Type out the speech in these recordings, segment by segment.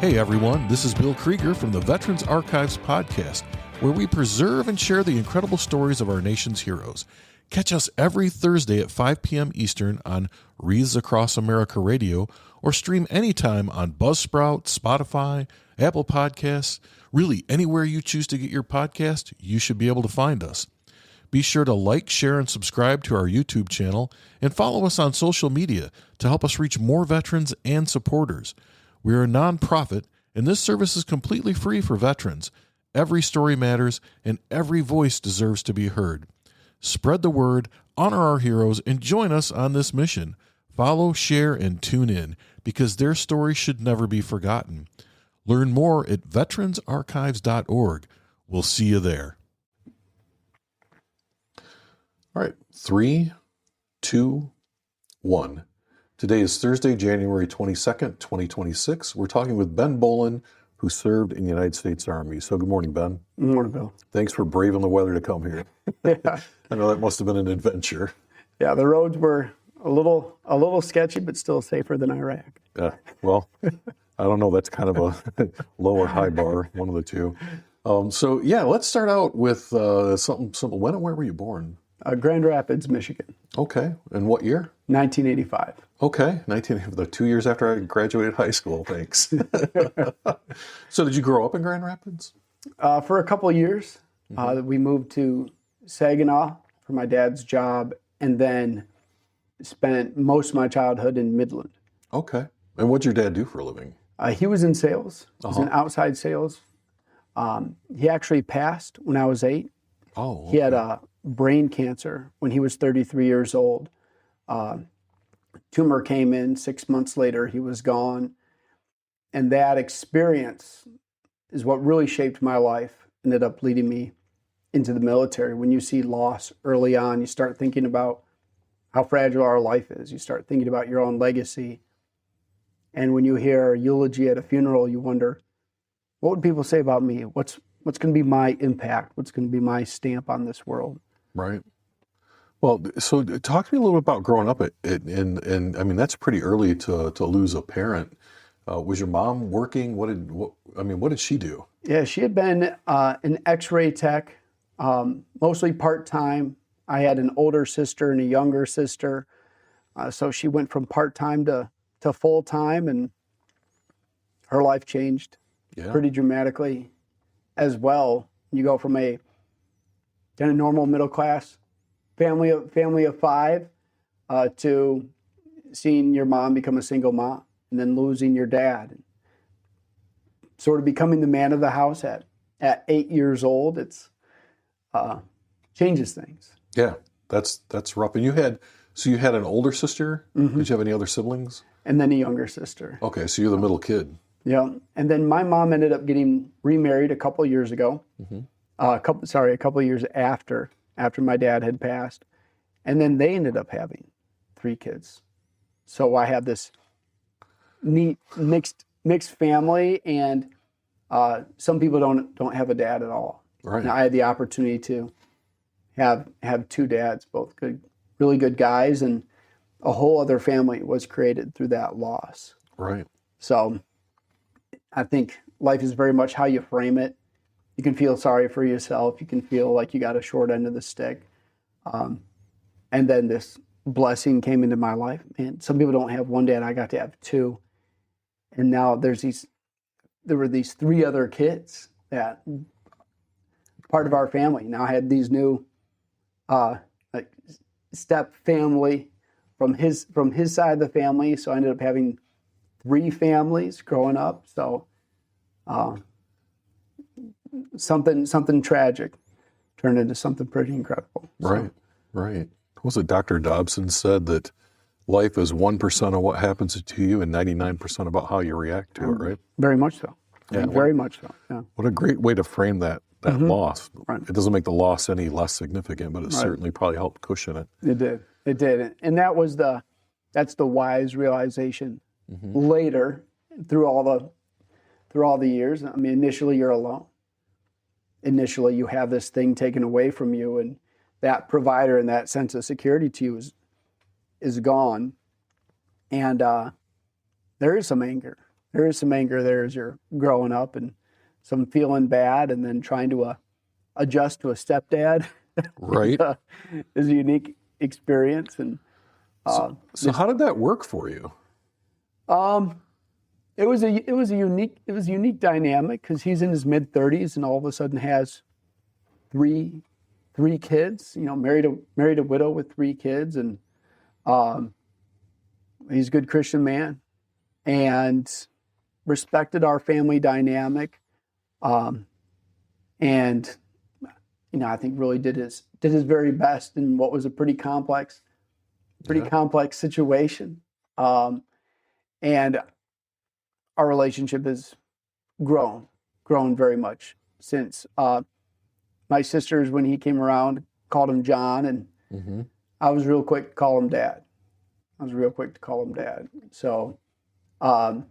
Hey everyone, this is Bill Krieger from the Veterans Archives podcast, where we preserve and share the incredible stories of our nation's heroes. Catch us every Thursday at 5 p.m. Eastern on Wreaths Across America Radio, or stream anytime on Buzzsprout, Spotify, Apple Podcasts. Really, anywhere you choose to get your podcast, you should be able to find us. Be sure to like, share, and subscribe to our YouTube channel, and follow us on social media to help us reach more veterans and supporters. We are a nonprofit, and this service is completely free for veterans. Every story matters, and every voice deserves to be heard. Spread the word, honor our heroes, and join us on this mission. Follow, share, and tune in, because their story should never be forgotten. Learn more at veteransarchives.org. We'll see you there. All right, 3, 2, 1. Today is Thursday, January 22nd, 2026. We're talking with Ben Bolen, who served in the United States Army. So good morning, Ben. Good morning, Bill. Thanks for braving the weather to come here. Yeah. I know that must have been an adventure. Yeah, the roads were a little sketchy, but still safer than Iraq. Yeah, well, I don't know. That's kind of a low or high bar, one of the two. So yeah, let's start out with something simple. When and where were you born? Grand Rapids, Michigan. Okay, and what year? 1985. Okay, 2 years after I graduated high school. Thanks. So did you grow up in Grand Rapids? For a couple of years, we moved to Saginaw for my dad's job, and then spent most of my childhood in Midland. Okay. And what'd your dad do for a living? He was in sales. He was in outside sales. He actually passed when I was 8. Oh. Okay. He had brain cancer when he was 33 years old. Tumor came in 6 months later. He was gone. And that experience is what really shaped my life, ended up leading me into the military. When you see loss early on, you start thinking about how fragile our life is. You start thinking about your own legacy. And when you hear a eulogy at a funeral, you wonder, what would people say about me? What's going to be my impact? What's going to be my stamp on this world? Right. Well, so talk to me a little bit about growing up and I mean, that's pretty early to lose a parent. Was your mom working? What did she do? Yeah, she had been an X-ray tech, mostly part-time. I had an older sister and a younger sister. So she went from part-time to full-time, and her life changed pretty dramatically as well. You go from a kind of normal middle-class family of 5 to seeing your mom become a single mom, and then losing your dad, and sort of becoming the man of the house at 8 years old. It's changes things. Yeah, that's rough. And you had an older sister. Mm-hmm. Did you have any other siblings? And then a younger sister. Okay, so you're the middle kid. Yeah, and then my mom ended up getting remarried a couple of years ago. Mm-hmm. A couple of years after my dad had passed, and then they ended up having 3 kids. So I have this neat mixed family, and some people don't have a dad at all. Right. And I had the opportunity to have 2 dads, both really good guys, and a whole other family was created through that loss. Right. So I think life is very much how you frame it. You can feel sorry for yourself. You can feel like you got a short end of the stick. And then this blessing came into my life. Man, some people don't have one dad. I got to have 2. And now there were these 3 other kids that part of our family. Now I had these new step family from his side of the family. So I ended up having 3 families growing up. So something tragic turned into something pretty incredible. Right, right. Was it Dr. Dobson said that life is 1% of what happens to you and 99% about how you react to it, right? Very much so. Yeah, very much so. Yeah. What a great way to frame that mm-hmm. loss. Right. It doesn't make the loss any less significant, but it certainly probably helped cushion it. It did. And that's the wise realization mm-hmm. later through all the years. I mean, initially you're alone. Initially you have this thing taken away from you, and that provider and that sense of security to you is gone. And there is some anger. some anger there as you're growing up, and some feeling bad, and then trying to adjust to a stepdad. Right. Is a unique experience. And so how did that work for you? it was a unique dynamic, because he's in his mid-30s and all of a sudden has three kids. Married a widow with 3 kids, and he's a good Christian man and respected our family dynamic, and I think really did his very best in what was a pretty complex situation, and our relationship has grown very much since. My sisters, when he came around, called him John, and I was real quick to call him Dad. So I've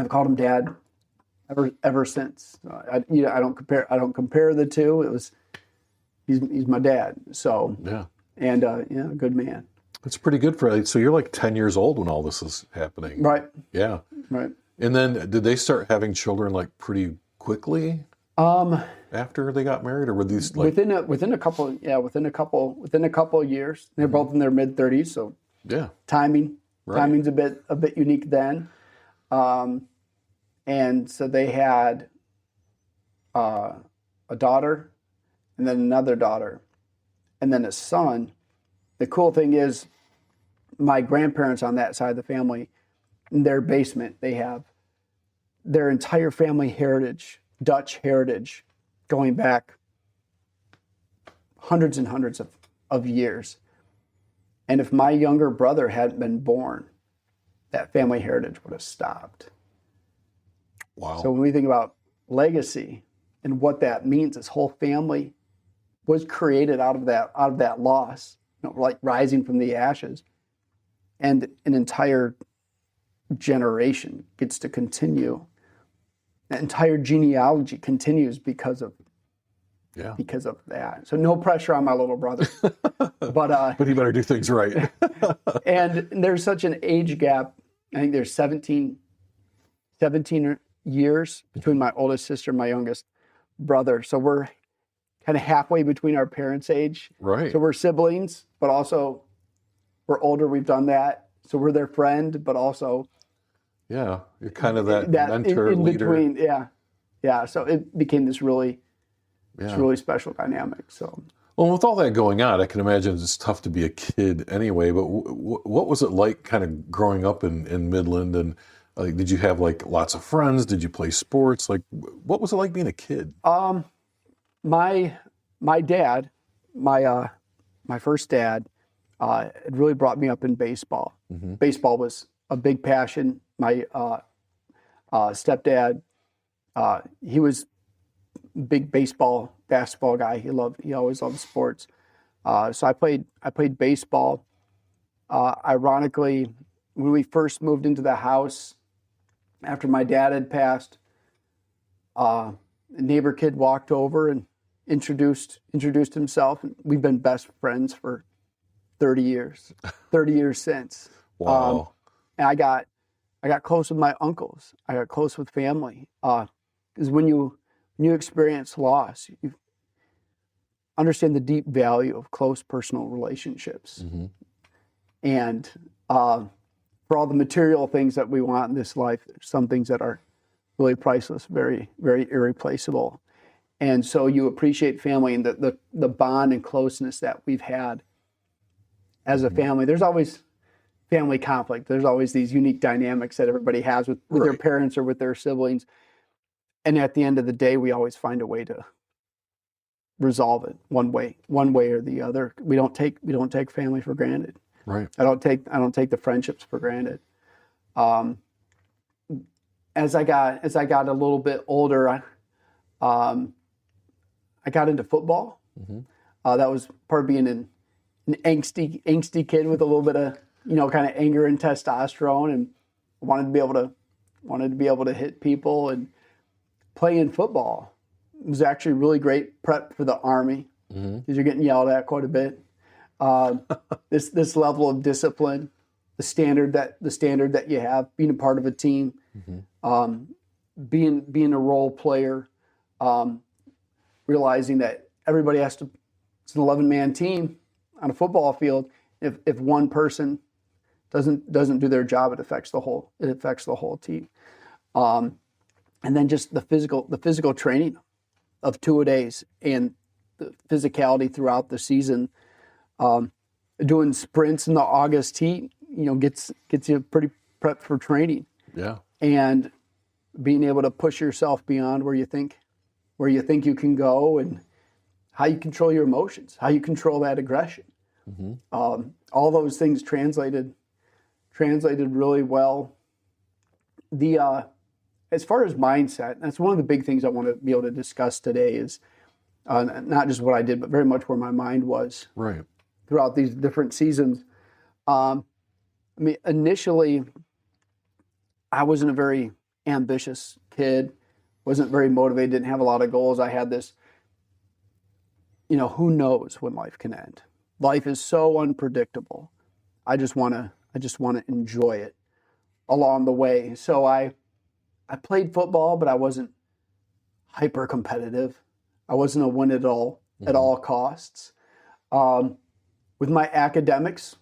called him Dad ever since. I don't compare the two. He's my dad. So yeah, and a good man. That's pretty good so you're like 10 years old when all this is happening. Right. Yeah. Right. And then did they start having children like pretty quickly? After they got married, or were these like within a couple of years? They're both in their mid-30s, so yeah, timing's right. a bit unique then. And so they had a daughter, and then another daughter, and then a son. The cool thing is, my grandparents on that side of the family, in their basement, they have their entire family heritage, Dutch heritage, going back hundreds and hundreds of years. And if my younger brother hadn't been born, that family heritage would have stopped. Wow. So when we think about legacy and what that means, this whole family was created out of that loss, like rising from the ashes, and an entire generation gets to continue. An entire genealogy continues because of that. So no pressure on my little brother, but he better do things right. and there's such an age gap. I think there's 17 years between my oldest sister and my youngest brother. So we're kind of halfway between our parents' age. Right. So we're siblings, but also we're older. We've done that. So we're their friend, but also yeah, you're kind of that mentor, in leader. between. Yeah. So it became this really special dynamic. So. Well, with all that going on, I can imagine it's tough to be a kid anyway. But what was it like, kind of growing up in Midland? And did you have like lots of friends? Did you play sports? Like, what was it like being a kid? My dad, my first dad, had really brought me up in baseball. Mm-hmm. Baseball was a big passion. My stepdad, he was a big basketball guy. He always loved sports. So I played baseball. Ironically, when we first moved into the house after my dad had passed, a neighbor kid walked over and introduced himself. And we've been best friends for 30 years since. Wow. And I got close with my uncles. I got close with family. Because when you experience loss, you understand the deep value of close personal relationships. Mm-hmm. And for all the material things that we want in this life, there's some things that are really priceless, very, very irreplaceable. And so you appreciate family and the bond and closeness that we've had as a family. There's always family conflict. There's always these unique dynamics that everybody has with right. their parents or with their siblings. And at the end of the day, we always find a way to resolve it one way or the other. We don't take family for granted. Right. I don't take the friendships for granted. As I got a little bit older, I got into football. Mm-hmm. That was part of being an angsty kid with a little bit of kind of anger and testosterone, and wanted to be able to hit people. And playing football was actually really great prep for the Army, because you're getting yelled at quite a bit. This level of discipline, the standard that you have, being a part of a team, Being a role player, realizing that everybody has to. It's an 11-man team on a football field. If one person doesn't do their job, it affects the whole team. And then just the physical training of 2-a-days and the physicality throughout the season. Doing sprints in the August heat, gets you pretty prepped for training. Yeah. And being able to push yourself beyond where you think you can go, and how you control your emotions, how you control that aggression. All those things translated really well. As far as mindset, that's one of the big things I want to be able to discuss today is not just what I did, but very much where my mind was throughout these different seasons. Initially, I wasn't a very ambitious kid, wasn't very motivated, didn't have a lot of goals. I had this, who knows when life can end? Life is so unpredictable. I just want to enjoy it along the way. So I played football, but I wasn't hyper competitive. I wasn't a win at all costs. With my academics,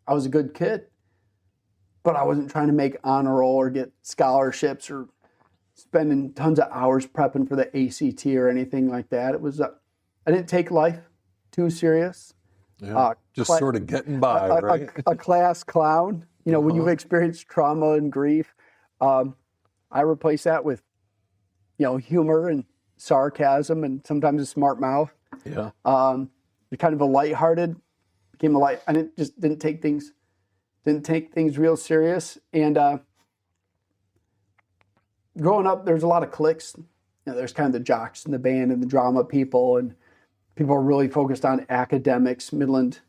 I was a good kid, but I wasn't trying to make honor roll or get scholarships or spending tons of hours prepping for the ACT or anything like that. It was I didn't take life too serious. Yeah, just sort of getting by, right? A class clown. When you've experienced trauma and grief, I replace that with, humor and sarcasm and sometimes a smart mouth. Yeah. Kind of a lighthearted, became a light. I didn't take things real serious. And growing up, there's a lot of cliques. There's kind of the jocks and the band and the drama people, and people are really focused on academics. Midland,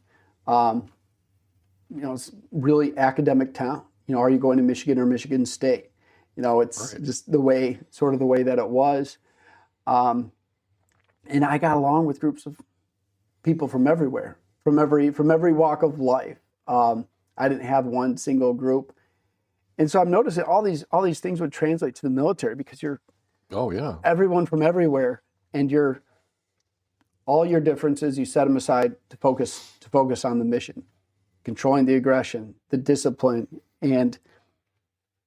it's really academic town. Are you going to Michigan or Michigan State? It's just the way that it was. And I got along with groups of people from everywhere, from every walk of life. I didn't have one single group. And so I'm noticing all these things would translate to the military, because you're everyone from everywhere, and all your differences, you set them aside to focus on the mission, controlling the aggression, the discipline, and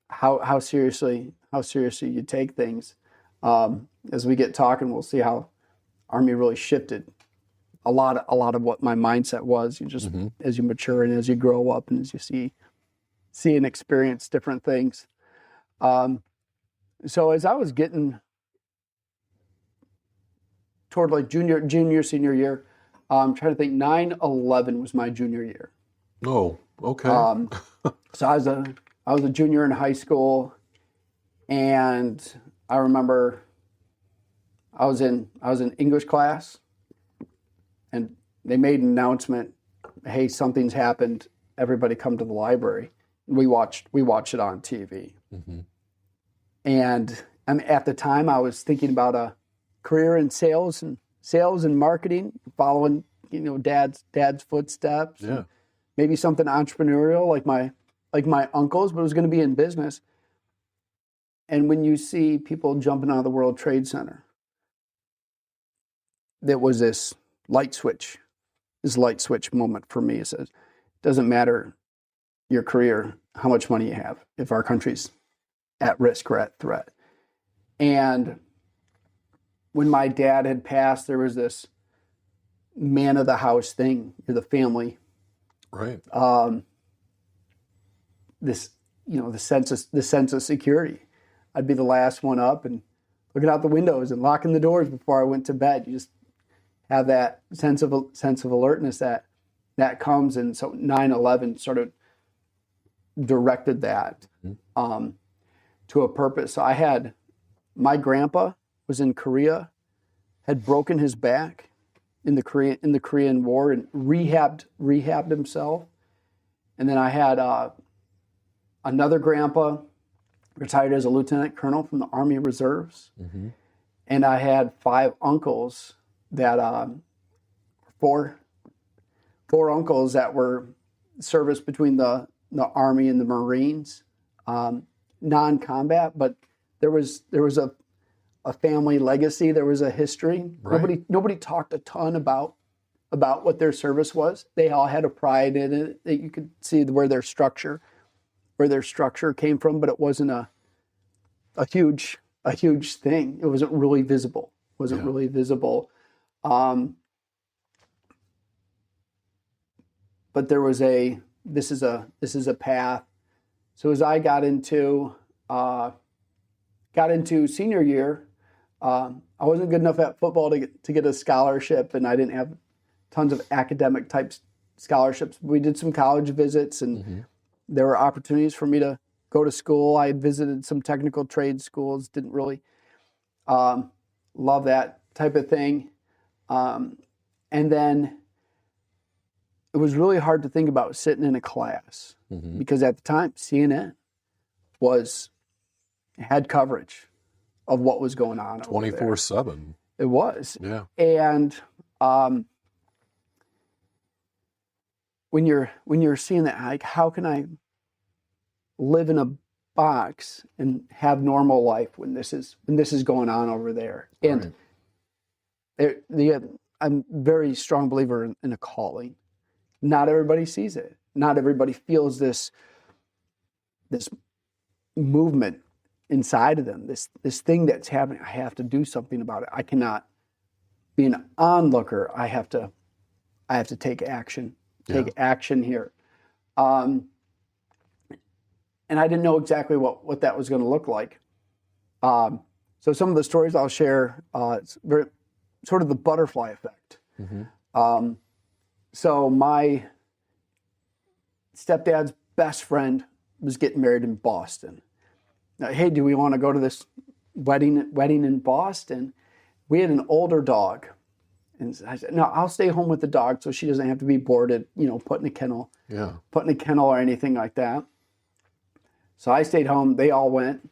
how seriously you take things. As we get talking, we'll see how Army really shifted a lot of what my mindset was. You just as you mature and as you grow up and as you see and experience different things. So as I was getting toward like junior, senior year, I'm trying to think, 9/11 was my junior year. Oh, okay. So I was a junior in high school, and I remember I was in English class, and they made an announcement, "Hey, something's happened. Everybody come to the library." We watched it on TV. And at the time, I was thinking about a career in sales and marketing, following dad's footsteps. Yeah. Maybe something entrepreneurial like my uncles, but it was going to be in business. And when you see people jumping out of the World Trade Center, there was this light switch moment for me. It says, it doesn't matter your career, how much money you have, if our country's at risk or at threat. And when my dad had passed, there was this man of the house thing, the family. Right. The sense of security. I'd be the last one up and looking out the windows and locking the doors before I went to bed. You just have that sense of alertness that comes, and so 9/11 sort of directed that to a purpose. So I had my grandpa was in Korea, had broken his back in the Korean War and rehabbed himself, and then I had another grandpa retired as a lieutenant colonel from the Army Reserves, and I had 5 uncles that four uncles that were service between the Army and the Marines, non-combat, but there was a family legacy. There was a history. Right. Nobody talked a ton about what their service was. They all had a pride in it. That you could see where their structure came from, but it wasn't a huge thing. It wasn't really visible. But there was this is a path. So as I got into senior year, I wasn't good enough at football to get a scholarship, and I didn't have tons of academic type scholarships. We did some college visits, and there were opportunities for me to go to school. I had visited some technical trade schools, didn't really love that type of thing. And then it was really hard to think about sitting in a class because at the time, CNN had coverage of what was going on 24/7. It was. Yeah. And when you're seeing that, like, how can I live in a box and have normal life when this is going on over there? And I'm a very strong believer in a calling. Not everybody sees it. Not everybody feels this movement inside of them, this thing that's happening. I have to do something about it. I cannot be an onlooker. I have to take action. Take action here. And I didn't know exactly what that was going to look like. So some of the stories I'll share, it's very sort of the butterfly effect. So my stepdad's best friend was getting married in Boston. Now, hey, do we want to go to this wedding in Boston? We had an older dog. And I said, no, I'll stay home with the dog so she doesn't have to be boarded, put in a kennel. Yeah. Put in a kennel or anything like that. So I stayed home. They all went.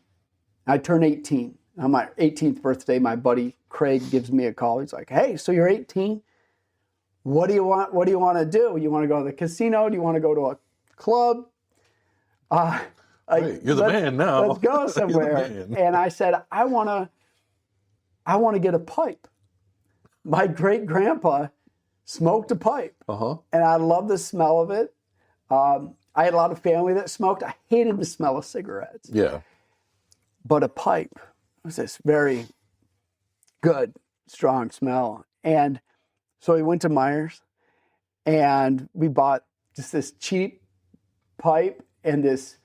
I turned 18. On my 18th birthday, my buddy Craig gives me a call. He's like, hey, so you're 18? What do you want? What do you want to do? You want to go to the casino? Do you want to go to a club? You're the man now. Let's go somewhere. And I said, I want to get a pipe. My great grandpa smoked a pipe, and I love the smell of it. I had a lot of family that smoked. I hated the smell of cigarettes. Yeah. But a pipe was this very good, strong smell. And so we went to Myers, and we bought just this cheap pipe and this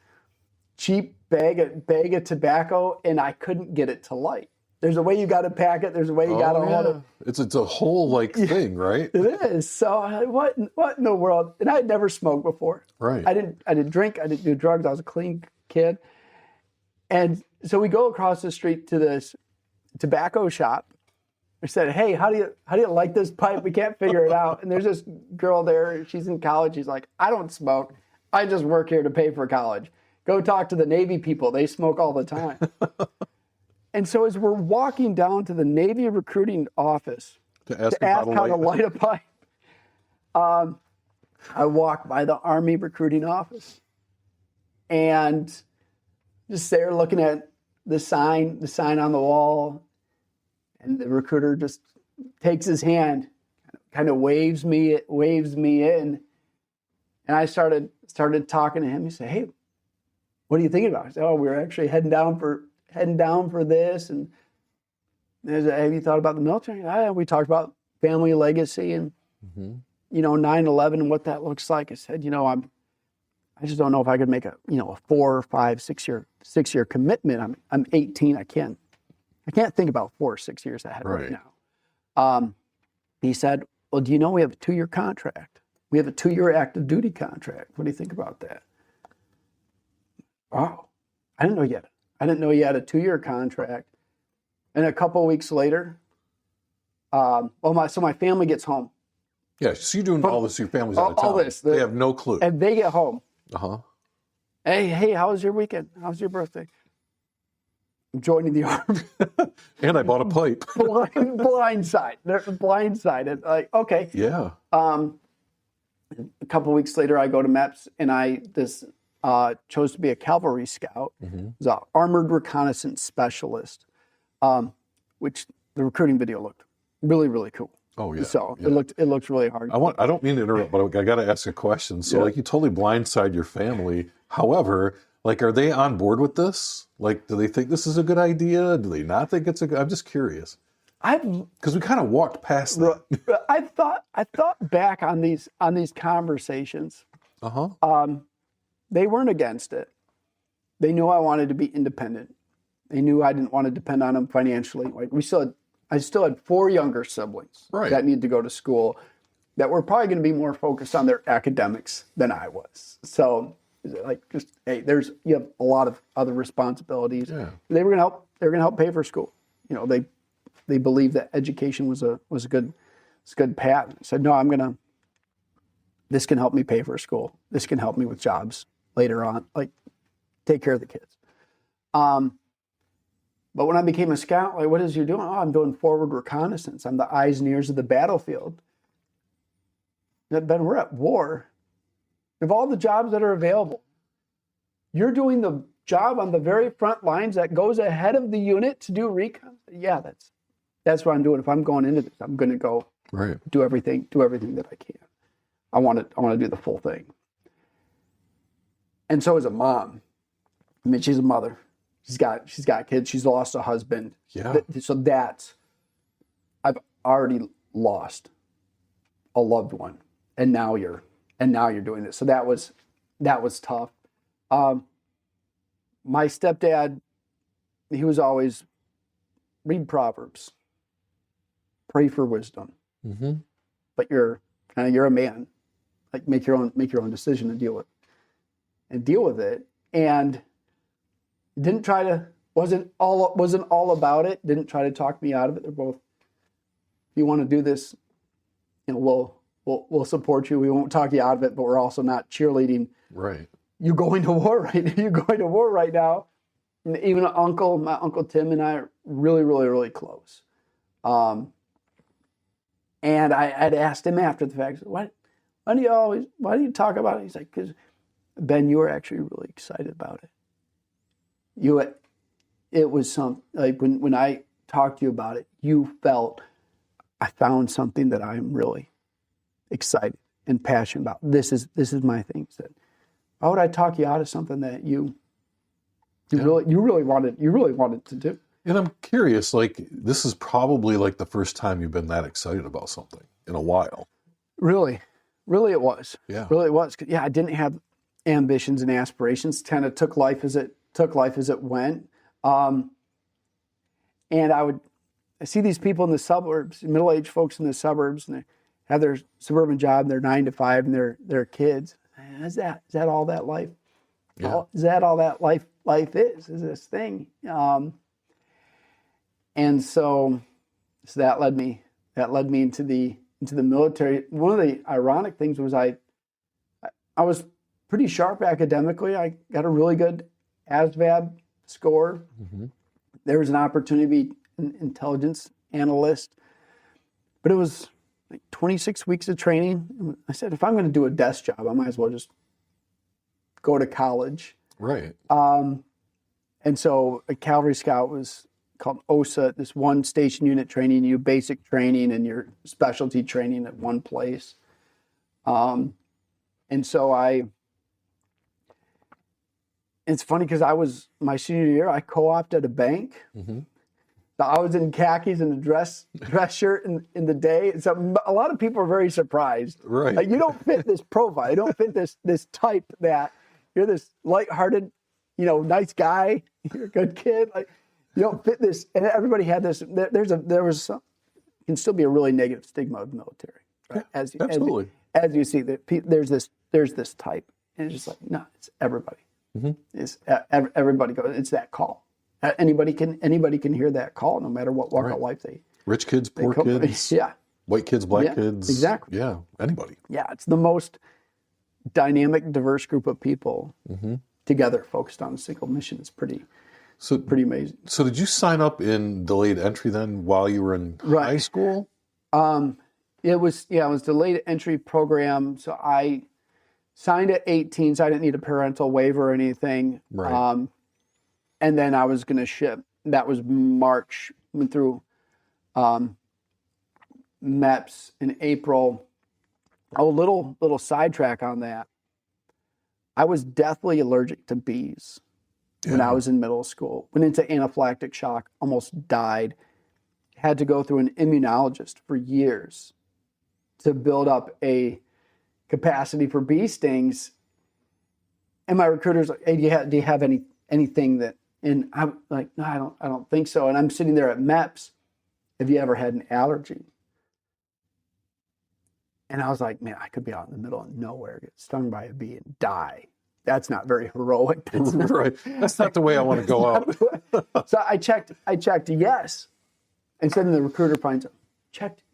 cheap bag of tobacco, and I couldn't get it to light. There's a way you got to pack it. There's a way you got to hold it. It's a whole thing, right? It is. So I'm like, what in the world? And I had never smoked before. Right. I didn't drink. I didn't do drugs. I was a clean kid. And so we go across the street to this tobacco shop. I said, hey, how do you like this pipe? We can't figure it out. And there's this girl there. She's in college. She's like, I don't smoke. I just work here to pay for college. Go talk to the Navy people. They smoke all the time. And so as we're walking down to the Navy recruiting office to ask how to light a pipe, I walk by the Army recruiting office and just there looking at the sign on the wall, and the recruiter just takes his hand, kind of waves me in, and I started talking to him. He said, "Hey, what are you thinking about?" I said, "Oh, we're actually heading down for this." And I said, "Have you thought about the military?" We talked about family legacy and 9/11 and what that looks like. I said, I just don't know if I could make a 4, 5, 6 year commitment. I'm 18. I can't think about 4 or 6 years ahead right now. He said, well, do you know we have a 2-year contract? We have a 2-year active duty contract. What do you think about that? Wow. I didn't know yet. I didn't know you had a 2-year contract. And a couple of weeks later, my family gets home. Yeah, so you're doing all this, your family's out of town. All this. They have no clue. And they get home. Hey, how was your weekend? How was your birthday? I'm joining the Army. And I bought a pipe. Blindsided. Like, okay. Yeah. A couple of weeks later, I go to MEPS, and this chose to be a cavalry scout. Was an armored reconnaissance specialist, which the recruiting video looked really, really cool. Oh yeah. So yeah. it looked really hard. I don't mean to interrupt, but I got to ask a question. So like you totally blindside your family. However, like, are they on board with this? Like, do they think this is a good idea? Do they not think it's a good? I'm just curious. Because we kind of walked past that. I thought back on these conversations. They weren't against it. They knew I wanted to be independent. They knew I didn't want to depend on them financially. Like I still had 4 younger siblings that needed to go to school that were probably going to be more focused on their academics than I was. So like, just, hey, you have a lot of other responsibilities. Yeah. They were going to help pay for school. You know, they believed that education was a good path. I said, no, this can help me pay for school. This can help me with jobs later on, like take care of the kids. But when I became a scout, like, what is you doing? Oh, I'm doing forward reconnaissance. I'm the eyes and ears of the battlefield. Ben, we're at war. Of all the jobs that are available, you're doing the job on the very front lines that goes ahead of the unit to do recon. Yeah, that's what I'm doing. If I'm going into this, I'm going to go do everything that I can. I want to do the full thing. And so as a mom, I mean, she's a mother. She's got kids. She's lost a husband. Yeah. So I've already lost a loved one, and now you're doing this. So that was tough. My stepdad, he was always read Proverbs, pray for wisdom, but you're a man, like make your own decision and deal with it. And didn't try to wasn't all about it. Didn't try to talk me out of it. They're both, if you want to do this, you know, we'll support you. We won't talk you out of it, but we're also not cheerleading. Right. You're going to war right now. And even my Uncle Tim and I are really, really, really close. And I'd asked him after the fact, why do you talk about it? He's like, because Ben, you were actually really excited about it. It was like when I talked to you about it, you felt I found something that I'm really excited and passionate about. This is my thing. He said, why would I talk you out of something that you really wanted to do? And I'm curious, like, this is probably like the first time you've been that excited about something in a while. Really it was. Yeah. Really it was. Yeah, I didn't have ambitions and aspirations. Kind of took life as it went. And I see these people in the suburbs, middle-aged folks in the suburbs, and they have their suburban job, and they're 9 to 5, and they're kids. Is that all that life? Yeah. Is that all that life is this thing? And so that led me into the military. One of the ironic things was I was pretty sharp academically. I got a really good ASVAB score. There was an opportunity to be an intelligence analyst, but it was like 26 weeks of training. I said, if I'm going to do a desk job, I might as well just go to college. Right. And so a cavalry scout was called OSA, this one station unit training, you basic training and your specialty training at one place. And so it's funny because my senior year, I co-opted a bank. So I was in khakis and a dress shirt in the day. So a lot of people are very surprised. Right. Like, you don't fit this profile. You don't fit this type that you're this lighthearted, nice guy. You're a good kid. Like, you don't fit this. And everybody had this. Can still be a really negative stigma of the military. Right? Absolutely. As you see that there's this type, and it's just like, no, it's everybody. It's everybody goes. It's that call. Anybody can hear that call, no matter what walk of life they. Rich kids, poor kids. Yeah. White kids, black kids. Exactly. Yeah. Anybody. Yeah, it's the most dynamic, diverse group of people together, focused on a single mission. It's pretty amazing. So did you sign up in delayed entry then while you were in high school? It was delayed entry program. So signed at 18, so I didn't need a parental waiver or anything. Right. And then I was going to ship. That was March. Went through MEPS in April. A little sidetrack on that. I was deathly allergic to bees when I was in middle school. Went into anaphylactic shock, almost died. Had to go through an immunologist for years to build up a capacity for bee stings. And my recruiter's like, "Hey, do you have anything that?" And I'm like, "No, I don't think so." And I'm sitting there at MEPS. "Have you ever had an allergy?" And I was like, "Man, I could be out in the middle of nowhere, get stung by a bee and die. That's not very heroic." Right. That's not the way I want to go out. So I checked yes. And then the recruiter finds out,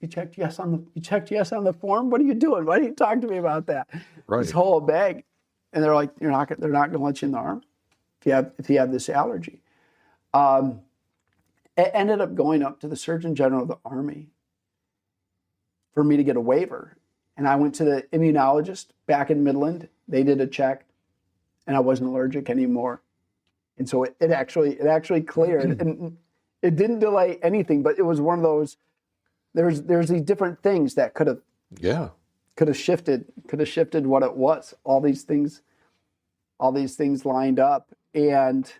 you checked yes on the form? What are you doing? Why didn't you talk to me about that? Right. This whole bag. And they're like, they're not going to let you in the army if you have this allergy. It ended up going up to the Surgeon General of the Army for me to get a waiver. And I went to the immunologist back in Midland. They did a check, and I wasn't allergic anymore. And so it actually cleared. And it didn't delay anything, but it was one of those. There's these different things that could have shifted what it was. All these things lined up, and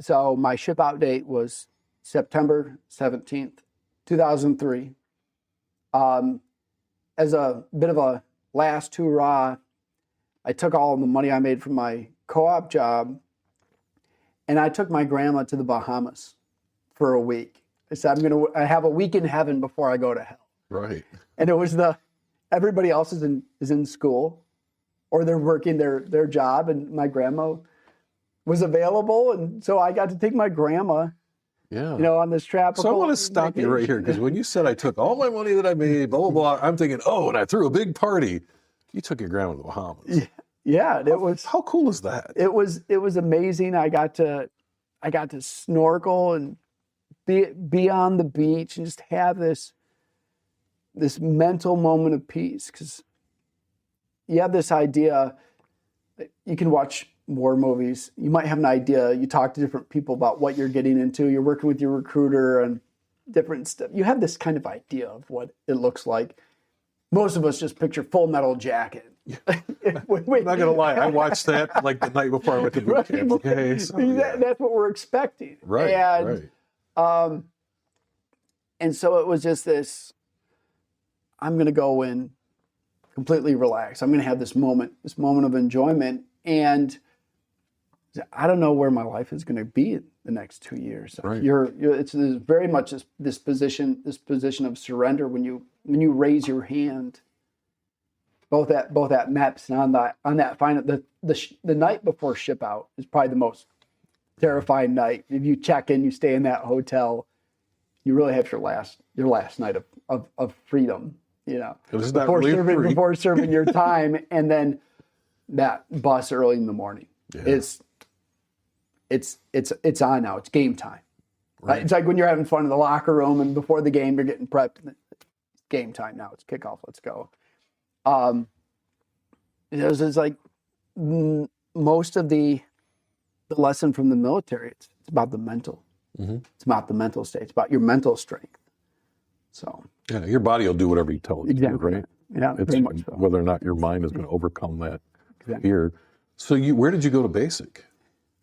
so my ship out date was September 17th, 2003. As a bit of a last hurrah, I took all the money I made from my co-op job, and I took my grandma to the Bahamas for a week. I said, I have a week in heaven before I go to hell. Right. And it was everybody else is in school, or they're working their job, and my grandma was available, and so I got to take my grandma. Yeah. On this tropical. So I want to stop you right here, because when you said I took all my money that I made, blah, blah, blah, I'm thinking, and I threw a big party. You took your grandma to the Bahamas. Yeah. It was. How cool is that? It was amazing. I got to snorkel and be on the beach and just have this mental moment of peace, because you have this idea. You can watch war movies. You might have an idea. You talk to different people about what you're getting into. You're working with your recruiter and different stuff. You have this kind of idea of what it looks like. Most of us just picture Full Metal Jacket. I'm not going to lie. I watched that like the night before I went to boot camp. Okay, so, that's what we're expecting. Right, right. And so it was just this, I'm going to go in completely relaxed. I'm going to have this moment of enjoyment. And I don't know where my life is going to be in the next 2 years. Right. It's very much this position of surrender when you raise your hand, both at MEPS and on that final the night before ship out is probably the most terrifying night. If you check in, you stay in that hotel, you really have your last night of freedom. Before serving your time, and then that bus early in the morning. Yeah. It's on now. It's game time. Right. It's like when you're having fun in the locker room and before the game you're getting prepped. It's game time now. It's kickoff. Let's go. It's like most of the lesson from the military. It's about the mental. Mm-hmm. It's about the mental state. It's about your mental strength. So yeah, your body will do whatever you tell it to do, right? Yeah, it's pretty much so. Whether or not your mind is going to overcome that fear. So where did you go to basic?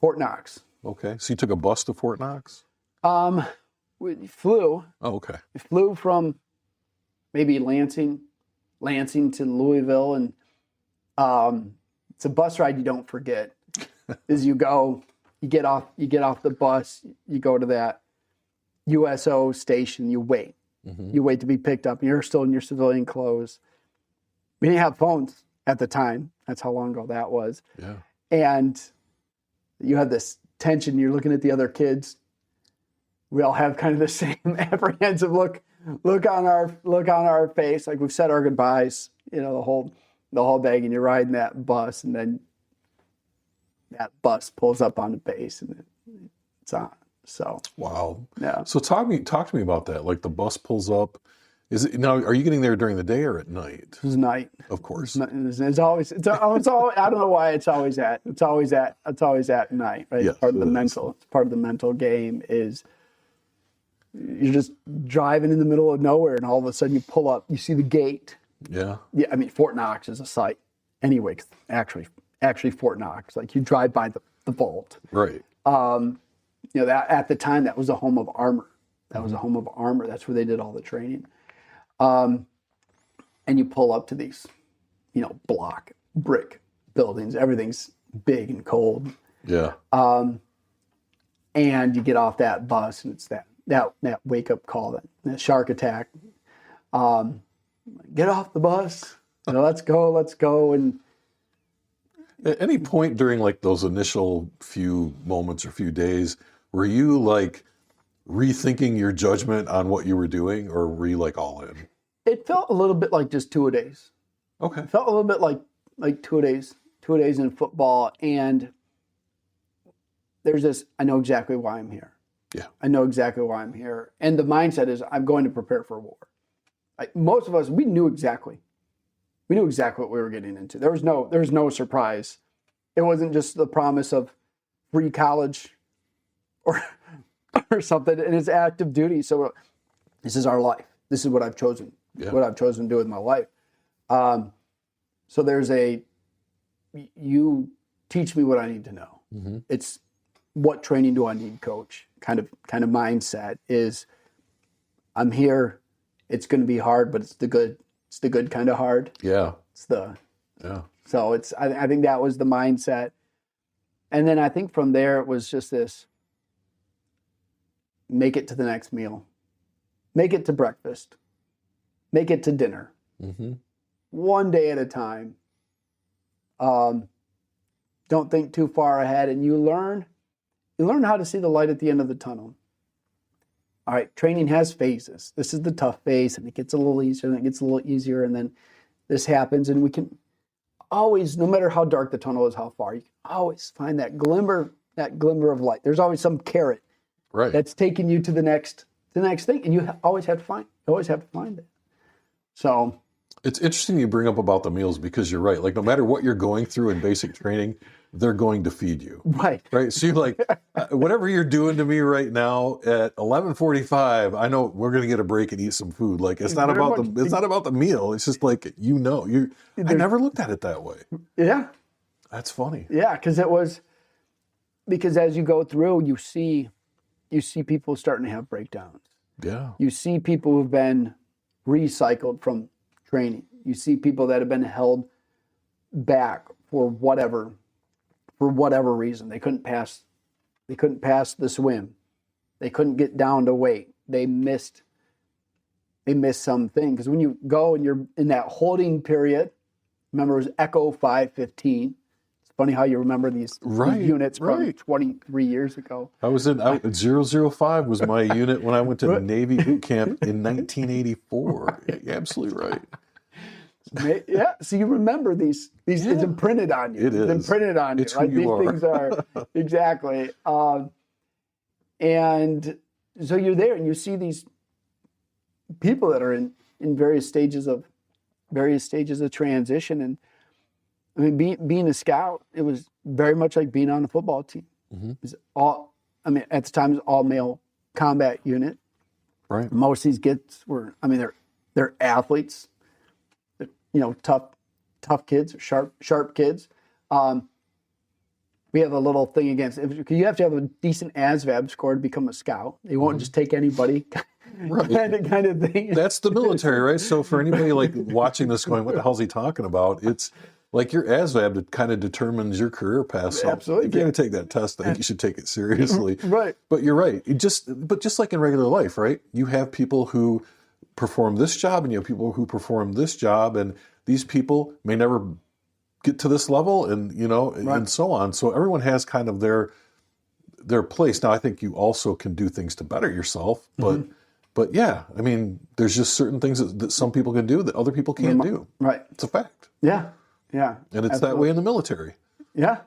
Fort Knox. Okay, so you took a bus to Fort Knox? We flew. Oh, okay. We flew from maybe Lansing to Louisville, and it's a bus ride you don't forget. As you get off the bus, you go to that USO station, you wait. Mm-hmm. You wait to be picked up, and you're still in your civilian clothes. We didn't have phones at the time. That's how long ago that was. Yeah. And you have this tension. You're looking at the other kids. We all have kind of the same apprehensive look on our face, like we've said our goodbyes. The whole bag, and you're riding that bus, and then that bus pulls up on the base, and it's on. So wow. Yeah. So talk to me about that. Like the bus pulls up, Is it now? Are you getting there during the day or at night? It was night. Of course. It's always, I don't know why it's always at night, right? Yes, It's part of the mental. It's part of the mental game is you're just driving in the middle of nowhere and all of a sudden you pull up, you see the gate. Yeah. Yeah, I mean, Fort Knox is a site. Anyway, actually Fort Knox, like you drive by the vault. Right. That at the time that was a home of armor. That's where they did all the training. And you pull up to these, block, brick buildings. Everything's big and cold. Yeah. And you get off that bus and it's that wake up call, that shark attack. Get off the bus. Let's go. And at any point during like those initial few moments or few days, were you like rethinking your judgment on what you were doing, or were you like all in? It felt a little bit like just 2 days. Okay. It felt a little bit like 2 days in football. And there's this, I know exactly why I'm here. Yeah. I know exactly why I'm here. And the mindset is I'm going to prepare for war. Most of us, we knew exactly what we were getting into. There was no surprise. It wasn't just the promise of free college or something. It is active duty. So this is our life. This is what I've chosen. Yeah. What I've chosen to do with my life. So there's you teach me what I need to know. Mm-hmm. It's what training do I need, coach? Kind of mindset is I'm here. It's going to be hard, but it's the good kind of hard. Yeah. So I think that was the mindset. And then I think from there it was just this, make it to the next meal. Make it to breakfast. Make it to dinner. Mm-hmm. One day at a time. Don't think too far ahead, and you learn how to see the light at the end of the tunnel. All right, training has phases. This is the tough phase, and it gets a little easier, and it gets a little easier, and then this happens, and we can always, no matter how dark the tunnel is, how far, you can always find that glimmer of light. There's always some carrot that's taking you to the next thing, and you always have to find it. So it's interesting you bring up about the meals, because you're right. Like, no matter what you're going through in basic training, they're going to feed you. Right. So you're like, whatever you're doing to me right now at 11:45, I know we're going to get a break and eat some food. Like, it's not about the meal. It's just like, I never looked at it that way. Yeah. That's funny. Yeah, because as you go through, you see people starting to have breakdowns. Yeah. You see people who've been recycled from training. You see people that have been held back for whatever reason. They couldn't pass the swim. They couldn't get down to weight. They missed something. Because when you go and you're in that holding period, remember it was Echo 515. It's funny how you remember these units from 23 years ago. I was in 005 was my unit when I went to Navy boot camp in 1984. You're absolutely right. Yeah, so you remember these it's imprinted on you. It is. It's imprinted on you. It's right? who you These things are exactly. And so you're there and you see these people that are in various stages of transition. And I mean, being a scout, it was very much like being on a football team. Mm-hmm. It was at the time, it was all male combat unit. Right. Most of these kids they're athletes. Tough kids, sharp kids. We have a little thing against it. You have to have a decent ASVAB score to become a scout. They won't just take anybody, kind of thing. That's the military, right? So for anybody like watching this going, what the hell's he talking about? It's like your ASVAB that kind of determines your career path. So Absolutely. If you're going to take that test, I think you should take it seriously. Right. But you're right. But just like in regular life, right? You have people who perform this job and you have people who perform this job, and these people may never get to this level, and and so on. So everyone has kind of their place. Now I think you also can do things to better yourself, but yeah, I mean, there's just certain things that some people can do that other people can't do. Right. It's a fact. Yeah. And it's that way in the military. Yeah,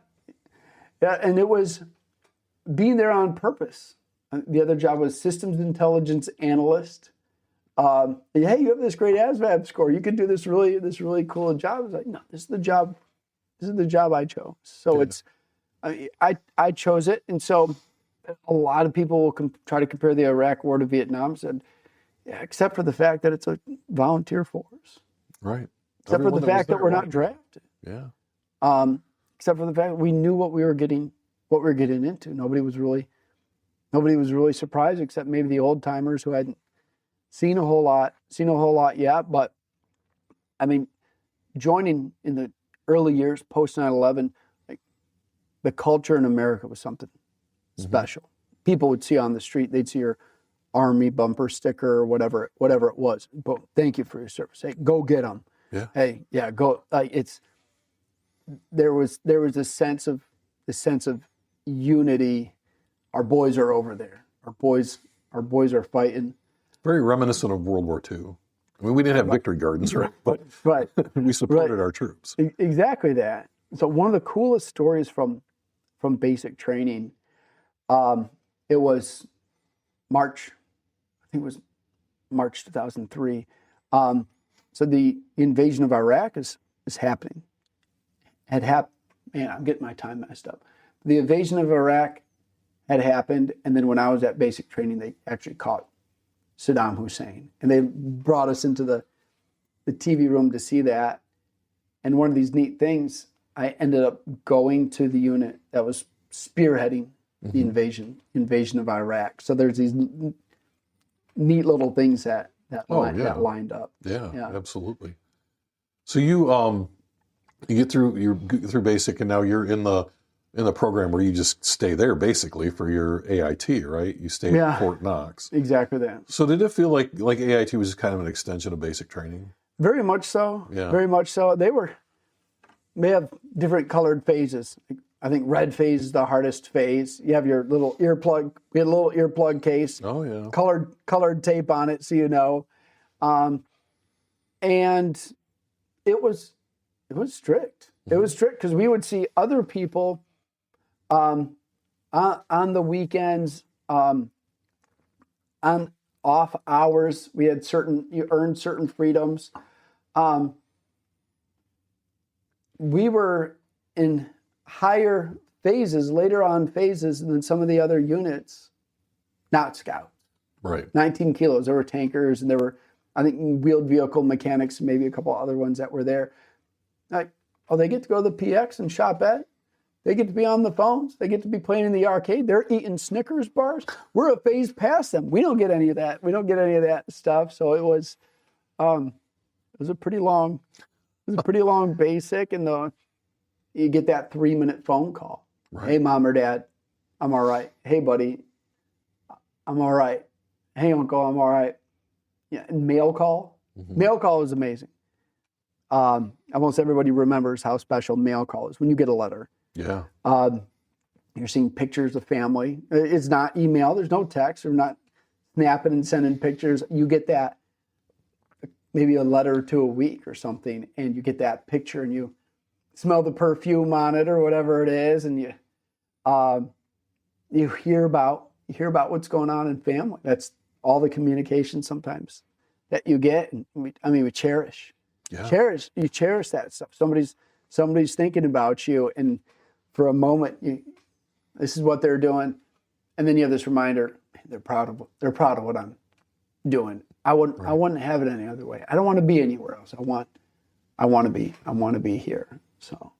and it was being there on purpose. The other job was systems intelligence analyst. Hey, you have this great ASVAB score. You could do this really cool job. I was like, no, this is the job. This is the job I chose. So I chose it. And so a lot of people will try to compare the Iraq War to Vietnam. Said, yeah, except for the fact that it's a volunteer force. Right. Except for the fact that we're not drafted. Yeah. Except for the fact that we knew what we were getting into. Nobody was really surprised, except maybe the old timers who hadn't seen a whole lot yet. But I mean, joining in the early years post 9/11, like, the culture in America was something special. People would see on the street, they'd see your Army bumper sticker or whatever it was. But thank you for your service. Hey, go get them. Yeah. Hey, yeah, go. There was a sense of unity. Our boys are over there. Our boys are fighting. Very reminiscent of World War II. I mean, we didn't have victory gardens, right? But we supported our troops. Exactly that. So one of the coolest stories from basic training, it was March, I think it was March 2003. So the invasion of Iraq is happening. Had happened. Man, I'm getting my time messed up. The invasion of Iraq had happened, and then when I was at basic training, they actually caught Saddam Hussein, and they brought us into the TV room to see that. And one of these neat things, I ended up going to the unit that was spearheading the invasion of Iraq. So there's these neat little things that lined up. Yeah, absolutely. So you get through basic, and now you're in the program where you just stay there basically for your AIT, right? You stay at Fort Knox. Exactly that. So did it feel like AIT was kind of an extension of basic training? Very much so. Yeah. Very much so. They have different colored phases. I think red phase is the hardest phase. You have your little earplug. We had a little earplug case. Oh yeah. Colored tape on it, so you know. And it was strict. It was strict because we would see other people on the weekends, on off hours. You earned certain freedoms. We were in higher phases, later on phases than some of the other units, not scouts. Right. 19 kilos. There were tankers, and there were, I think, wheeled vehicle mechanics, maybe a couple other ones that were there. Like, oh, they get to go to the PX and shop at. They get to be on the phones. They get to be playing in the arcade. They're eating Snickers bars. We're a phase past them. We don't get any of that. We don't get any of that stuff. So it was a pretty long basic, and you get that 3-minute phone call. Right. Hey, Mom or Dad, I'm all right. Hey, buddy, I'm all right. Hey, Uncle, I'm all right. Yeah, and mail call. Mail call is amazing. Almost everybody remembers how special mail call is when you get a letter. Yeah. You're seeing pictures of family. It's not email. There's no text. We're not snapping and sending pictures. You get that maybe a letter or two a week or something, and you get that picture, and you smell the perfume on it or whatever it is, and you hear about what's going on in family. That's all the communication sometimes that you get, and we cherish. Yeah. You cherish that stuff. Somebody's thinking about you, and for a moment, this is what they're doing, and then you have this reminder: they're proud of what I'm doing. I wouldn't have it any other way. I don't want to be anywhere else. I want to be here. So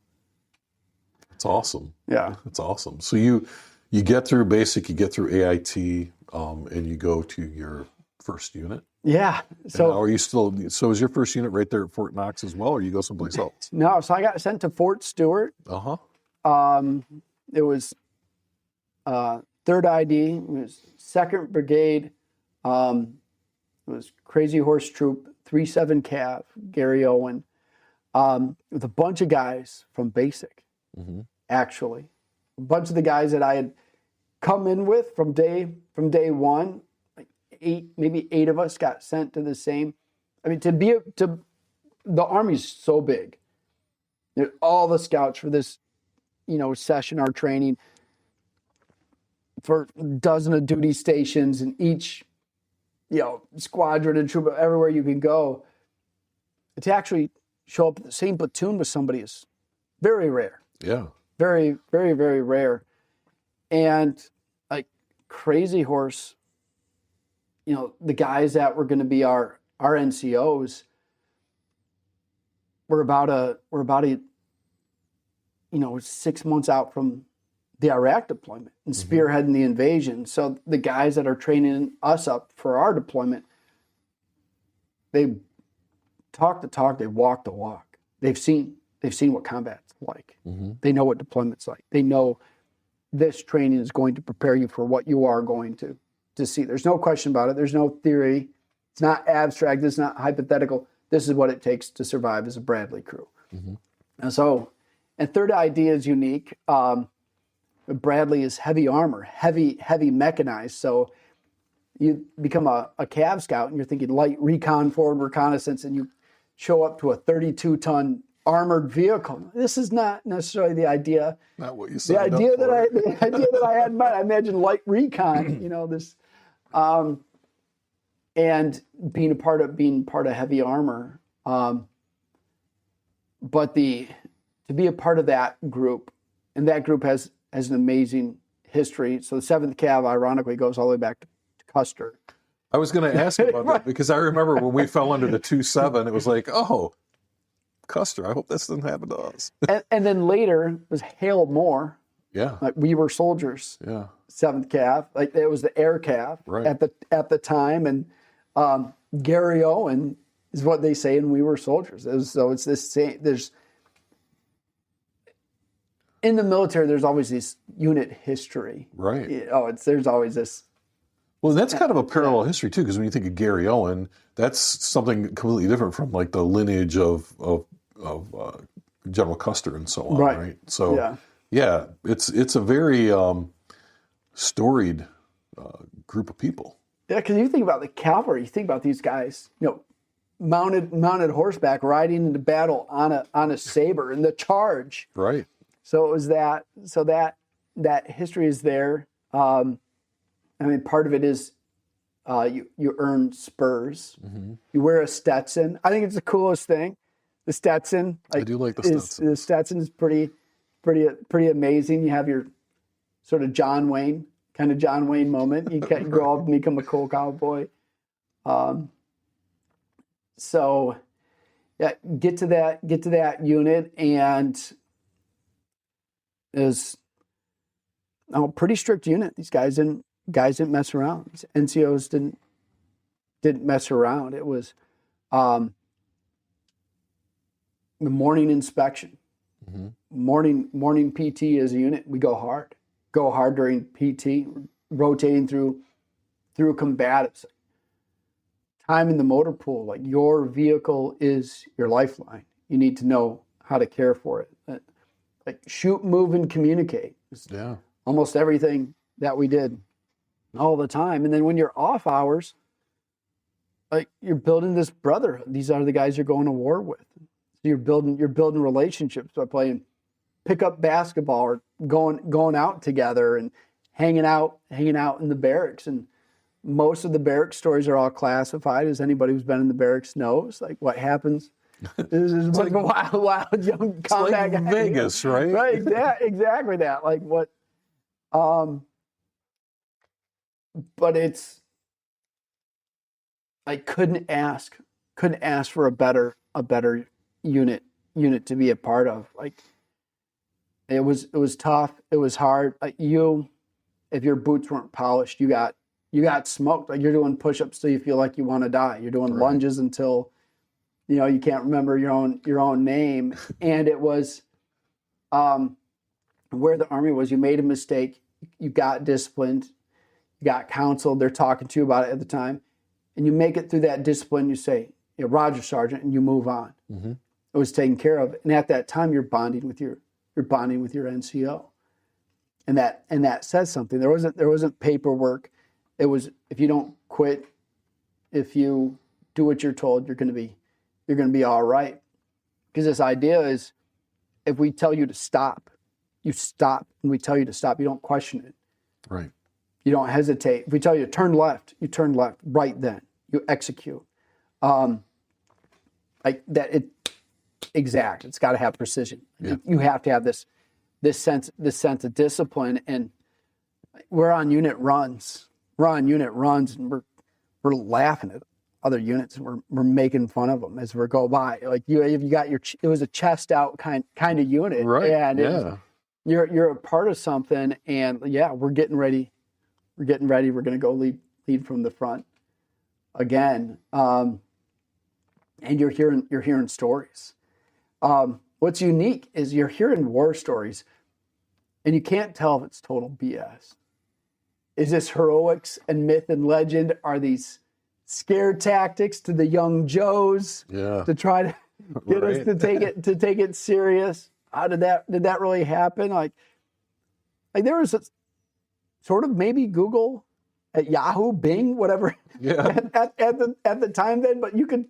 it's awesome. Yeah, it's awesome. So you get through basic, you get through AIT, and you go to your first unit. Yeah. So are you still? So is your first unit right there at Fort Knox as well, or you go someplace else? No. So I got sent to Fort Stewart. It was 3rd ID. It was 2nd Brigade. It was Crazy Horse Troop 37 Cav, Gary Owen, with a bunch of guys from basic. Actually, a bunch of the guys that I had come in with from day one. Maybe 8 of us got sent to the same. I mean, the Army's so big. All the scouts for this, session are training for a dozen of duty stations, and each squadron and troop everywhere you can go. To actually show up in the same platoon with somebody is very rare. Yeah. Very, very, very rare. And like Crazy Horse, the guys that were going to be our NCOs were about a 6 months out from the Iraq deployment and spearheading the invasion. So the guys that are training us up for our deployment, they talk the talk, they walk the walk. They've seen what combat's like. They know what deployment's like. They know this training is going to prepare you for what you are going to see. There's no question about it. There's no theory. It's not abstract. It's not hypothetical. This is what it takes to survive as a Bradley crew. And third idea is unique. Bradley is heavy armor, heavy mechanized. So you become a Cav scout and you're thinking light recon, forward reconnaissance, and you show up to a 32-ton armored vehicle. This is not necessarily the idea. Not what you said. The idea that I had in mind. I imagine light recon. This, and being part of heavy armor. But to be a part of that group, and that group has an amazing history. So the 7th Cav, ironically, goes all the way back to Custer. I was going to ask about that because I remember when we fell under the 2-7, it was like, oh, Custer, I hope this doesn't happen to us. and then later was Hale Moore. Yeah. Like we were soldiers. Yeah. 7th Cav. Like it was the air Cav at the time. And Gary Owen is what they say, and we were soldiers. So it's this same, in the military, there's always this unit history. Right. There's always this. Well, that's kind of a parallel history too, because when you think of Gary Owen, that's something completely different from like the lineage of General Custer and so on, right? So yeah, it's a very storied group of people. Yeah, because you think about the cavalry, you think about these guys, mounted horseback, riding into battle on a saber in the charge. Right. So it was that. So that history is there. Part of it is you earn spurs. You wear a Stetson. I think it's the coolest thing. The Stetson. I do like the Stetson. The Stetson is pretty amazing. You have your sort of John Wayne moment. You can grow up and become a cool cowboy. So yeah, get to that unit, and is a pretty strict unit. These guys didn't mess around. These NCOs didn't mess around. It was the morning inspection, morning PT as a unit. We go hard during PT, rotating through combatives. Time in the motor pool, like your vehicle is your lifeline. You need to know how to care for it. Like shoot, move, and communicate. Yeah. Almost everything that we did all the time. And then when you're off hours, like you're building this brotherhood. These are the guys you're going to war with. So you're building relationships by playing pickup basketball or going out together and hanging out in the barracks. And most of the barracks stories are all classified, as anybody who's been in the barracks knows. Like what happens. This is like a wild young combat guy. Vegas, right? Right, exactly that. Like what, but it's, I couldn't ask for a better unit to be a part of. Like it was tough. It was hard. Like if your boots weren't polished, you got smoked. Like you're doing push-ups till you feel like you want to die. You're doing lunges until you can't remember your own name. And it was where the Army was. You made a mistake. You got disciplined. You got counseled. They're talking to you about it at the time. And you make it through that discipline. You say, Roger, Sergeant, and you move on. It was taken care of. And at that time, you're bonding with your NCO. And that says something. There wasn't paperwork. It was, if you don't quit, if you do what you're told, you're going to be all right. Because this idea is, if we tell you to stop, you stop. When we tell you to stop, you don't question it. Right. You don't hesitate. If we tell you to turn left, you turn left right then. You execute. Like that, exact. It's got to have precision. Yeah. You have to have this sense of discipline. And we're on unit runs. And we're laughing at other units, and we're making fun of them as we go by. Like you got it was a chest out kind of unit, right? And you're a part of something, and we're getting ready. We're going to go lead from the front again, and you're hearing stories. What's unique is you're hearing war stories, and you can't tell if it's total BS. Is this heroics and myth and legend? Are these scare tactics to the young Joes to try to get us to take it serious? How did that really happen? Like there was a sort of maybe Google at Yahoo, Bing, whatever at the time then, but you didn't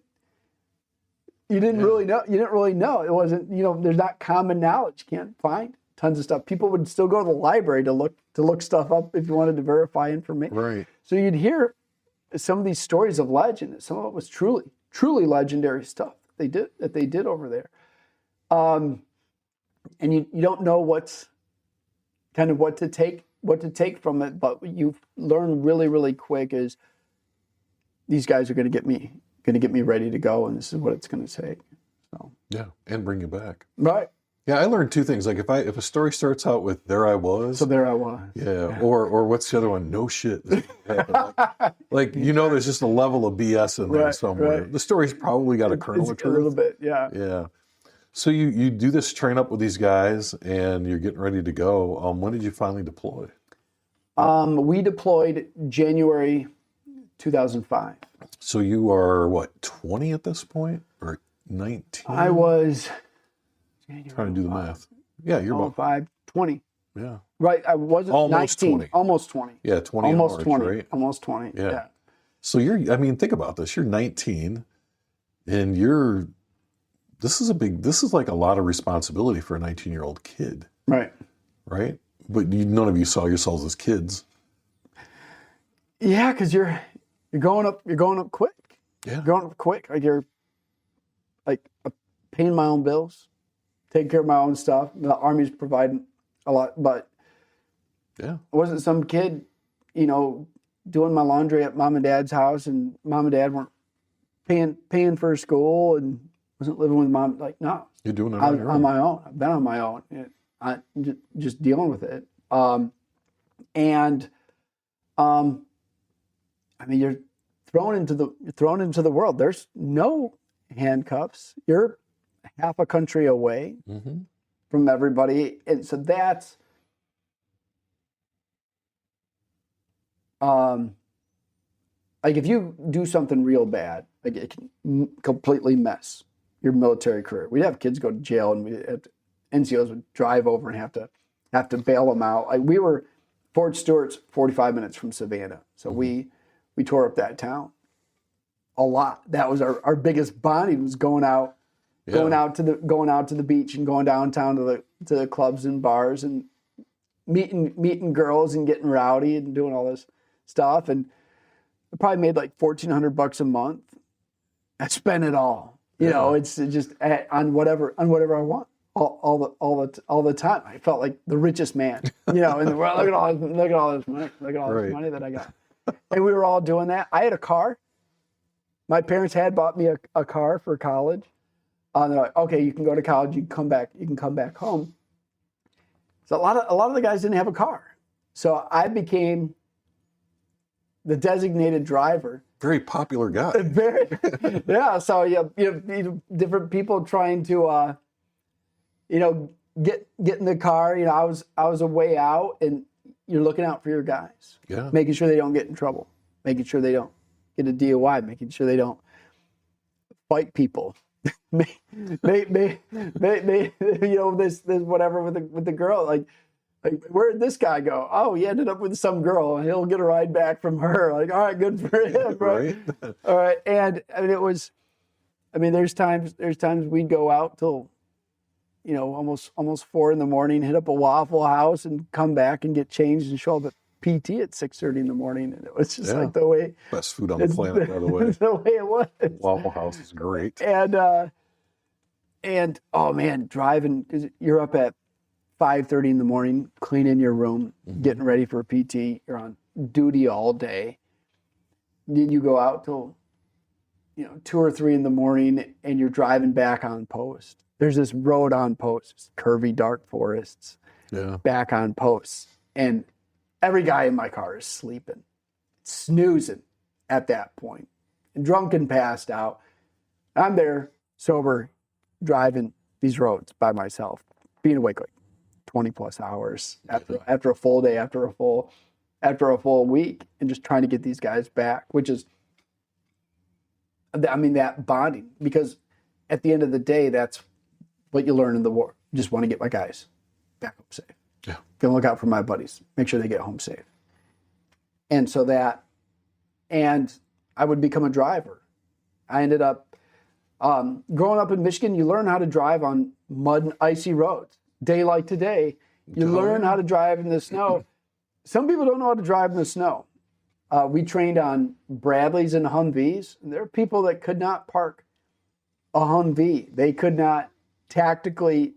really know. You didn't really know. It wasn't, there's not common knowledge. You can't find tons of stuff. People would still go to the library to look stuff up if you wanted to verify information. Right. So you'd hear some of these stories of legend. Some of it was truly legendary stuff that they did over there. And you don't know what to take from it, but you learn really, really quick is these guys are going to get me ready to go, and this is what it's going to take. So and bring you back. Right. Yeah, I learned two things. Like if a story starts out with "there I was," So there I was. Yeah. Or what's the other one? No shit. This happened. like there's just a level of BS in there somewhere. Right. The story's probably got a kernel of truth. A little bit, yeah. Yeah. So you do this train up with these guys, and you're getting ready to go. When did you finally deploy? We deployed January 2005. So you are what, 20 at this point, or 19? I was January trying to do the math. Yeah, you're about 20. Yeah. Right, I wasn't almost 19. 20. Almost 20. Yeah, 20 almost March, 20. Right? Almost 20. Yeah. So think about this. You're 19, and this is like a lot of responsibility for a 19-year-old kid. Right. Right? But none of you saw yourselves as kids. Yeah, because you're going up quick. Yeah. You're going up quick. Like you're paying my own bills, taking care of my own stuff. The Army's providing a lot, but I wasn't some kid, doing my laundry at mom and dad's house, and mom and dad weren't paying for school, and wasn't living with mom. Like, no, you're doing it on my own. I've been on my own. I just dealing with it. You're thrown into the world. There's no handcuffs. You're half a country away from everybody, and so that's like if you do something real bad, like it can completely mess your military career. We'd have kids go to jail, and NCOs would drive over and have to bail them out. Like Fort Stewart's 45 minutes from Savannah, so we tore up that town a lot. That was our biggest bonding, was going out to the beach and going downtown to the clubs and bars and meeting girls and getting rowdy and doing all this stuff. And I probably made like $1,400 a month. I spent it all. It's just on whatever I want. All the time. I felt like the richest man, in the world. Look at all this money. Look at all this money that I got. And we were all doing that. I had a car. My parents had bought me a car for college. They're like, okay, you can go to college. You can come back home. So a lot of the guys didn't have a car. So I became the designated driver. Very popular guy. Yeah. So different people trying to get in the car. I was a way out, and you're looking out for your guys. Yeah. Making sure they don't get in trouble. Making sure they don't get a DUI. Making sure they don't fight people. this whatever with the girl. Like where'd this guy go? Oh, he ended up with some girl, and he'll get a ride back from her. Like, all right, good for him, right? All right, and it was. There's times we'd go out till, almost 4 a.m, hit up a Waffle House and come back and get changed and show up at PT at 6:30 in the morning, and it was just like the way. Best food on the planet, by the way. The way it was. Waffle House is great. And oh man, driving, because you're up at 5:30 in the morning, cleaning your room, getting ready for a PT. You're on duty all day. Then you go out till 2 or 3 in the morning, and you're driving back on post. There's this road on post, curvy, dark forests, back on posts, and every guy in my car is sleeping, snoozing at that point, drunk and passed out. I'm there, sober, driving these roads by myself, being awake like 20 plus hours after a full day, after a full week, and just trying to get these guys back, which is, I mean, that bonding, because at the end of the day, that's what you learn in the war. Just want to get my guys back home safe. Yeah. Gonna look out for my buddies, make sure they get home safe. And so and I would become a driver. I ended up, growing up in Michigan, you learn how to drive on mud and icy roads. Daylight today, you learn how to drive in the snow. Some people don't know how to drive in the snow. We trained on Bradleys and Humvees, and there are people that could not park a Humvee. They could not tactically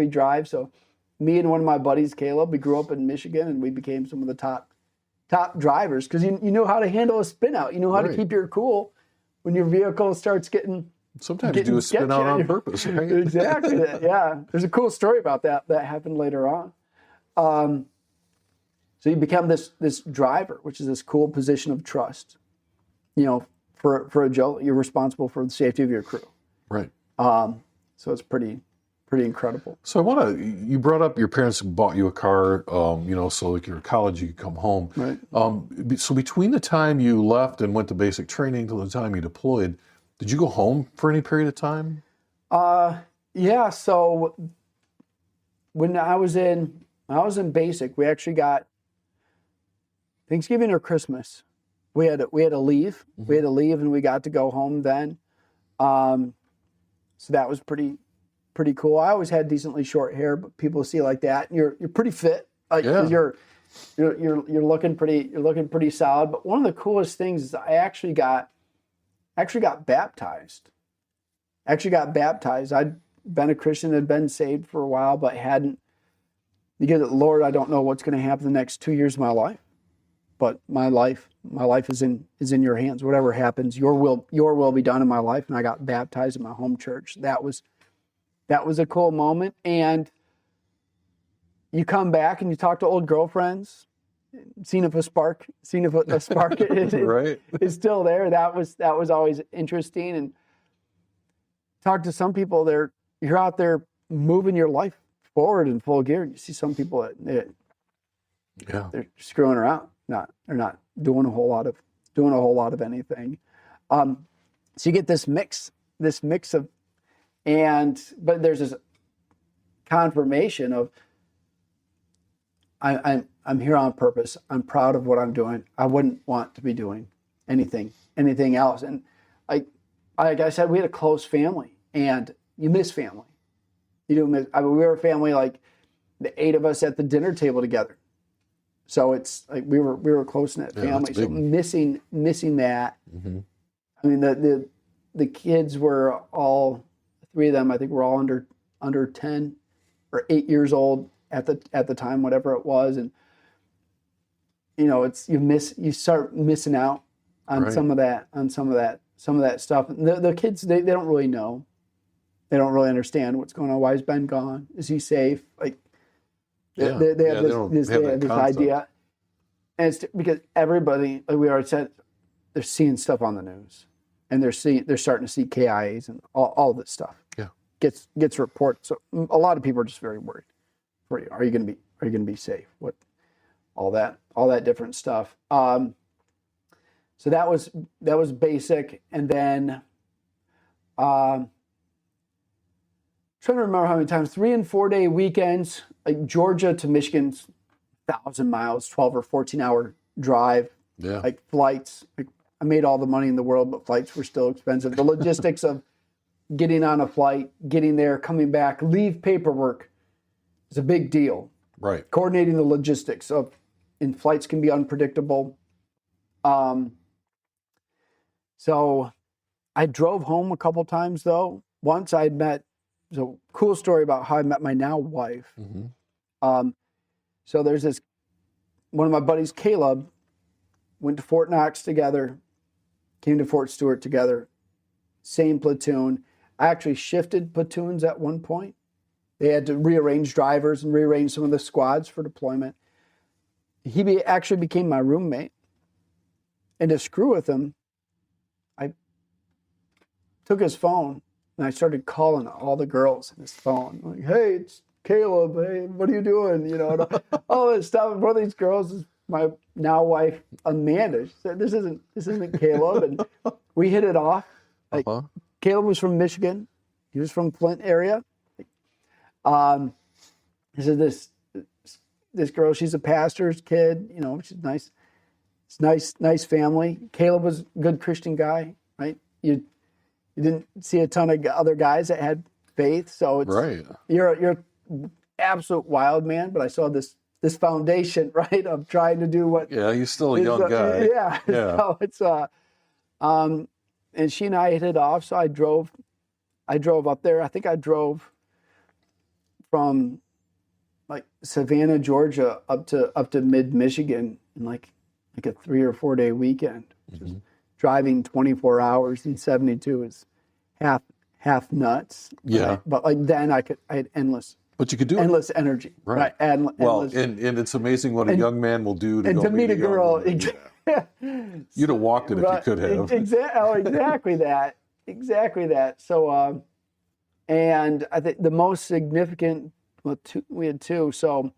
drive. So me and one of my buddies, Caleb, we grew up in Michigan, and we became some of the top drivers, because you know how to handle a spin out. You know how to keep your cool when your vehicle starts getting. Sometimes you do a spin out on purpose, right? Exactly. Yeah. There's a cool story about that happened later on. So you become this driver, which is this cool position of trust. For a Joe, you're responsible for the safety of your crew. Right. So it's pretty incredible. So you brought up your parents bought you a car, so like you're in college, you could come home. Right. So between the time you left and went to basic training till the time you deployed, did you go home for any period of time? Yeah. So when I was in basic, we actually got Thanksgiving or Christmas. We had to leave. Mm-hmm. We had to leave, and we got to go home then. So that was pretty cool. I always had decently short hair, but people see like that, and you're pretty fit. You're looking pretty solid. But one of the coolest things is I actually got baptized. I'd been a Christian, had been saved for a while, but hadn't. Because Lord, I don't know what's going to happen the next 2 years of my life, but my life is in your hands. Whatever happens, your will be done in my life. And I got baptized in my home church. That was a cool moment. And you come back and you talk to old girlfriends, seeing if a spark Right. is still there. That was always interesting. And talk to some people, you're out there moving your life forward in full gear. You see some people they're screwing around. They're not doing a whole lot of anything. So you get this mix of, but there's this confirmation of I'm here on purpose. I'm proud of what I'm doing. I wouldn't want to be doing anything else. And like I said, we had a close family, and you miss family. You do miss. I mean, we were a family, like the 8 of us at the dinner table together. So it's like we were a close knit family. So missing that. Mm-hmm. I mean, the kids were all 3 of them. I think were all under 10 or 8 years old at the time, whatever it was, and you start missing out on some of that stuff. The kids they don't really know. They don't really understand what's going on. Why is Ben gone? Is he safe? Like they have this idea, and it's because everybody, like we already said, they're seeing stuff on the news, and they're starting to see KIAs and all this stuff. Yeah, gets reported. So a lot of people are just very worried for you. Are you going to be safe? What all that different stuff. So that was basic, and then. Trying to remember how many times, 3 and 4 day weekends, like Georgia to Michigan's 1,000 miles, 12 or 14 hour drive. Yeah. Like flights. Like I made all the money in the world, but flights were still expensive. The logistics of getting on a flight, getting there, coming back, leave paperwork is a big deal. Right. Coordinating the logistics of and flights can be unpredictable. So I drove home a couple times though. Once I'd met, so cool story about how I met my now wife. So there's this, one of my buddies, Caleb, went to Fort Knox together, came to Fort Stewart together, same platoon. I actually shifted platoons at one point. They had to rearrange drivers and rearrange some of the squads for deployment. He actually became my roommate. And to screw with him, I took his phone and I started calling all the girls in his phone. Like, hey, it's Caleb. Hey, what are you doing? You know, and all this stuff. One of these girls is my now wife, Amanda. She said, this isn't Caleb. And we hit it off. Like, Caleb was from Michigan. He was from Flint area. He said, this girl, she's a pastor's kid, you know, she's nice. It's nice family. Caleb was a good Christian guy, right? You didn't see a ton of other guys that had faith, so it's right. You're absolute wild man, but I saw this foundation, right, of trying to do what. Yeah, you're still a young guy. Yeah. So it's and she and I hit it off. So I drove up there. I think I drove from like Savannah, Georgia, up to mid Michigan in like a 3 or 4 day weekend. Just driving 24 hours in 72 is half nuts. Yeah. Right? But like then I had endless. But you could do endless energy. Right. Well, and it's amazing what a young man will do to meet a girl. You'd have walked it if you could have. Exactly that. Exactly that. So, and I think the most significant, we had two. So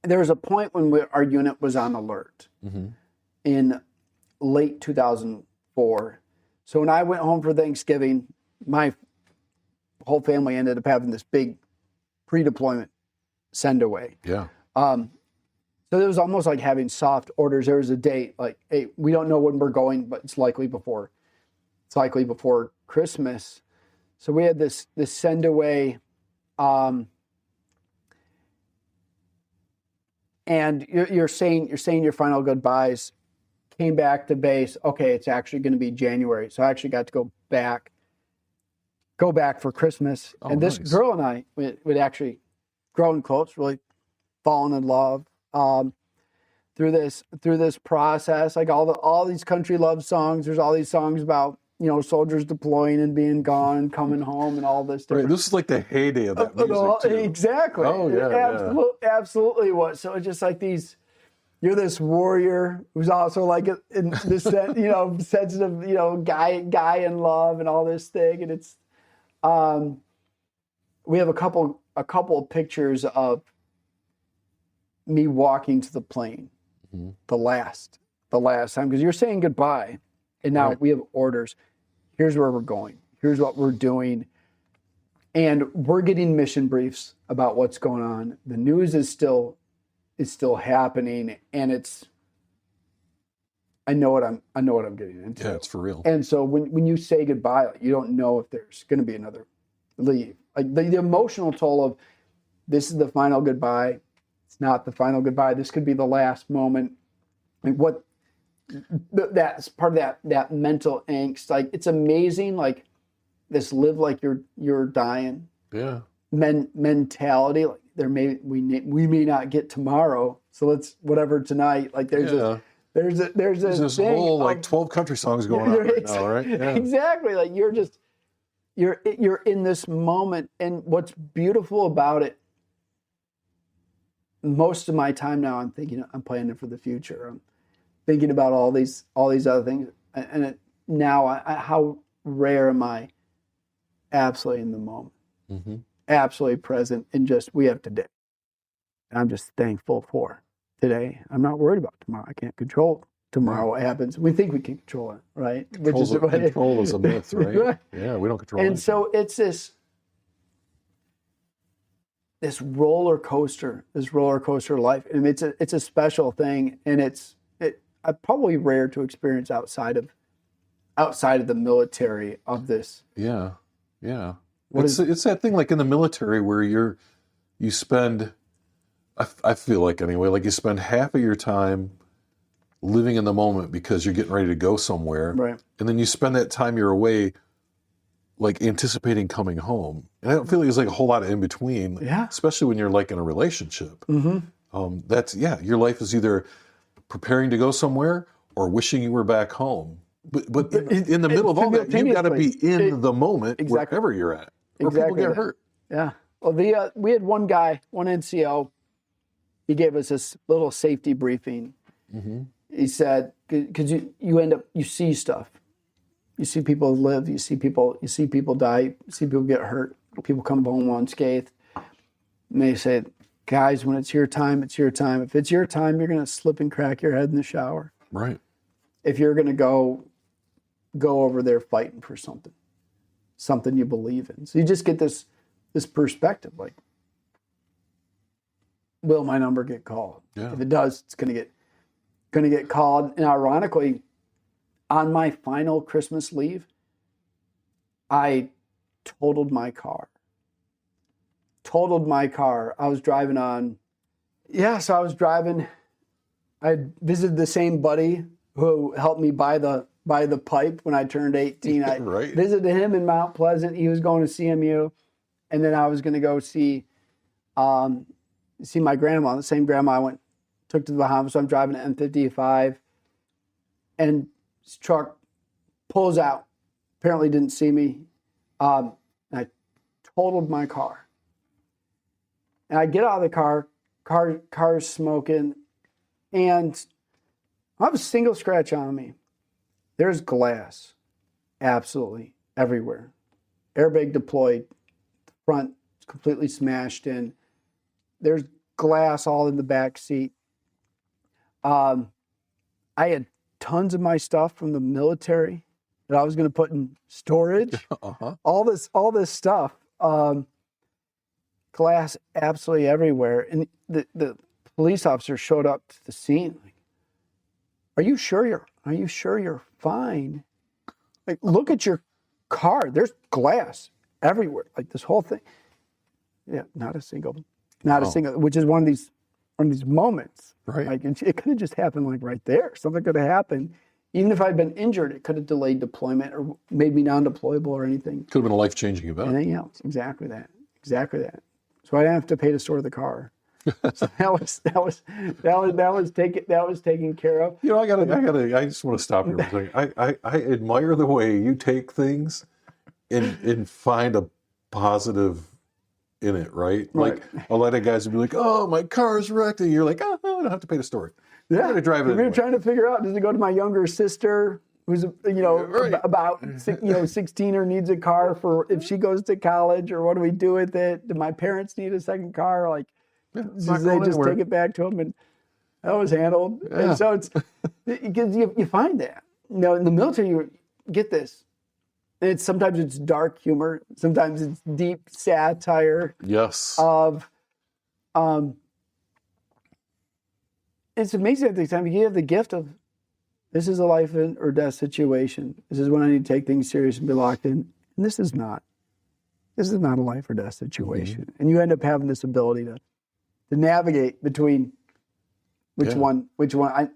there was a point when our unit was on alert in late 2004. So when I went home for Thanksgiving, my whole family ended up having this big pre-deployment send away. Yeah. So it was almost like having soft orders. There was a date, like, hey, we don't know when we're going, but it's likely before Christmas. So we had this send away, and you're saying your final goodbyes. Came back to base. Okay, it's actually going to be January. So I actually got to go back for Christmas. Oh, and this girl and I would actually grown close, really fallen in love through this process. Like all these country love songs. There's all these songs about, you know, soldiers deploying and being gone and coming home and all this. Right, this is like the heyday of that music too. Exactly. Oh yeah, absolutely was. So it's just like these. You're this warrior who's also like in this, you know, sensitive, you know, guy in love and all this thing. And it's, we have a couple of pictures of me walking to the plane, the last time, because you're saying goodbye, and now we have orders. Here's where we're going. Here's what we're doing, and we're getting mission briefs about what's going on. The news is still happening, and I know what I'm getting into. Yeah, it's for real. And so when you say goodbye, like, you don't know if there's going to be another leave. Like the emotional toll of this is the final goodbye. It's not the final goodbye. This could be the last moment. Like that's part of that mental angst. Like it's amazing. Like this live like you're dying. Yeah. Mentality. Like we may not get tomorrow, so let's whatever tonight. Like there's this whole like 12 country songs going on right now, right? Yeah. Exactly. Like you're in this moment, and what's beautiful about it. Most of my time now, I'm planning for the future. I'm thinking about all these other things, and how rare am I? Absolutely in the moment. Absolutely present, and we have today. And I'm just thankful for today. I'm not worried about tomorrow. I can't control tomorrow what happens. We think we can control it, right? Control is a myth, right? Right? Yeah, we don't control it. And so it's this roller coaster life. And it's a special thing, and it's probably rare to experience outside of the military of this. Yeah. Yeah. It's that thing like in the military where you spend I feel like anyway, like you spend half of your time living in the moment because you're getting ready to go somewhere. Right. And then you spend that time you're away like anticipating coming home. And I don't feel like there's like a whole lot of in between, Yeah. especially when you're like in a relationship. Mm-hmm. Your life is either preparing to go somewhere or wishing you were back home. But in the middle of all that, you've got to be in the moment wherever you're at, or people get hurt. Yeah. Well, we had one guy, one NCO, he gave us this little safety briefing. Mm-hmm. He said, because you end up, you see stuff. You see people live, you see people die, you see people get hurt, people come home unscathed. And they say, guys, when it's your time, it's your time. If it's your time, you're going to slip and crack your head in the shower. Right. If you're going to go over there fighting for something you believe in. So you just get this perspective, like, will my number get called? Yeah. If it does, it's going to get called. And ironically, on my final Christmas leave, I totaled my car. I was driving I visited the same buddy who helped me buy the pipe when I turned 18. I Right. visited him in Mount Pleasant. He was going to CMU. And then I was going to go see my grandma, the same grandma I took to the Bahamas. So I'm driving an M55, and this truck pulls out. Apparently didn't see me. And I totaled my car. And I get out of the car's smoking, and I have a single scratch on me. There's glass absolutely everywhere. Airbag deployed. The front is completely smashed in. There's glass all in the back seat. I had tons of my stuff from the military that I was going to put in storage. All this stuff. Glass absolutely everywhere. And the police officer showed up to the scene. Like, are you sure you're fine? Like, look at your car. There's glass everywhere. Like, this whole thing. Yeah, not a single, which is one of these moments. Right. Like, it could have just happened like right there. Something could have happened. Even if I'd been injured, it could have delayed deployment or made me non-deployable or anything. Could have been a life-changing event. Anything else. Exactly that. So I didn't have to pay to store the car. So that was taken care of. You know, I just want to stop here for a second. I admire the way you take things and find a positive in it, right? Like a lot of guys would be like, "Oh, my car's wrecked," and you're like, "Oh, I don't have to pay to store it. I'm going to drive it." We were trying to figure out, does it go to my younger sister, who's about 16 or needs a car for if she goes to college, or what do we do with it? Do my parents need a second car? Like, they just take it back to them, and that was handled. Yeah. And so it's because you find that, in the military you get this. Sometimes it's dark humor, sometimes it's deep satire. Yes. Of it's amazing at the time you have the gift of, this is a life or death situation. This is when I need to take things serious and be locked in. And this is not a life or death situation. Mm-hmm. And you end up having this ability to navigate between which one.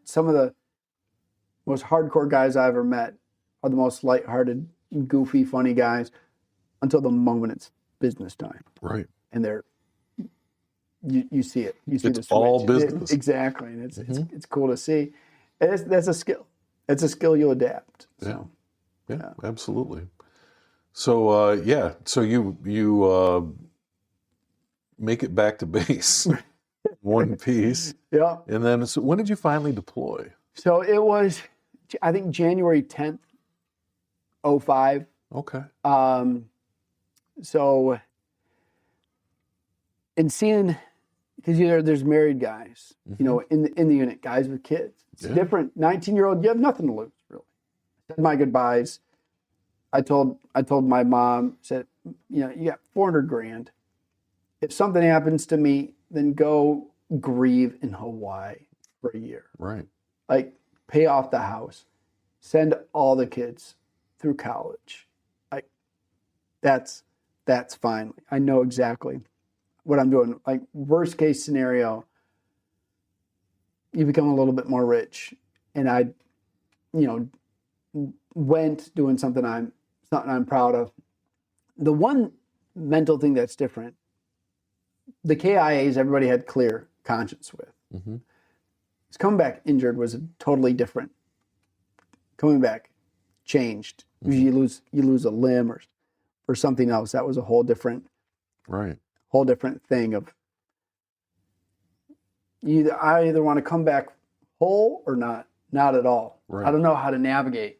Some of the most hardcore guys I ever met are the most lighthearted, goofy, funny guys until the moment it's business time. Right. And you see it. You see it's the switch. All business. Exactly. And it's cool to see. And that's a skill. It's a skill you adapt. So. Yeah, absolutely. So so you make it back to base one piece. Yeah. And then so when did you finally deploy? So it was, I think, January 10th, 2005. Okay. So in seeing, because there's married guys, in the unit, guys with kids. It's different. 19-year-old, you have nothing to lose, really. I said my goodbyes. I told my mom, said, you got $400,000. If something happens to me, then go grieve in Hawaii for a year. Right. Like, pay off the house, send all the kids through college. Like, that's fine. I know exactly what I'm doing. Like, worst case scenario, you become a little bit more rich. And I, went doing something I'm proud of. The one mental thing that's different, the KIAs, everybody had clear conscience with. Mm-hmm. Coming back injured was totally different. Coming back changed. Mm-hmm. You lose a limb or something else. That was a whole different thing of I either want to come back whole or not at all. Right. I don't know how to navigate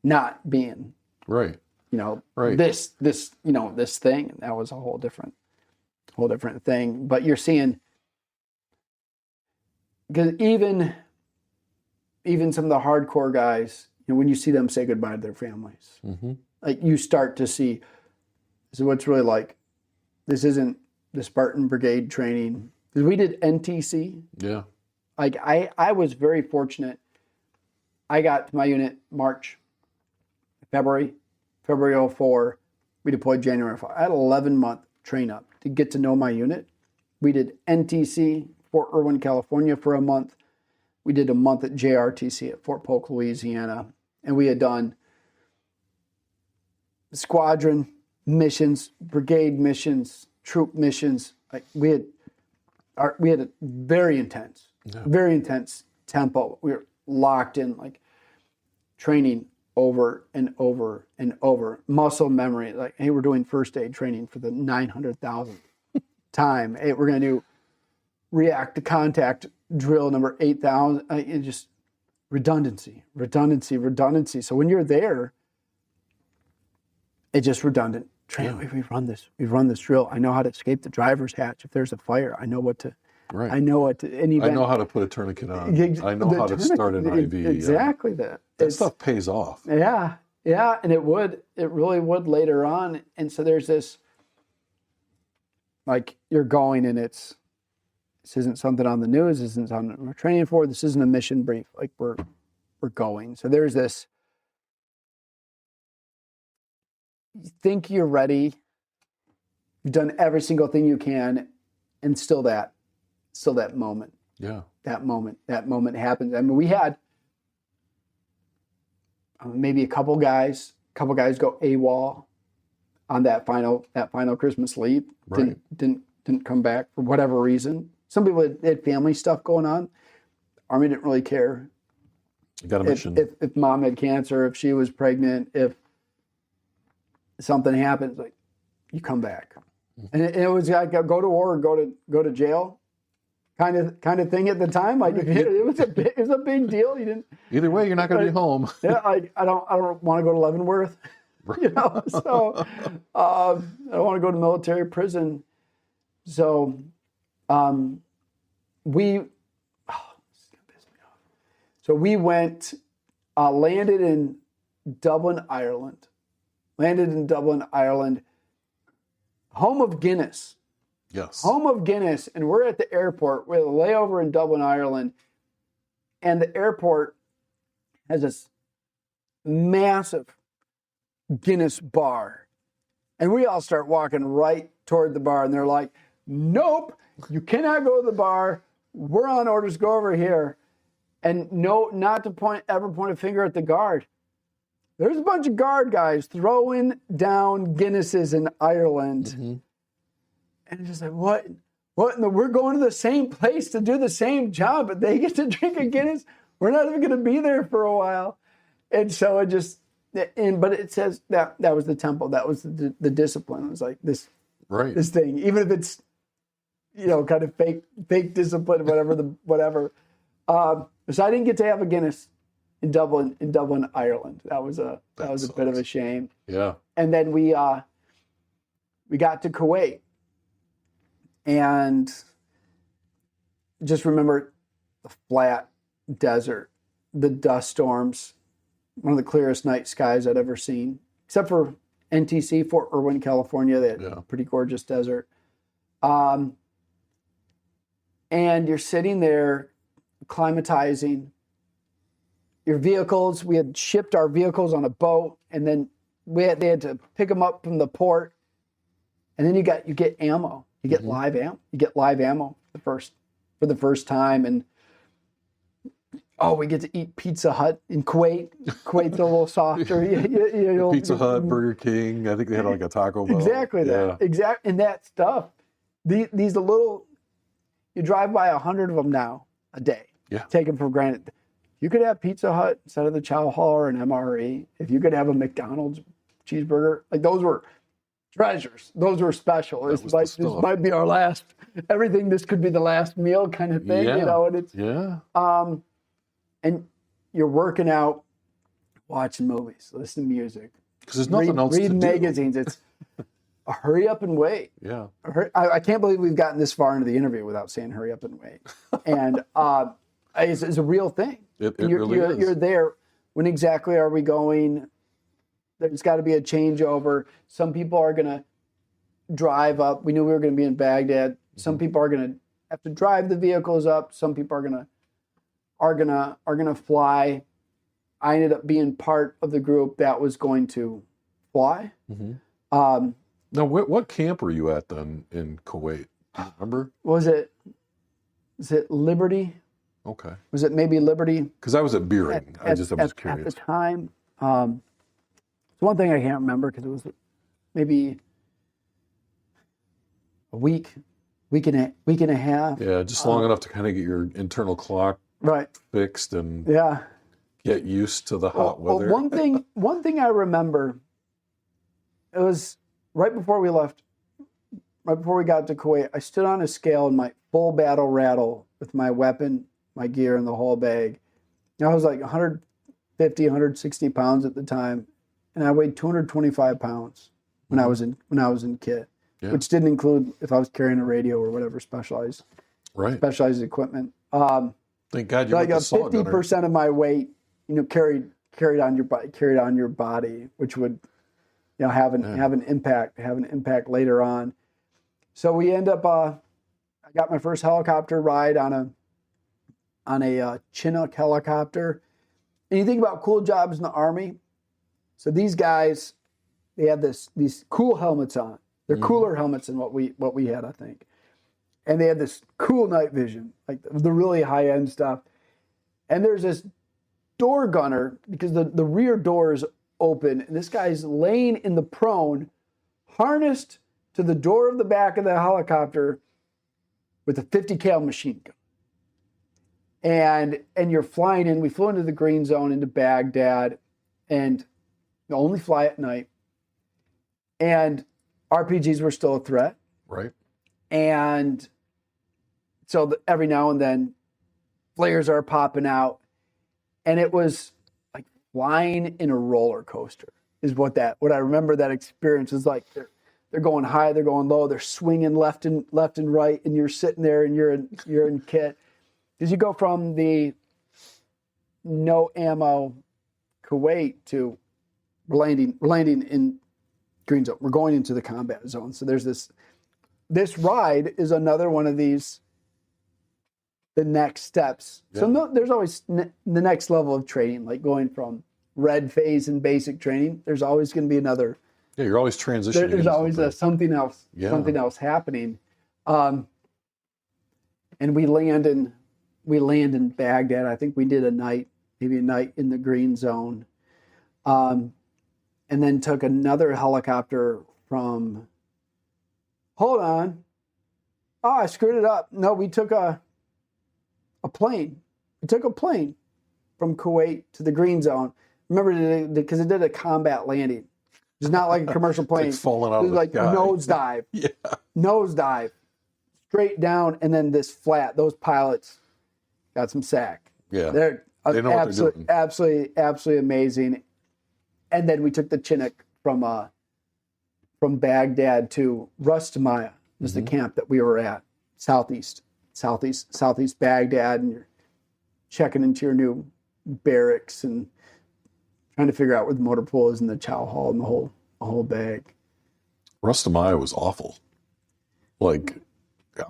not being right. This this thing. And that was a whole different thing. But you're seeing, because even some of the hardcore guys, when you see them say goodbye to their families, mm-hmm. like you start to see, this is what it's really like. This isn't the Spartan Brigade training. Because we did NTC. Yeah. Like I was very fortunate. I got to my unit February 04. We deployed January 5. I had an 11-month train up to get to know my unit. We did NTC, Fort Irwin, California for a month. We did a month at JRTC at Fort Polk, Louisiana. And we had done squadron missions, brigade missions, troop missions. Like we had a very intense tempo. We were locked in, like training over and over and over. Muscle memory, like, hey, we're doing first aid training for the 900,000th time. Hey, we're going to do react to contact drill number 8,000. It just redundancy. So when you're there, it's just redundant. Train. Yeah. We've run this drill. I know how to escape the driver's hatch if there's a fire. I know what to. Right. I know what to. In event, I know how to put a tourniquet on. I know how to start an IV. Exactly that. That stuff pays off. Yeah, and it really would later on. And so there's this, like, you're going, and this isn't something on the news. This isn't something we're training for. This isn't a mission brief. Like we're going. So there's this. You think you're ready. You've done every single thing you can, and still that moment. Yeah. That moment happens. I mean, we had maybe a couple guys go AWOL on that final Christmas leave. Right. Didn't come back for whatever reason. Some people had family stuff going on. Army didn't really care. You got a mission. If mom had cancer, if she was pregnant, if something happens, like, you come back. And it was like go to war or go to jail kind of thing at the time. Like it was a big deal. You didn't. Either way, you're not going to be home. Yeah, I don't want to go to Leavenworth. So I don't want to go to military prison. So we went, landed in Dublin, Ireland. Home of Guinness. Yes. Home of Guinness. And we're at the airport. We're at a layover in Dublin, Ireland. And the airport has this massive Guinness bar. And we all start walking right toward the bar. And they're like, nope, you cannot go to the bar. We're on orders, go over here. And no, not to ever point a finger at the guard. There's a bunch of guard guys throwing down Guinnesses in Ireland. Mm-hmm. And it's just like, what? We're going to the same place to do the same job, but they get to drink a Guinness. We're not even going to be there for a while. And so but it says that was the tempo. That was the discipline. It was like this, right. This thing, even if it's, kind of fake discipline, whatever. So I didn't get to have a Guinness in Dublin, Ireland. That was a bit of a shame. Yeah. And then we got to Kuwait, and just remember the flat desert, the dust storms, one of the clearest night skies I'd ever seen, except for NTC, Fort Irwin, California. They had a pretty gorgeous desert. And you're sitting there acclimatizing your vehicles. We had shipped our vehicles on a boat, and then they had to pick them up from the port. And then you get ammo. You get live ammo. You get live ammo for the first time, and Oh, we get to eat Pizza Hut in Kuwait. Kuwait's a little softer. Pizza Hut, Burger King. I think they had like a Taco Bell. Exactly that. Exactly. And that stuff, these little, you drive by 100 of them now a day. Yeah. Take them for granted. You could have Pizza Hut instead of the Chow Hall or an MRE. If you could have a McDonald's cheeseburger, like those were treasures. Those were special. This might be our last, this could be the last meal kind of thing, Yeah. and it's, and you're working out, watching movies, listening to music. Because there's nothing else to do. Read magazines. It's hurry up and wait. Yeah. I can't believe we've gotten this far into the interview without saying hurry up and wait. And it's a real thing. It really is. You're there. When exactly are we going? There's got to be a changeover. Some people are going to drive up. We knew we were going to be in Baghdad. Some people are going to have to drive the vehicles up. Some people are going to fly. I ended up being part of the group that was going to fly. Mm-hmm. Now, what camp were you at then in Kuwait? Do you remember? Was it Liberty? Okay. Was it maybe Liberty? Because I was at Beering. I was curious. At the time, it's one thing I can't remember because it was maybe a week and a half. Yeah, just long enough to kind of get your internal clock fixed and get used to the hot weather. One thing I remember, it was right before we left, right before we got to Kuwait, I stood on a scale in my full battle rattle with my weapon, my gear, and the whole bag. And I was like 150, 160 pounds at the time, and I weighed 225 pounds when I was in kit, which didn't include if I was carrying a radio or whatever specialized equipment. Thank God you like were the saw gunner. 50% of my weight, carried on your body, which would, have an impact later on. So we end up. I got my first helicopter ride on a Chinook helicopter. And you think about cool jobs in the Army. So these guys, they have these cool helmets on. They're cooler helmets than what we had, I think. And they had this cool night vision, like the really high end stuff. And there's this door gunner because the rear door is open, and this guy's laying in the prone, harnessed to the door of the back of the helicopter with a 50 cal machine gun. And you're flying in. We flew into the green zone into Baghdad, and you only fly at night. And RPGs were still a threat. Right. And so every now and then, flares are popping out, and it was like flying in a roller coaster. Is what I remember that experience is like. They're going high, they're going low, they're swinging left and right, and you're sitting there and you're in kit. Because you go from the no ammo Kuwait to we're landing in green zone. We're going into the combat zone. So there's this ride is another one of these, the next steps. Yeah. So there's always the next level of training, like going from red phase and basic training. There's always going to be another. Yeah, you're always transitioning. There's always something else happening. And we land in Baghdad. I think we did maybe a night in the green zone. And then took another helicopter from, hold on. Oh, I screwed it up. No, we took a plane. We took a plane from Kuwait to the green zone. Remember, because it did a combat landing. It's not like a commercial plane. It's falling out of the like sky. Nosedive. Yeah. Nosedive. Straight down, and then this flat. Those pilots got some sack. Yeah. They know what they're doing. Absolutely amazing. And then we took the Chinook from Baghdad to Rustamaya, was the camp that we were at, southeast Baghdad, and you're checking into your new barracks and trying to figure out where the motor pool is in the chow hall and the whole bag. Rustamaya was awful. Like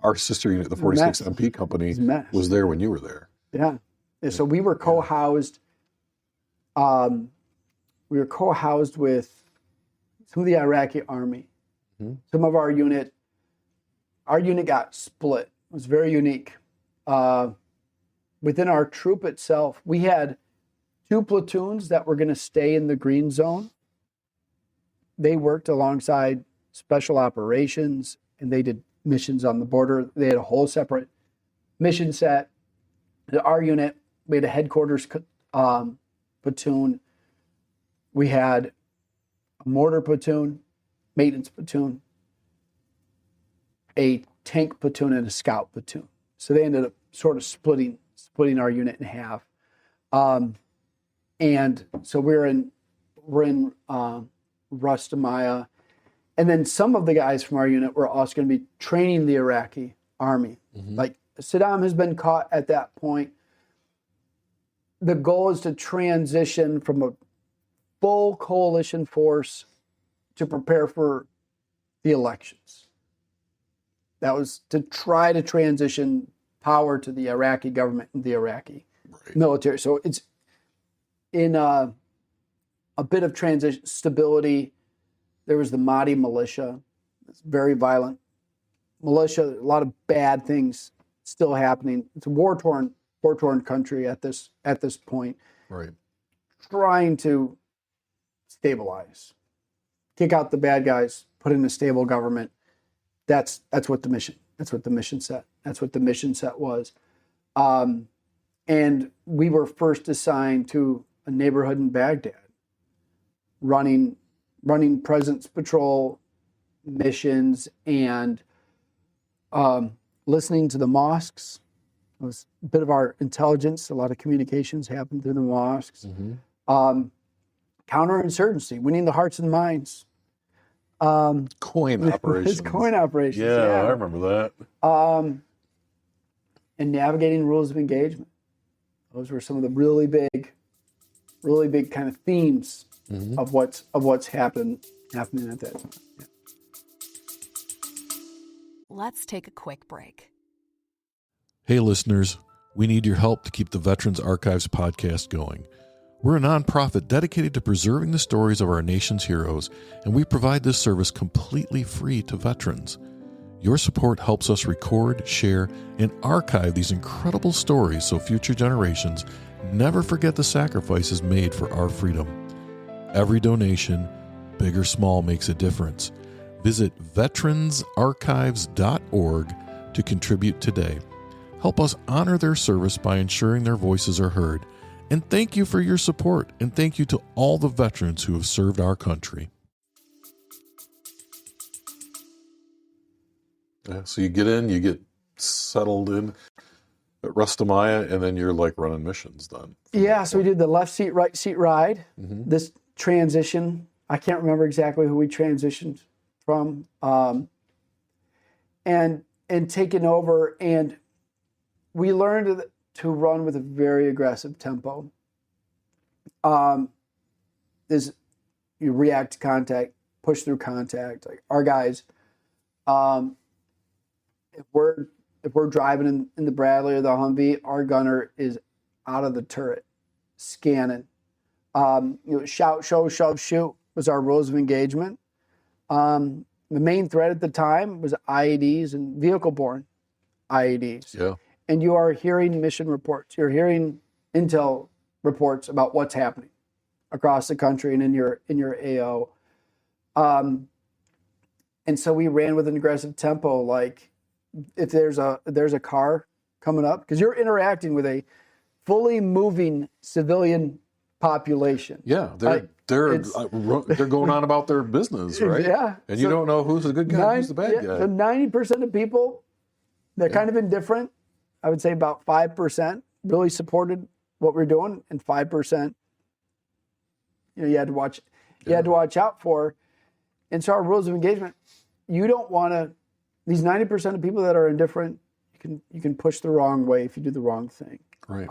our sister unit, the 46th MP company, was there when you were there. Yeah. So we were co-housed. We were co-housed with some of the Iraqi army. Mm-hmm. Some of our unit got split. It was very unique. within our troop itself, we had 2 platoons that were going to stay in the green zone. They worked alongside special operations, and they did missions on the border. They had a whole separate mission set. Our unit, we had a headquarters platoon. We had a mortar platoon, maintenance platoon, a tank platoon, and a scout platoon. So they ended up sort of splitting our unit in half. And so we're in Rustamaya. And then some of the guys from our unit were also going to be training the Iraqi army. Like Saddam has been caught at that point. The goal is to transition from a full coalition force to prepare for the elections. That was to try to transition power to the Iraqi government and the Iraqi military. So it's in a bit of transition stability. There was the Mahdi militia. It's very violent militia. A lot of bad things still happening. It's a war-torn country at this point. Right. Trying to stabilize, kick out the bad guys, put in a stable government. That's what the mission. That's what the mission set was. And we were first assigned to a neighborhood in Baghdad, running presence patrol missions and listening to the mosques. It was a bit of our intelligence. A lot of communications happened through the mosques. Counterinsurgency, winning the hearts and minds. Coin operations. Coin operations. Yeah, I remember that. And navigating rules of engagement. Those were some of the really big kind of themes of what's happening at that time. Yeah. Let's take a quick break. Hey, listeners, we need your help to keep the Veterans Archives podcast going. We're a nonprofit dedicated to preserving the stories of our nation's heroes, and we provide this service completely free to veterans. Your support helps us record, share, and archive these incredible stories so future generations never forget the sacrifices made for our freedom. Every donation, big or small, makes a difference. Visit veteransarchives.org to contribute today. Help us honor their service by ensuring their voices are heard. And thank you for your support, and thank you to all the veterans who have served our country. So you get in, you get settled in at Rustamaya, and then you're like running missions then. Yeah, so we did the left seat, right seat ride. This transition, I can't remember exactly who we transitioned from, and taken over, and we learned to run with a very aggressive tempo. You react to contact, push through contact. Like our guys, if we're driving in the Bradley or the Humvee, our gunner is out of the turret, scanning. Shout, show, shove, shoot was our rules of engagement. The main threat at the time was IEDs and vehicle-borne IEDs. Yeah. And you are hearing mission reports. You're hearing intel reports about what's happening across the country and in your AO. And so we ran with an aggressive tempo. Like if there's a car coming up, because you're interacting with a fully moving civilian population. Yeah, they're going on about their business, right? Yeah. And you don't know who's the good guy, who's the bad guy. So 90% of people, they're kind of indifferent. I would say about 5% really supported what we're doing, and 5%, you had to watch out for. And so our rules of engagement, you don't want to. These 90% of people that are indifferent, you can push the wrong way if you do the wrong thing. Right.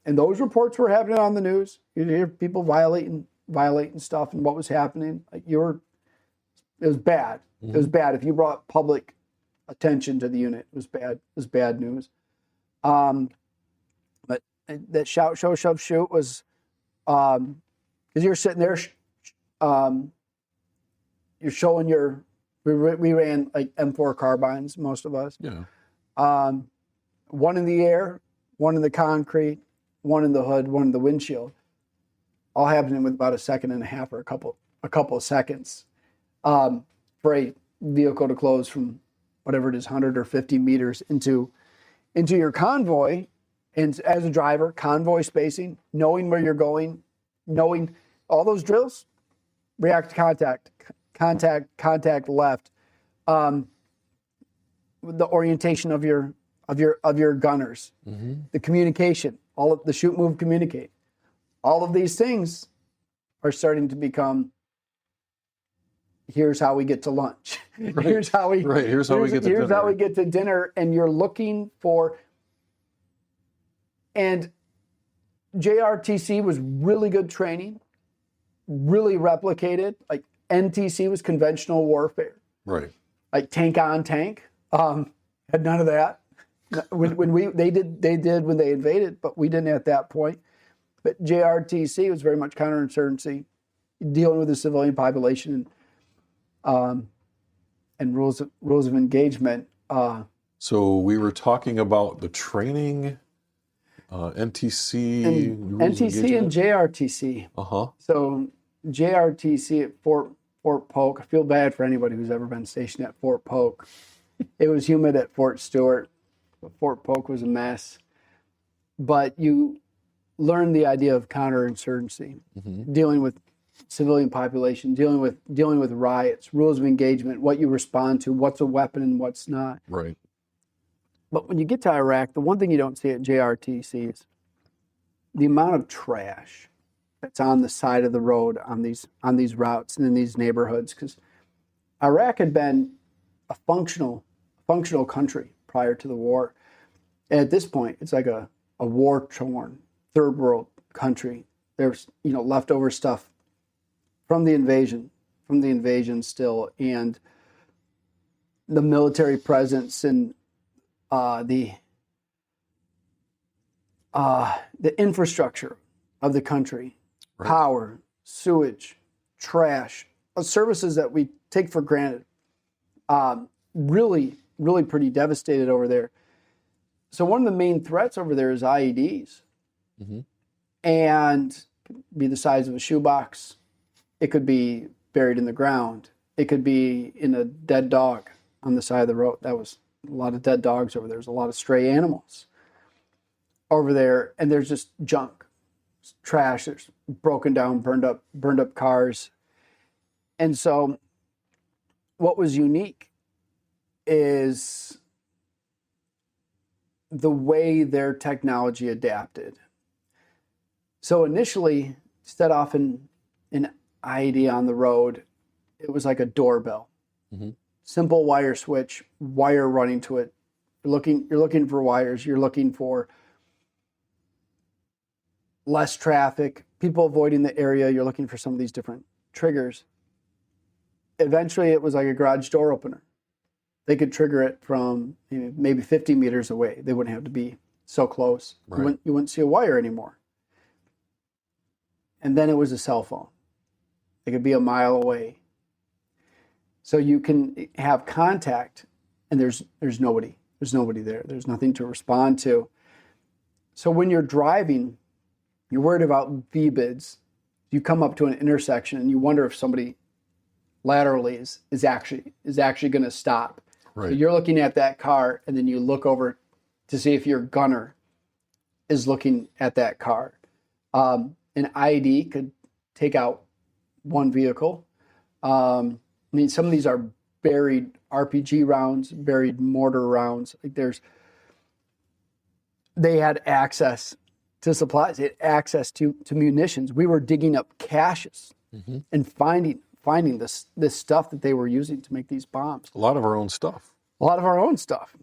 And those reports were happening on the news. You'd hear people violating stuff and what was happening. Like it was bad. It was bad. If you brought public attention to the unit, it was bad. It was bad news. But that shout, show, shove, shoot was because you're sitting there, you're showing your. We ran like M4 carbines, most of us. Yeah. One in the air, one in the concrete, one in the hood, one in the windshield, all happening with about a second and a half or a couple of seconds for a vehicle to close from whatever it is, 100 or 50 meters into your convoy. And as a driver, convoy spacing, knowing where you're going, knowing all those drills, react to contact left, the orientation of your gunners, the communication, all of the shoot, move, communicate. All of these things are starting to become, here's how we get to lunch. Right. Here's how we get to dinner. Here's how we get to dinner, and you're looking for. And JRTC was really good training, really replicated. Like NTC was conventional warfare. Right. Like tank on tank. Had none of that. They did when they invaded, but we didn't at that point. But JRTC was very much counterinsurgency, dealing with the civilian population and rules of engagement. So we were talking about the training, NTC, NTC and JRTC. So JRTC at Fort Polk. I feel bad for anybody who's ever been stationed at Fort Polk. It was humid at Fort Stewart. Fort Polk was a mess. But you learn the idea of counterinsurgency, dealing with civilian population, dealing with riots, rules of engagement, what you respond to, what's a weapon and what's not. Right. But when you get to Iraq, the one thing you don't see at JRTC is the amount of trash that's on the side of the road on these routes and in these neighborhoods. Because Iraq had been a functional country prior to the war. And at this point, it's like a war-torn third world country. There's leftover stuff from the invasion still, and the military presence and the infrastructure of the country, right. Power, sewage, trash, services that we take for granted. Really pretty devastated over there. So one of the main threats over there is IEDs. And it could be the size of a shoebox. It could be buried in the ground. It could be in a dead dog on the side of the road. That was a lot of dead dogs over there. There's a lot of stray animals over there, and there's just junk, trash. There's broken down, burned up cars. And so what was unique is the way their technology adapted. So initially, set off an IED on the road, it was like a doorbell. Simple wire switch, wire running to it. You're looking for wires. You're looking for less traffic, people avoiding the area. You're looking for some of these different triggers. Eventually, it was like a garage door opener. They could trigger it from maybe 50 meters away. They wouldn't have to be so close. Right. You wouldn't see a wire anymore. And then it was a cell phone. It could be a mile away. So you can have contact, and there's nobody. There's nobody there. There's nothing to respond to. So when you're driving, you're worried about VBIDs. You come up to an intersection and you wonder if somebody laterally is actually going to stop. Right. So you're looking at that car, and then you look over to see if your gunner is looking at that car. An IED could take out one vehicle. Some of these are buried RPG rounds, buried mortar rounds. They had access to supplies, they had access to munitions. We were digging up caches and finding this stuff that they were using to make these bombs. A lot of our own stuff.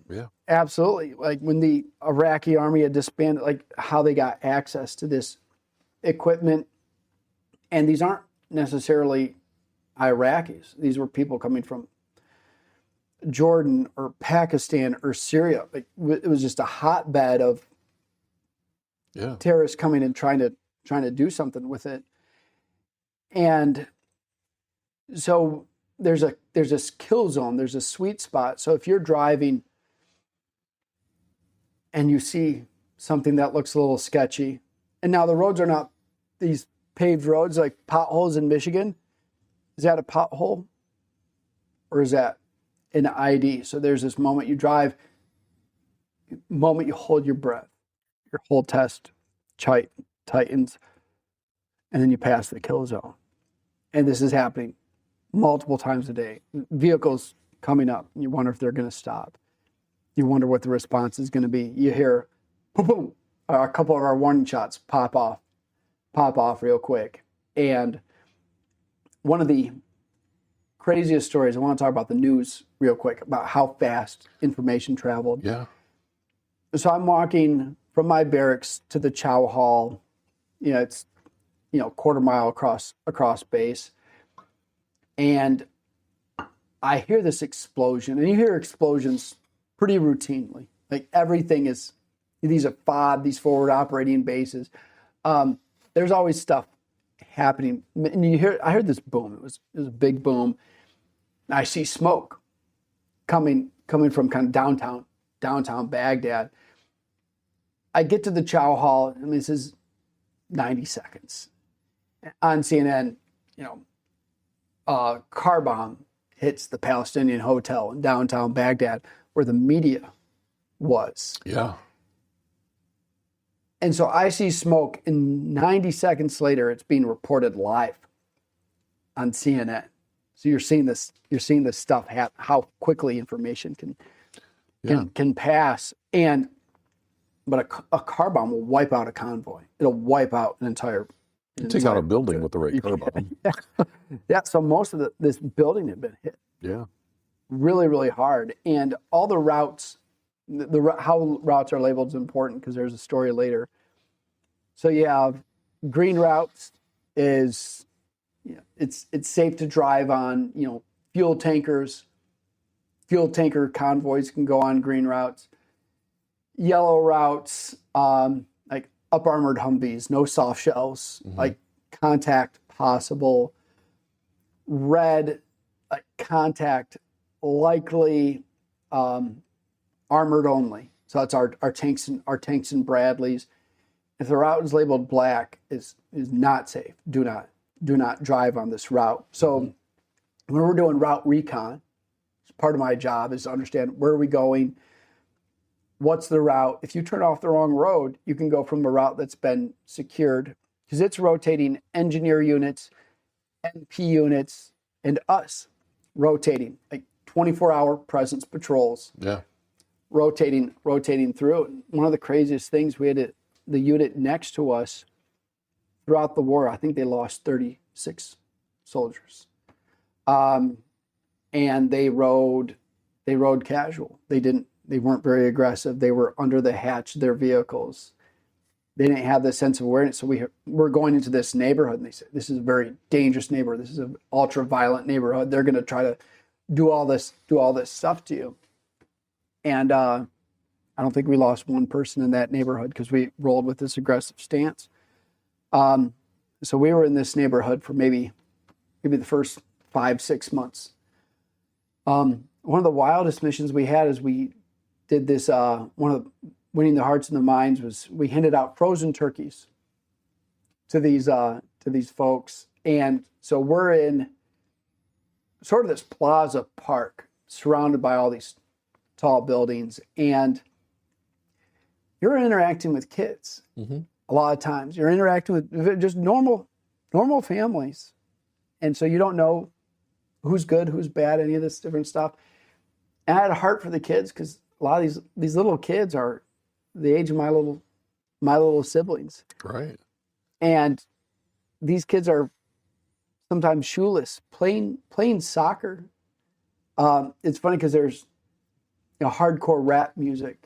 Yeah. Absolutely. Like when the Iraqi army had disbanded, like how they got access to this equipment. And these aren't necessarily Iraqis. These were people coming from Jordan or Pakistan or Syria. Like it was just a hotbed of terrorists coming and trying to do something with it. And so there's a kill zone, there's a sweet spot. So if you're driving and you see something that looks a little sketchy. And now the roads are not these paved roads like potholes in Michigan. Is that a pothole or is that an IED? So there's this moment you drive, moment you hold your breath, your whole test tightens, and then you pass the kill zone. And this is happening multiple times a day. Vehicles coming up, you wonder if they're going to stop. You wonder what the response is going to be. You hear, boom, boom, a couple of our warning shots pop off real quick. And one of the craziest stories, I want to talk about the news real quick, about how fast information traveled. Yeah. So I'm walking from my barracks to the chow hall. It's, quarter mile across base. And I hear this explosion, and you hear explosions pretty routinely. Like everything is, these are FOB, these forward operating bases. There's always stuff happening. And I heard this boom. It was a big boom. I see smoke coming from kind of downtown Baghdad. I get to the chow hall. I mean, this is 90 seconds. On CNN, a car bomb hits the Palestinian hotel in downtown Baghdad where the media was. Yeah. And so I see smoke, and 90 seconds later, it's being reported live on CNN. So you're seeing this stuff happen, how quickly information can pass. But a car bomb will wipe out a convoy. It'll wipe out an entire. Take out a building with the right car bomb. Yeah. So most of this building had been hit. Yeah. Really, really hard, and all the routes. How routes are labeled is important because there's a story later. So you have green routes is, it's safe to drive on. Fuel tanker convoys can go on green routes. Yellow routes, like up armored Humvees, no soft shells, like contact possible. Red, like contact likely. Armored only. So that's our tanks and Bradleys. If the route is labeled black, is not safe. Do not drive on this route. So when we're doing route recon, part of my job is to understand where are we going, what's the route. If you turn off the wrong road, you can go from a route that's been secured because it's rotating engineer units, NP units, and us rotating like 24-hour presence patrols. Yeah. Rotating through. One of the craziest things, we had the unit next to us throughout the war. I think they lost 36 soldiers, and they rode casual. They weren't very aggressive. They were under the hatch of their vehicles. They didn't have the sense of awareness. So we're going into this neighborhood, and they said, "This is a very dangerous neighborhood. This is an ultra violent neighborhood. They're going to try to do all this stuff to you." And I don't think we lost one person in that neighborhood because we rolled with this aggressive stance. So we were in this neighborhood for maybe the first 5-6 months. One of the wildest missions we had is we did this. One of the winning the hearts and the minds was we handed out frozen turkeys to these folks. And so we're in sort of this plaza park surrounded by all these tall buildings, and you're interacting with kids. A lot of times you're interacting with just normal families, and so you don't know who's good, who's bad, any of this different stuff. And I had a heart for the kids because a lot of these little kids are the age of my little siblings, Right. and these kids are sometimes shoeless playing soccer. It's funny because there's hardcore rap music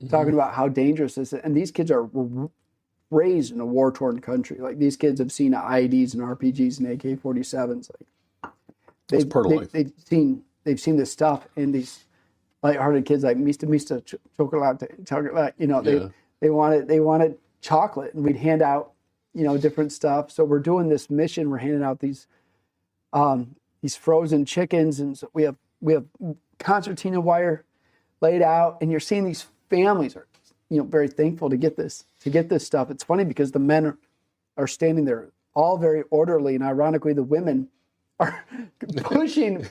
talking about how dangerous this is. And these kids are raised in a war-torn country. Like these kids have seen IEDs and RPGs and AK-47s. Like That's part of life. They've seen this stuff, and these lighthearted kids like Mista chocolate. They wanted chocolate, and we'd hand out different stuff. So we're doing this mission. We're handing out these frozen chickens, and so we have concertina wire laid out, and you're seeing these families are very thankful to get this stuff. It's funny because the men are standing there all very orderly, and ironically, the women are pushing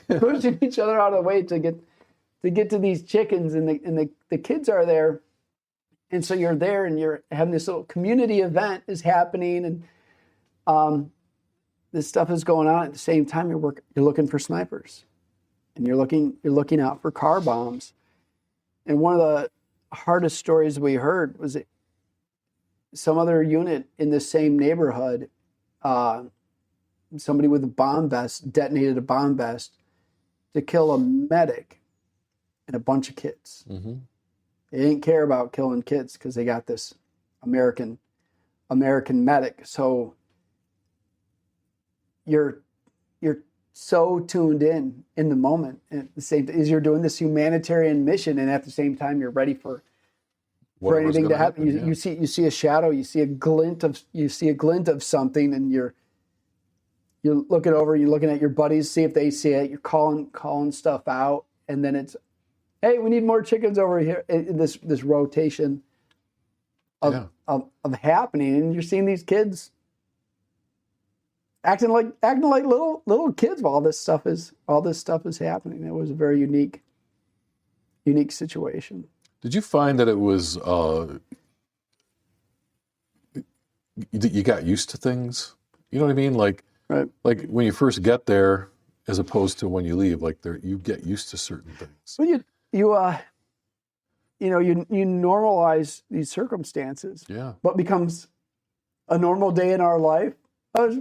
each other out of the way to get to these chickens, and the kids are there, and so you're there, and you're having this little community event is happening, and this stuff is going on at the same time. You're looking for snipers, and you're looking out for car bombs, and one of the hardest stories we heard was that some other unit in the same neighborhood, somebody with a bomb vest detonated a bomb vest to kill a medic and a bunch of kids. Mm-hmm. They didn't care about killing kids because they got this American medic. So you're so tuned in the moment, and at the same as you're doing this humanitarian mission, and at the same time you're ready for anything to happen. You see a shadow, you see a glint of something, and you're looking over, you're looking at your buddies, see if they see it. You're calling stuff out, and then it's, hey, we need more chickens over here. This rotation of happening, and you're seeing these kids acting like little kids while all this stuff is happening. It was a very unique situation. Did you find that it was you got used to things? You know what I mean? Like, right. Like when you first get there, as opposed to when you leave. Like you get used to certain things. Well, you normalize these circumstances. Yeah. What becomes a normal day in our life, is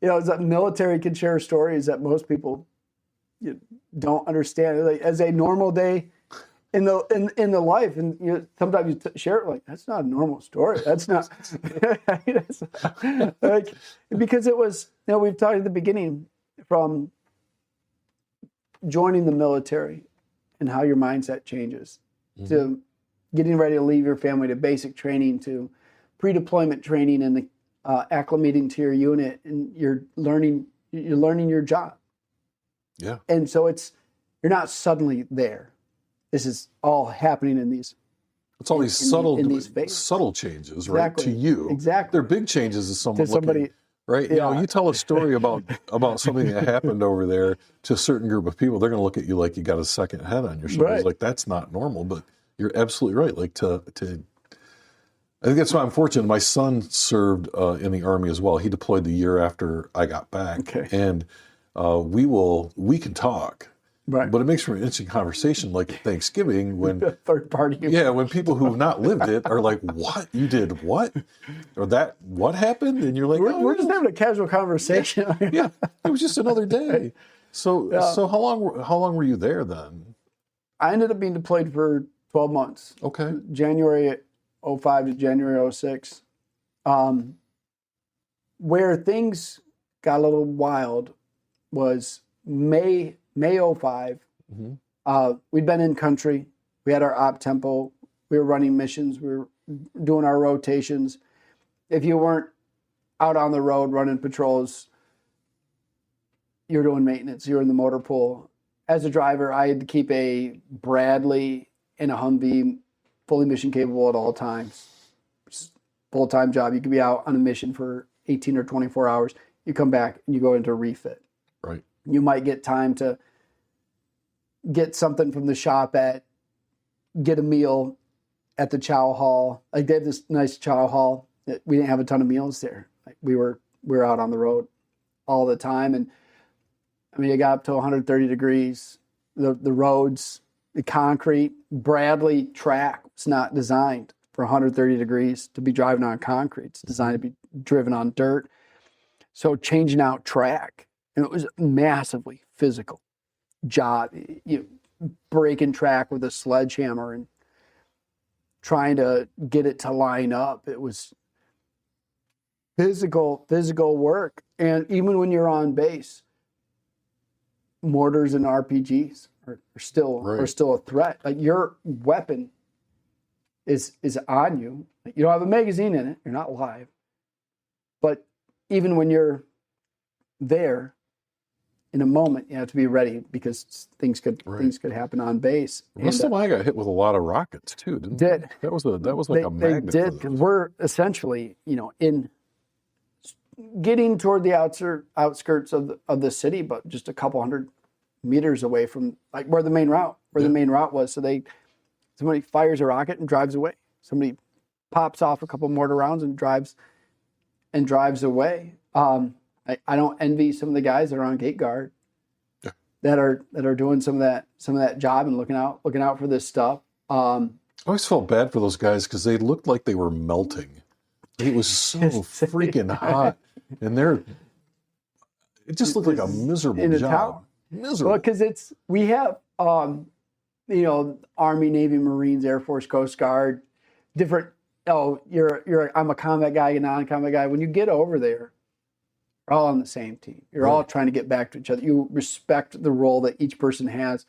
that military can share stories that most people don't understand. Like, as a normal day in the life, and sometimes you share it like, that's not a normal story. That's not like, because it was, we've talked at the beginning from joining the military and how your mindset changes, mm-hmm. to getting ready to leave your family, to basic training, to pre-deployment training, and the acclimating to your unit, and you're learning your job. Yeah. And so you're not suddenly there. This is all happening in these. It's all these subtle changes, right? Exactly. To you. Exactly. They're big changes to someone. To somebody. Right? Yeah. You tell a story about something that happened over there to a certain group of people, they're going to look at you like you got a second head on your shoulders. Right. Like, that's not normal, but you're absolutely right. Like I think that's why I'm fortunate. My son served in the Army as well. He deployed the year after I got back. Okay. And we can talk. Right. But it makes for an interesting conversation, like at Thanksgiving, when third party. Yeah, when people who have not lived it are like, "What? You did what? Or that? What happened?" And you're like, "We're just having a casual conversation." Yeah, it was just another day. So how long were you there then? I ended up being deployed for 12 months. Okay. January 05 to January 06. Where things got a little wild was May 05, mm-hmm. We'd been in country. We had our op tempo. We were running missions. We were doing our rotations. If you weren't out on the road running patrols, you were doing maintenance. You were in the motor pool. As a driver, I had to keep a Bradley and a Humvee fully mission capable at all times. Full-time job. You could be out on a mission for 18 or 24 hours. You come back and you go into refit. Right. You might get time to get something from the shop get a meal at the chow hall. Like, they have this nice chow hall. We didn't have a ton of meals there. Like, we were out on the road all the time. And I mean, it got up to 130 degrees. The roads, the concrete, Bradley track was not designed for 130 degrees to be driving on concrete. It's designed to be driven on dirt. So changing out track, and it was massively physical job. Breaking track with a sledgehammer and trying to get it to line up. It was physical work. And even when you're on base, mortars and RPGs are still a threat. Like, your weapon is on you. You don't have a magazine in it. You're not live. But even when you're there, in a moment, you have to be ready because things could happen on base. Most of mine got hit with a lot of rockets too, didn't they? That was like a magnet. They did, because we're essentially, in getting toward the outskirts of the city, but just a couple hundred meters away from like where the main route was. So somebody fires a rocket and drives away. Somebody pops off a couple mortar rounds and drives away. I don't envy some of the guys that are on gate guard that are doing some of that job and looking out for this stuff. I always felt bad for those guys because they looked like they were melting. It was so freaking hot, and it just looked like a miserable job. Miserable. Well, because we have Army, Navy, Marines, Air Force, Coast Guard, different. Oh, I'm a combat guy, you're a non-combat guy. When you get over there, we're all on the same team. You're all trying to get back to each other. You respect the role that each person has.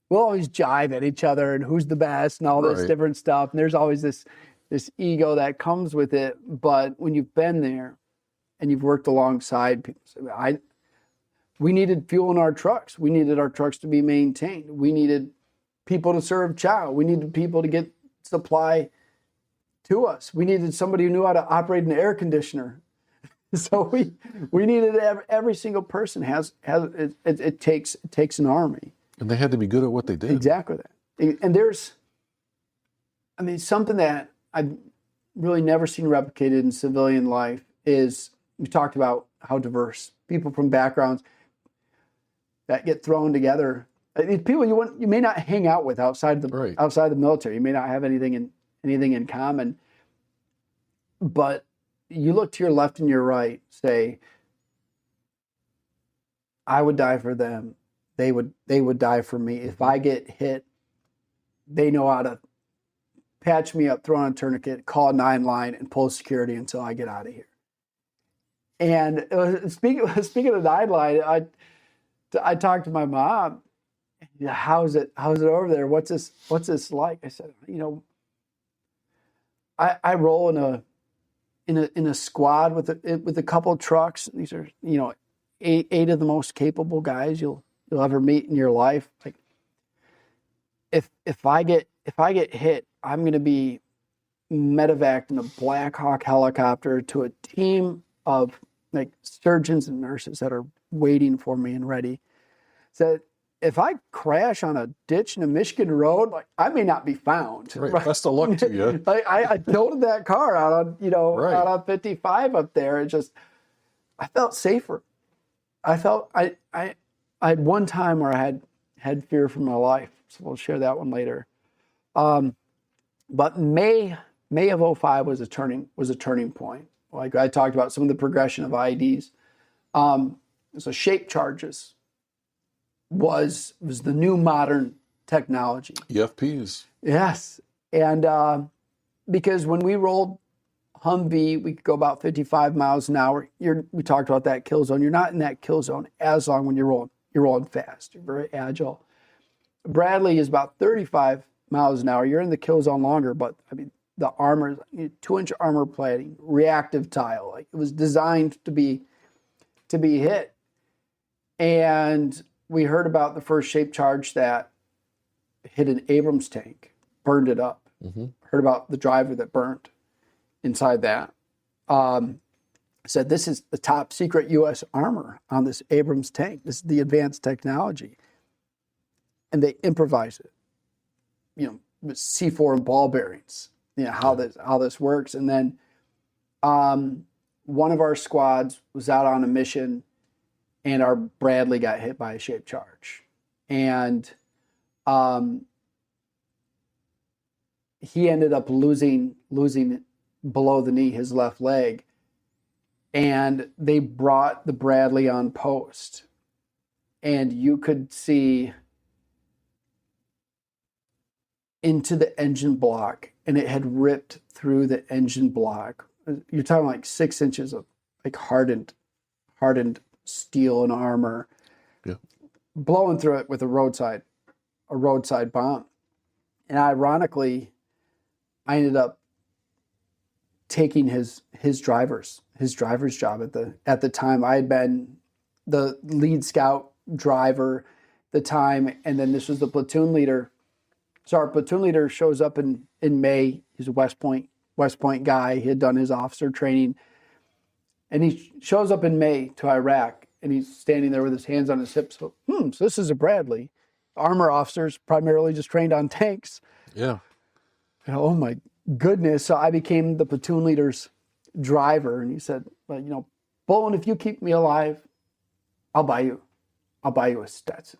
We'll always jive at each other and who's the best and all this different stuff. And there's always this ego that comes with it. But when you've been there and you've worked alongside people, we needed fuel in our trucks. We needed our trucks to be maintained. We needed people to serve chow. We needed people to get supply to us. We needed somebody who knew how to operate an air conditioner. So we needed every single person it takes an army. And they had to be good at what they did. Exactly that. And there's something that I've really never seen replicated in civilian life is, we talked about how diverse people from backgrounds that get thrown together. People you may not hang out with outside the military. You may not have anything in common. But you look to your left and your right, say, I would die for them. They would die for me. If I get hit, they know how to patch me up, throw on a tourniquet, call a 9 and pull security until I get out of here. And speaking of 9, I talked to my mom. How's it over there? What's this like? I said, I roll in a squad with a couple of trucks. These are eight of the most capable guys you'll ever meet in your life. Like if I get hit, I'm going to be medevaced in a Black Hawk helicopter to a team of like surgeons and nurses that are waiting for me and ready. So if I crash on a ditch in a Michigan road, like I may not be found. Right. Best of luck to you. I totaled that car out on out on 55 up there. I felt safer. I had one time where I had fear for my life. So we'll share that one later. But May of 2005 was a turning point. Like I talked about some of the progression of IEDs. So shape charges was the new modern technology. EFPs. Yes. And because when we rolled Humvee, we could go about 55 miles an hour. We talked about that kill zone. You're not in that kill zone as long when you're rolling fast. You're very agile. Bradley is about 35 miles an hour. You're in the kill zone longer, but the armor, 2-inch armor plating, reactive tile. Like it was designed to be hit. And we heard about the first shape charge that hit an Abrams tank, burned it up. Mm-hmm. Heard about the driver that burned inside that. Said this is the top secret U.S. armor on this Abrams tank. This is the advanced technology. And they improvise it, with C4 and ball bearings, how this works. And then one of our squads was out on a mission, and our Bradley got hit by a shape charge. And he ended up losing below the knee, his left leg. And they brought the Bradley on post. And you could see into the engine block, and it had ripped through the engine block. You're talking like 6 inches of like hardened steel and armor, blowing through it with a roadside bomb. And ironically, I ended up taking his driver's job at the time. I had been the lead scout driver at the time, and then this was the platoon leader. So our platoon leader shows up in May. He's a West Point guy. He had done his officer training. And he shows up in May to Iraq, and he's standing there with his hands on his hips. So this is a Bradley. Armor officers, primarily just trained on tanks. Yeah. And, oh my goodness. So I became the platoon leader's driver. And he said, well, Bolen, if you keep me alive, I'll buy you a Stetson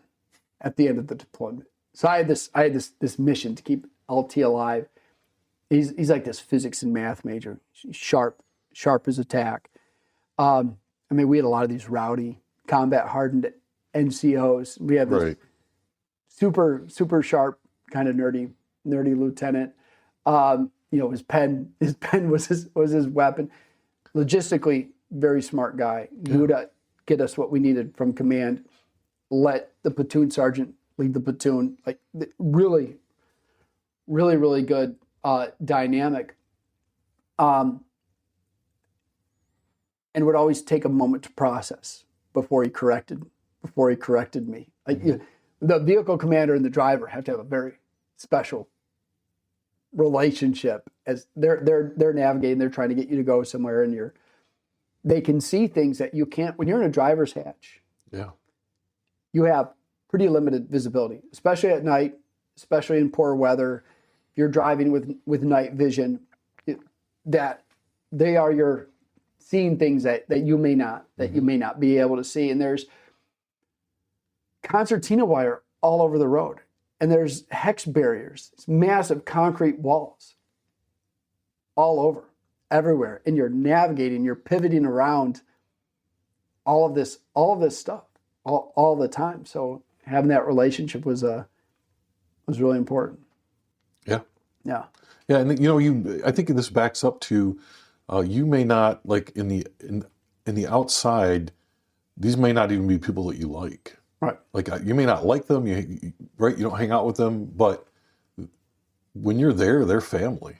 at the end of the deployment. So I had this mission to keep LT alive. He's like this physics and math major, sharp as a tack. We had a lot of these rowdy, combat-hardened NCOs. We had this super sharp, kind of nerdy lieutenant. His pen was his weapon. Logistically, very smart guy. Knew to get us what we needed from command. Let the platoon sergeant lead the platoon. Like really, really, really good dynamic. And would always take a moment to process before he corrected me. Like the vehicle commander and the driver have to have a very special relationship as they're navigating. They're trying to get you to go somewhere, and they can see things that you can't when you're in a driver's hatch. Yeah, you have pretty limited visibility, especially at night, especially in poor weather. If you're driving with night vision, that they are your seeing things that you may not be able to see. And there's concertina wire all over the road. And there's hex barriers, massive concrete walls all over, everywhere. And you're navigating, you're pivoting around all of this stuff all the time. So having that relationship was really important. Yeah. Yeah. Yeah. And I think this backs up to, you may not, like in the outside, these may not even be people that you like. Right. Like you may not like them, you don't hang out with them, but when you're there, they're family.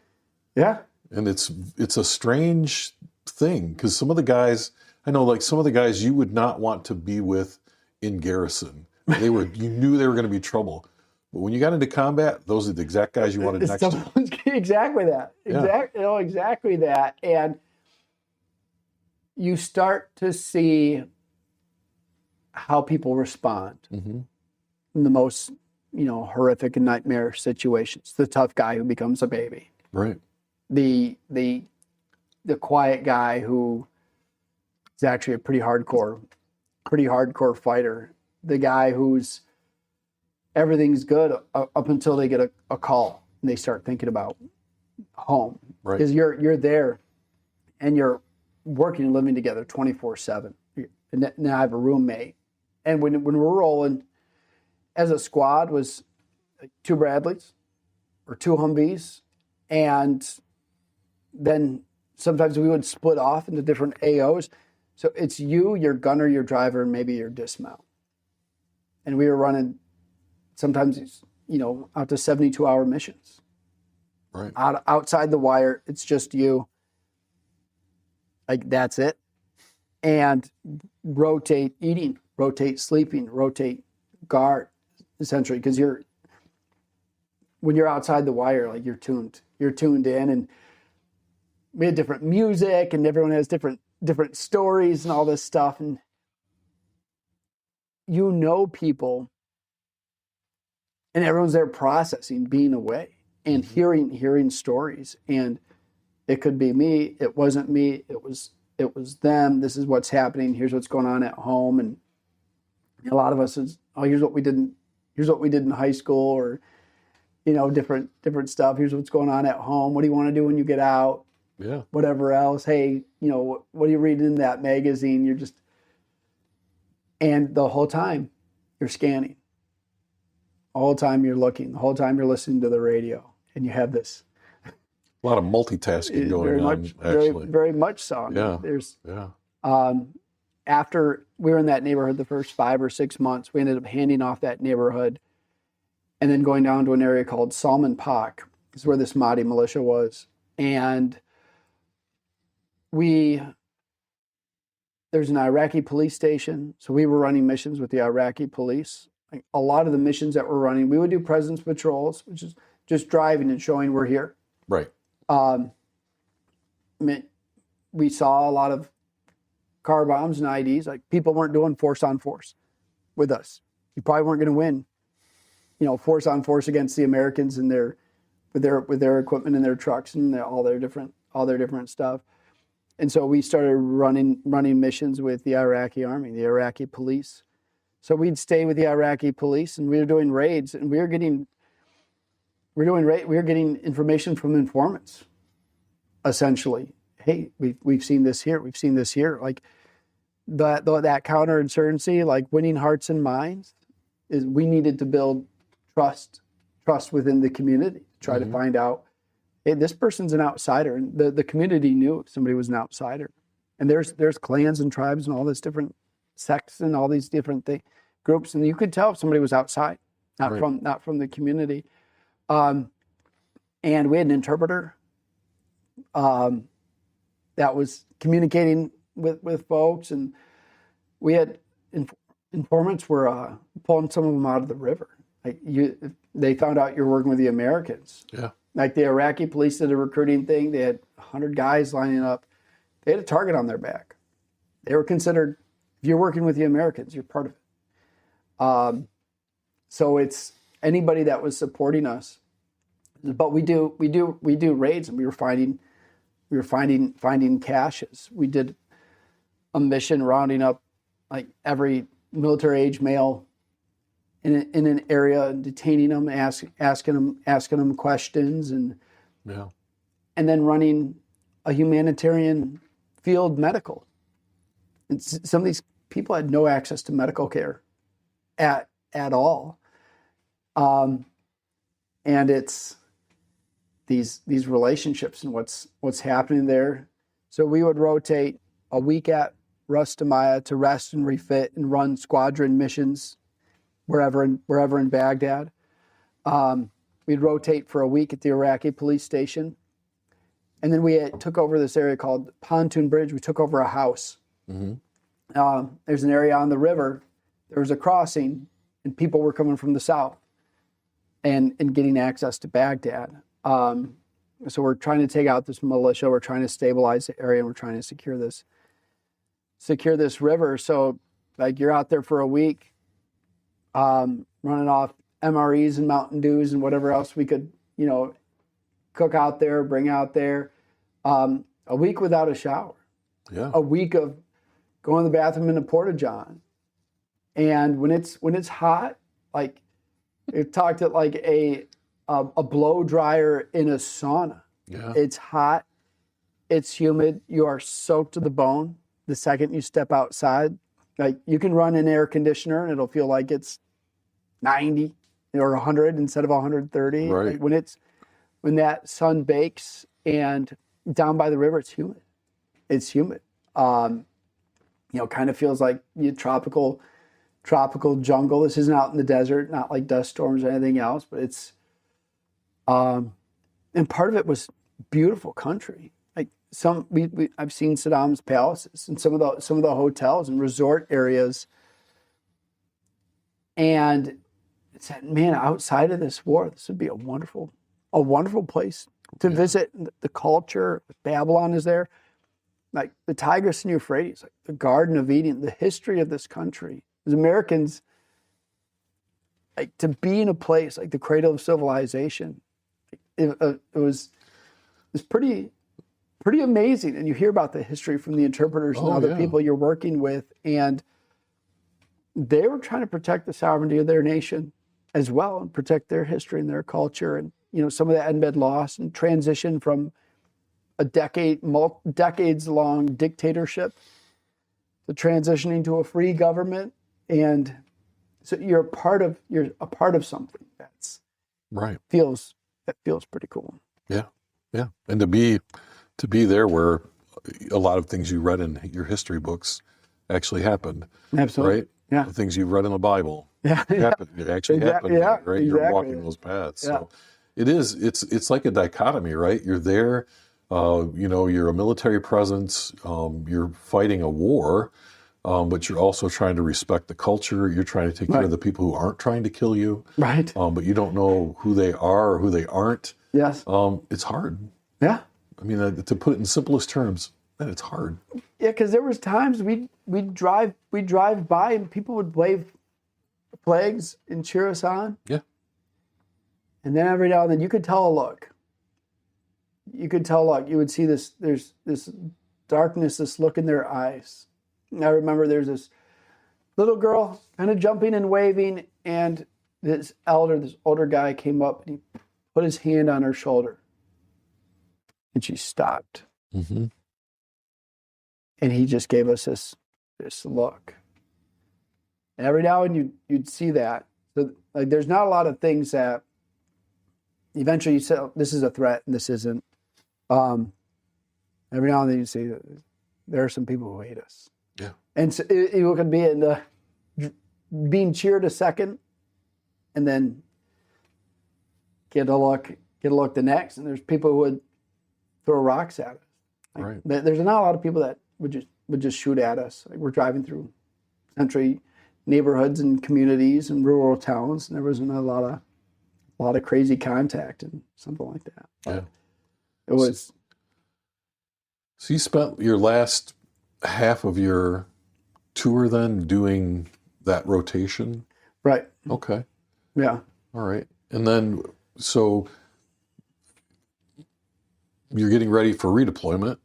Yeah. And it's a strange thing because some of the guys you would not want to be with in garrison. You knew they were going to be trouble. But when you got into combat, those are the exact guys you wanted next to. Exactly that. Exactly that. And you start to see how people respond in the most, horrific and nightmare situations. The tough guy who becomes a baby. Right. The quiet guy who is actually a pretty hardcore fighter. The guy who's everything's good up until they get a call and they start thinking about home. Right. Because you're there and you're working and living together 24/7. And now I have a roommate. And when we're rolling as a squad was 2 Bradleys or 2 Humvees. And then sometimes we would split off into different AOs. So it's you, your gunner, your driver, and maybe your dismount. And we were running sometimes, out to 72-hour missions. Right. Outside the wire, it's just you. Like, that's it. And rotate eating, rotate sleeping, rotate guard, essentially, because when you're outside the wire, like you're tuned in, and we had different music, and everyone has different stories and all this stuff, and people, and everyone's there processing, being away, and hearing stories, and it could be me, it wasn't me, it was them. This is what's happening. Here's what's going on at home, and a lot of us is, here's what we did in high school, or different stuff. Here's what's going on at home. What do you want to do when you get out? Yeah. Whatever else. Hey, what are you reading in that magazine? And the whole time you're scanning. The whole time you're looking. The whole time you're listening to the radio, and you have this. A lot of multitasking going on, actually. Very much so. After we were in that neighborhood the first 5 or 6 months, we ended up handing off that neighborhood and then going down to an area called Salman Pak. This is where this Mahdi militia was. And we There's an Iraqi police station. So we were running missions with the Iraqi police. Like a lot of the missions that we're running, we would do presence patrols, which is just driving and showing we're here. Right. We saw a lot of car bombs and IEDs. Like people weren't doing force on force with us. You probably weren't going to win, force on force against the Americans and with their equipment and their trucks and all their different stuff. And so we started running missions with the Iraqi army, the Iraqi police. So we'd stay with the Iraqi police, and we were doing raids, and we were getting information from informants, essentially. Hey, we've seen this here. We've seen this here. Like that counterinsurgency, like winning hearts and minds, is we needed to build trust within the community. Try to find out, hey, this person's an outsider, and the community knew somebody was an outsider. And there's clans and tribes and all this different sects and all these different groups, and you could tell if somebody was outside, not from the community. And we had an interpreter that was communicating with folks, and we had informants were pulling some of them out of the river. Like they found out you're working with the Americans. Yeah. Like the Iraqi police did a recruiting thing. They had 100 guys lining up. They had a target on their back. They were considered, if you're working with the Americans, you're part of it. So it's anybody that was supporting us. But we do raids, and we were finding caches. We did a mission rounding up like every military age male in an area and detaining them, asking them questions, and then running a humanitarian field medical. And some of these people had no access to medical care at all. And it's these relationships and what's happening there. So we would rotate a week at Ras Tamaya to rest and refit and run squadron missions wherever in Baghdad. We'd rotate for a week at the Iraqi police station. And then we took over this area called Pontoon Bridge. We took over a house. There's an area on the river. There was a crossing, and people were coming from the south and getting access to Baghdad. So we're trying to take out this militia. We're trying to stabilize the area, and we're trying to secure this river. So like you're out there for a week, running off MREs and Mountain Dews and whatever else we could, cook out there, bring out there. A week without a shower. Yeah. A week of going to the bathroom in a porta-john. And when it's hot, like it talked at like a blow dryer in a sauna. Yeah. It's hot, it's humid, you are soaked to the bone the second you step outside. Like you can run an air conditioner and it'll feel like it's 90 or 100 instead of 130. Right. Like when that sun bakes and down by the river, it's humid. It's humid. Kind of feels like tropical jungle. This isn't out in the desert, not like dust storms or anything else, but it's, and part of it was beautiful country. Like I've seen Saddam's palaces and some of the hotels and resort areas. And it said, man, outside of this war, this would be a wonderful place to visit. The culture, Babylon is there. Like the Tigris and Euphrates, like the Garden of Eden, the history of this country. As Americans, like to be in a place like the cradle of civilization, it was pretty amazing. And you hear about the history from the interpreters and other people you're working with, and they were trying to protect the sovereignty of their nation as well and protect their history and their culture. And some of that hadn't been lost and transition from a decades-long dictatorship to transitioning to a free government. And so you're a part of something that's right. That feels pretty cool. Yeah. Yeah. And to be there where a lot of things you read in your history books actually happened. Absolutely. Right? Yeah. The things you read in the Bible. Yeah. Happened. It actually happened. Yeah, right? Exactly. You're walking those paths. Yeah. So it's like a dichotomy, right? You're there You're a military presence. You're fighting a war, but you're also trying to respect the culture. You're trying to take care of the people who aren't trying to kill you. Right. But you don't know who they are or who they aren't. Yes. It's hard. Yeah. I mean, to put it in simplest terms, man, it's hard. Yeah, because there was times we'd drive by and people would wave flags and cheer us on. Yeah. And then every now and then you could tell a look. You would see there's this darkness, this look in their eyes. And I remember there's this little girl kind of jumping and waving, and this older guy came up and he put his hand on her shoulder. And she stopped. Mm-hmm. And he just gave us this look. And every now and then you'd see that. So like there's not a lot of things that eventually you say, oh, this is a threat and this isn't. Every now and then you see there are some people who hate us. Yeah. And so it could be in the being cheered a second and then get a look the next. And there's people who would throw rocks at us. Like, right. There's not a lot of people that would just shoot at us. Like we're driving through country neighborhoods and communities and rural towns, and there wasn't a lot of crazy contact and something like that. Yeah. It was. So you spent your last half of your tour then doing that rotation? Right. Okay. Yeah. All right. And then, so you're getting ready for redeployment,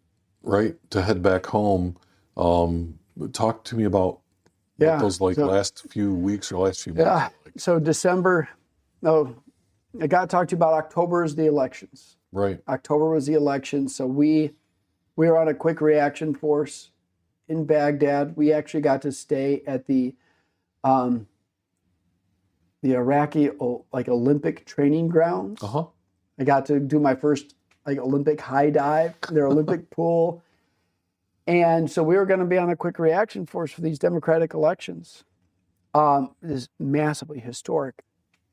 right? To head back home. Talk to me about what those last few weeks or last few months. Yeah. So I got to talk to you about October is the elections. Right. October was the election. So we were on a quick reaction force in Baghdad. We actually got to stay at the Iraqi Olympic training grounds. Uh-huh. I got to do my first Olympic high dive, their Olympic pool. And so we were going to be on a quick reaction force for these democratic elections. This massively historic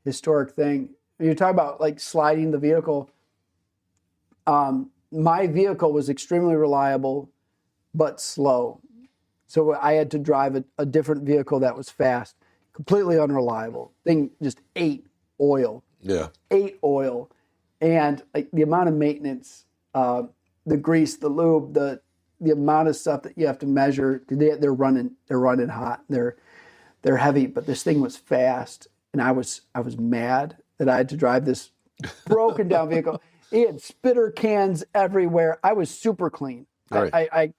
thing. You talk about sliding the vehicle. My vehicle was extremely reliable, but slow. So I had to drive a different vehicle that was fast, completely unreliable. Thing just ate oil. Yeah. Ate oil. And the amount of maintenance, the grease, the lube, the amount of stuff that you have to measure, they're running hot. They're heavy, but this thing was fast, and I was mad that I had to drive this broken down vehicle. It had spitter cans everywhere. I was super clean. Right. I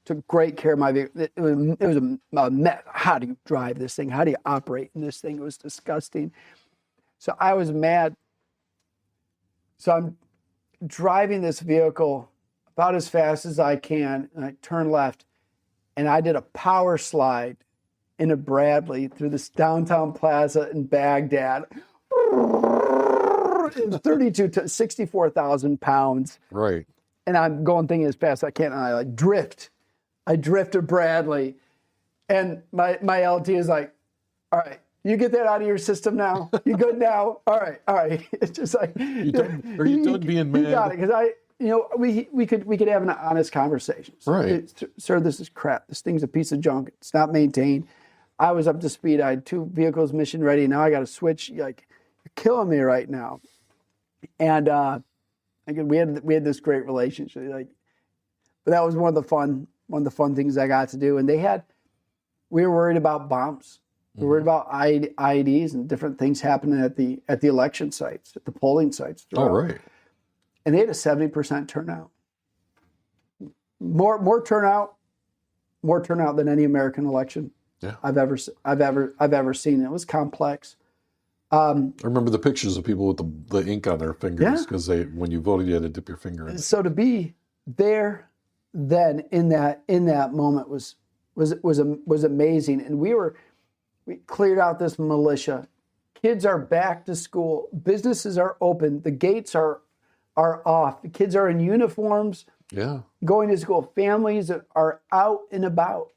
took great care of my vehicle. It was a mess. How do you drive this thing? How do you operate in this thing? It was disgusting. So I was mad. So I'm driving this vehicle about as fast as I can, and I turn left, and I did a power slide in a Bradley through this downtown plaza in Baghdad. It was 32 to 64,000 pounds. Right. And I'm going thinking as fast as I can, and I drift. I drift a Bradley, and my LT is like, all right, you get that out of your system now? You good now? All right. It's just like, Are you done being mad? You got it, because we could have an honest conversation. Right. Sir, this is crap. This thing's a piece of junk. It's not maintained. I was up to speed. I had 2 vehicles mission ready. Now I got to switch. You're killing me right now. And we had this great relationship. But that was one of the fun things I got to do. And we were worried about bombs. We were worried about IEDs and different things happening at the election sites, at the polling sites. Oh, right. And they had a 70% turnout. More turnout than any American election I've ever seen. It was complex. I remember the pictures of people with the ink on their fingers because when you voted, you had to dip your finger in it. So to be there then in that moment was amazing. And we cleared out this militia. Kids are back to school. Businesses are open. The gates are off. The kids are in uniforms. Yeah. Going to school. Families are out and about.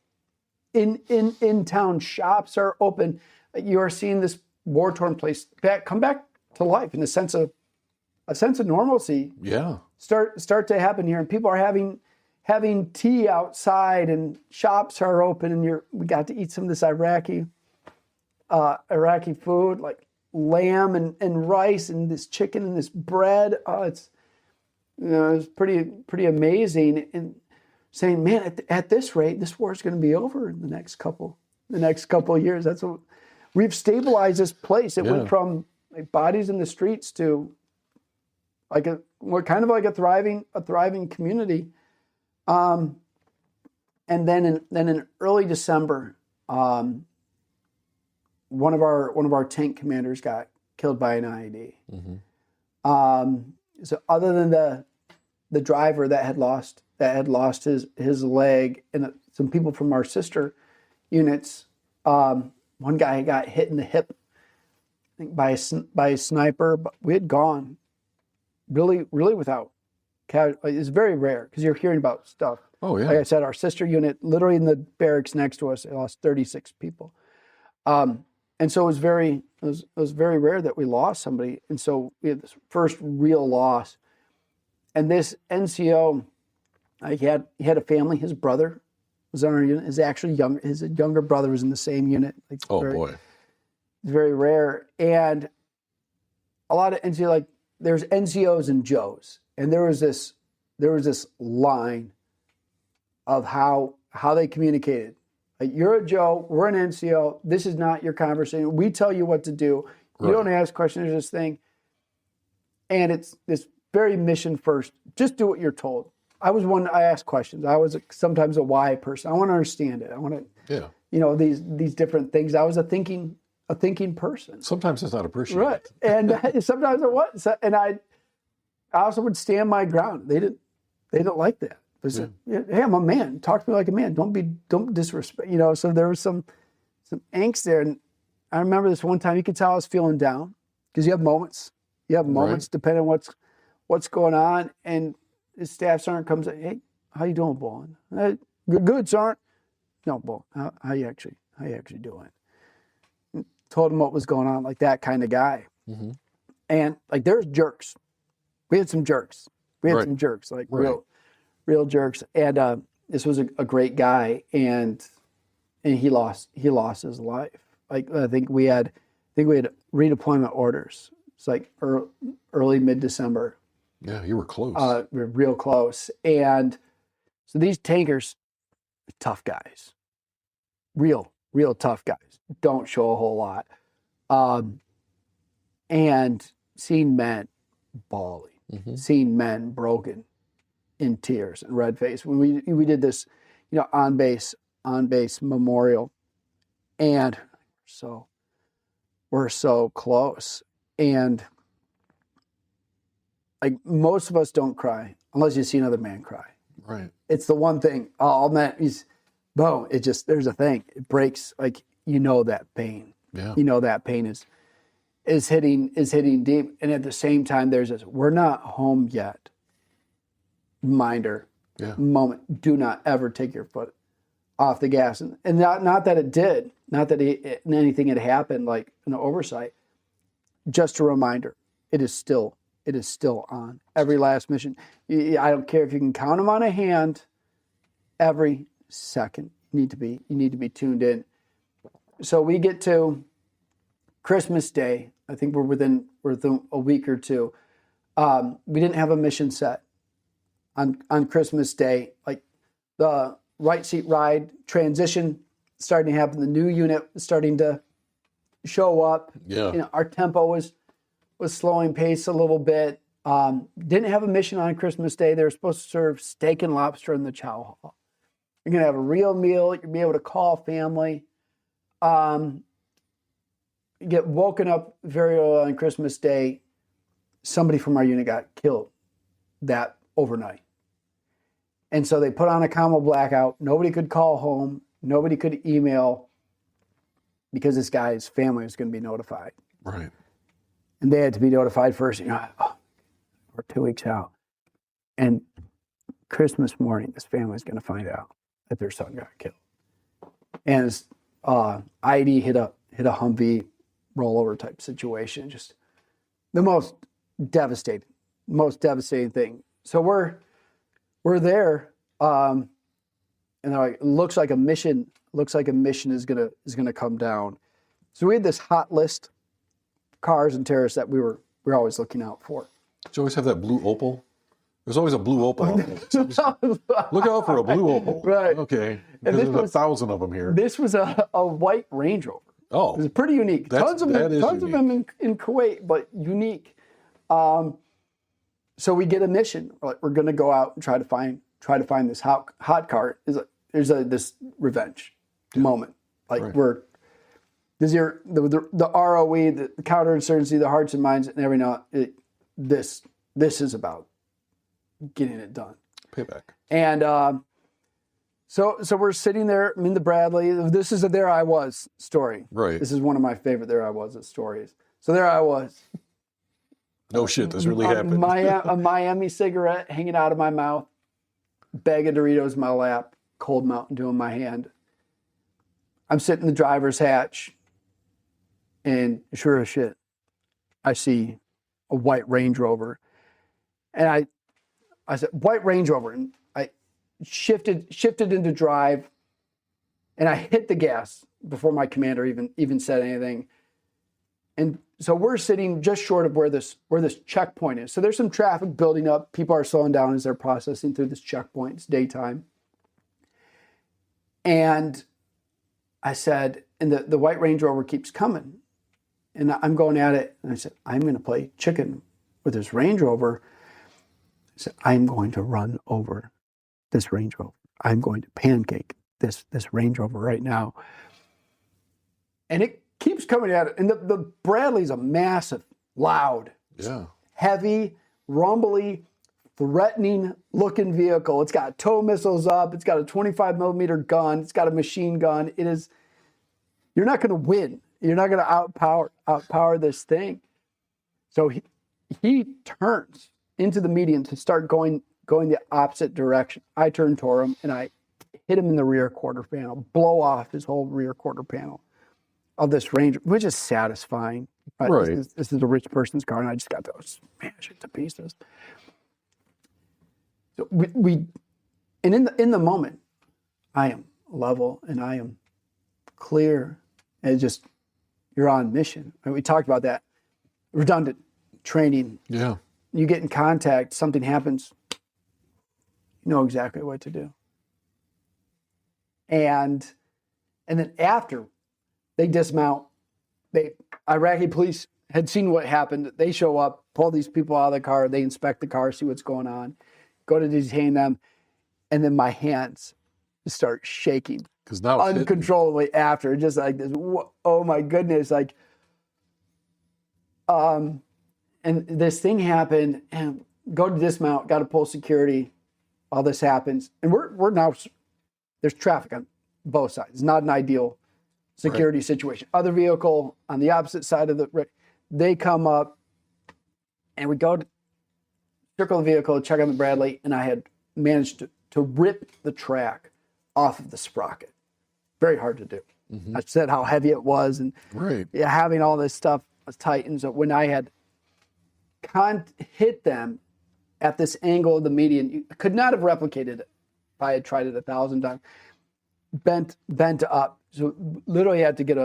In town, shops are open. You are seeing this war-torn place come back to life in the sense of a sense of normalcy start to happen here, and people are having tea outside, and shops are open, and we got to eat some of this Iraqi food, like lamb and rice and this chicken and this bread. It's pretty amazing. And saying, man, at this rate, this war is going to be over in the next couple of years. That's what we've stabilized this place. It went from like bodies in the streets to we're kind of like a thriving community. And then in early December, one of our tank commanders got killed by an IED. Mm-hmm. So other than the driver that had lost his leg, and some people from our sister units, one guy got hit in the hip, I think by a sniper. But we had gone really without casualties. It's very rare because you're hearing about stuff. Oh yeah. Like I said, our sister unit, literally in the barracks next to us, it lost 36 people. And so it was very rare that we lost somebody. And so we had this first real loss. And this NCO, he had a family. His brother was on our unit. His younger brother was in the same unit. Boy. Very rare. And a lot of NCO, like there's NCOs and Joes. And there was this line of how they communicated. Like, you're a Joe, we're an NCO, this is not your conversation. We tell you what to do. You don't ask questions, there's this thing. And it's this very mission first. Just do what you're told. I ask questions. I was sometimes a why person. I want to understand it. I want to, these different things. I was a thinking person. Sometimes it's not appreciated. Right. And sometimes it was. And I also would stand my ground. They didn't like that. They said, hey, I'm a man. Talk to me like a man. Don't disrespect. So there was some angst there. And I remember this one time, you could tell I was feeling down because you have moments. You have moments depending on what's going on. And his staff sergeant comes in, hey, how you doing, Bolen? Good, sergeant. No, Bolen, how you actually doing? And told him what was going on, like that kind of guy. Mm-hmm. And like there's jerks. We had some jerks. Like real jerks. And this was a great guy, and he lost his life. Like I think we had redeployment orders. It's like early mid-December. Yeah, you were close. We were real close. And so these tankers, tough guys, real tough guys, don't show a whole lot. And seeing men bawling, seeing men broken in tears and red face. When we did this, on base memorial, and we're so close. And like most of us don't cry unless you see another man cry. Right. It's the one thing. All men boom. It just, there's a thing. It breaks. Like that pain. Yeah. That pain is hitting deep. And at the same time, there's this, we're not home yet. Reminder. Yeah. Moment. Do not ever take your foot off the gas. And not that it did. Not that anything had happened like an oversight. Just a reminder. It is still on. Every last mission. I don't care if you can count them on a hand. Every second you need to be tuned in. So we get to Christmas Day. I think we're within a week or two. We didn't have a mission set on Christmas Day. Like the right seat ride transition starting to happen. The new unit was starting to show up. Yeah. Our tempo was slowing pace a little bit. Didn't have a mission on Christmas Day. They were supposed to serve steak and lobster in the chow hall. You're going to have a real meal. You'll be able to call family. Get woken up very early on Christmas Day. Somebody from our unit got killed that overnight. And so they put on a combo blackout. Nobody could call home. Nobody could email because this guy's family was going to be notified. Right. And they had to be notified first. We're 2 weeks out. And Christmas morning, this family's going to find out that their son got killed. And his IED hit a Humvee rollover type situation. Just the most devastating most devastating thing. So we're there, and they're like, it looks like a mission is gonna come down. So we had this hot list of cars and terrorists that we were always looking out for. Did you always have that blue Opal? There's always a blue Opal. Look out for a blue Opal. Right. Okay. Because there's 1,000 of them here. This was a white Range Rover. Oh. It was pretty unique. Tons of them in Kuwait, but unique. So we get a mission. We're going to go out and try to find this hot car. There's this revenge moment. Like right. the ROE, the counterinsurgency, the hearts and minds, and every now this is about getting it done. Payback. And so we're sitting there. I'm in the Bradley. This is a There I Was story. Right. This is one of my favorite There I Was stories. So there I was. No shit, this really happened. A Miami cigarette hanging out of my mouth, bag of Doritos in my lap, cold Mountain Dew in my hand. I'm sitting in the driver's hatch, and sure as shit, I see a white Range Rover. And I said, white Range Rover. And I shifted into drive, and I hit the gas before my commander even said anything. And so we're sitting just short of where this checkpoint is. So there's some traffic building up. People are slowing down as they're processing through this checkpoint. It's daytime. And I said, and the white Range Rover keeps coming. And I'm going at it. And I said, I'm going to play chicken with this Range Rover. I said, I'm going to run over this Range Rover. I'm going to pancake this Range Rover right now. And it keeps coming at it. And the Bradley's a massive, loud, heavy, rumbly, threatening looking vehicle. It's got tow missiles up. It's got a 25 millimeter gun. It's got a machine gun. You're not going to win. You're not going to outpower this thing. So he turns into the median to start going the opposite direction. I turn toward him and I hit him in the rear quarter panel, blow off his whole rear quarter panel of this Range, which is satisfying. Right. This is a rich person's car, and I just got to smash it to pieces. So and in the moment, I am level and I am clear, and just you're on mission. And we talked about that redundant training. Yeah. You get in contact, something happens, you know exactly what to do. And then after they dismount, Iraqi police had seen what happened. They show up, pull these people out of the car, they inspect the car, see what's going on, go to detain them, and then my hands start shaking uncontrollably after, just like this. Oh my goodness! Like, and this thing happened, and go to dismount, got to pull security. All this happens, and we're now there's traffic on both sides. It's not an ideal security situation. Other vehicle on the opposite side of they come up, and we go to circle the vehicle, check on the Bradley, and I had managed to rip the track off of the sprocket. Very hard to do. Mm-hmm. I said how heavy it was, and having all this stuff was tight. And so when I had hit them at this angle of the median, you could not have replicated it if I had tried it 1,000 times. Bent up. So literally had to get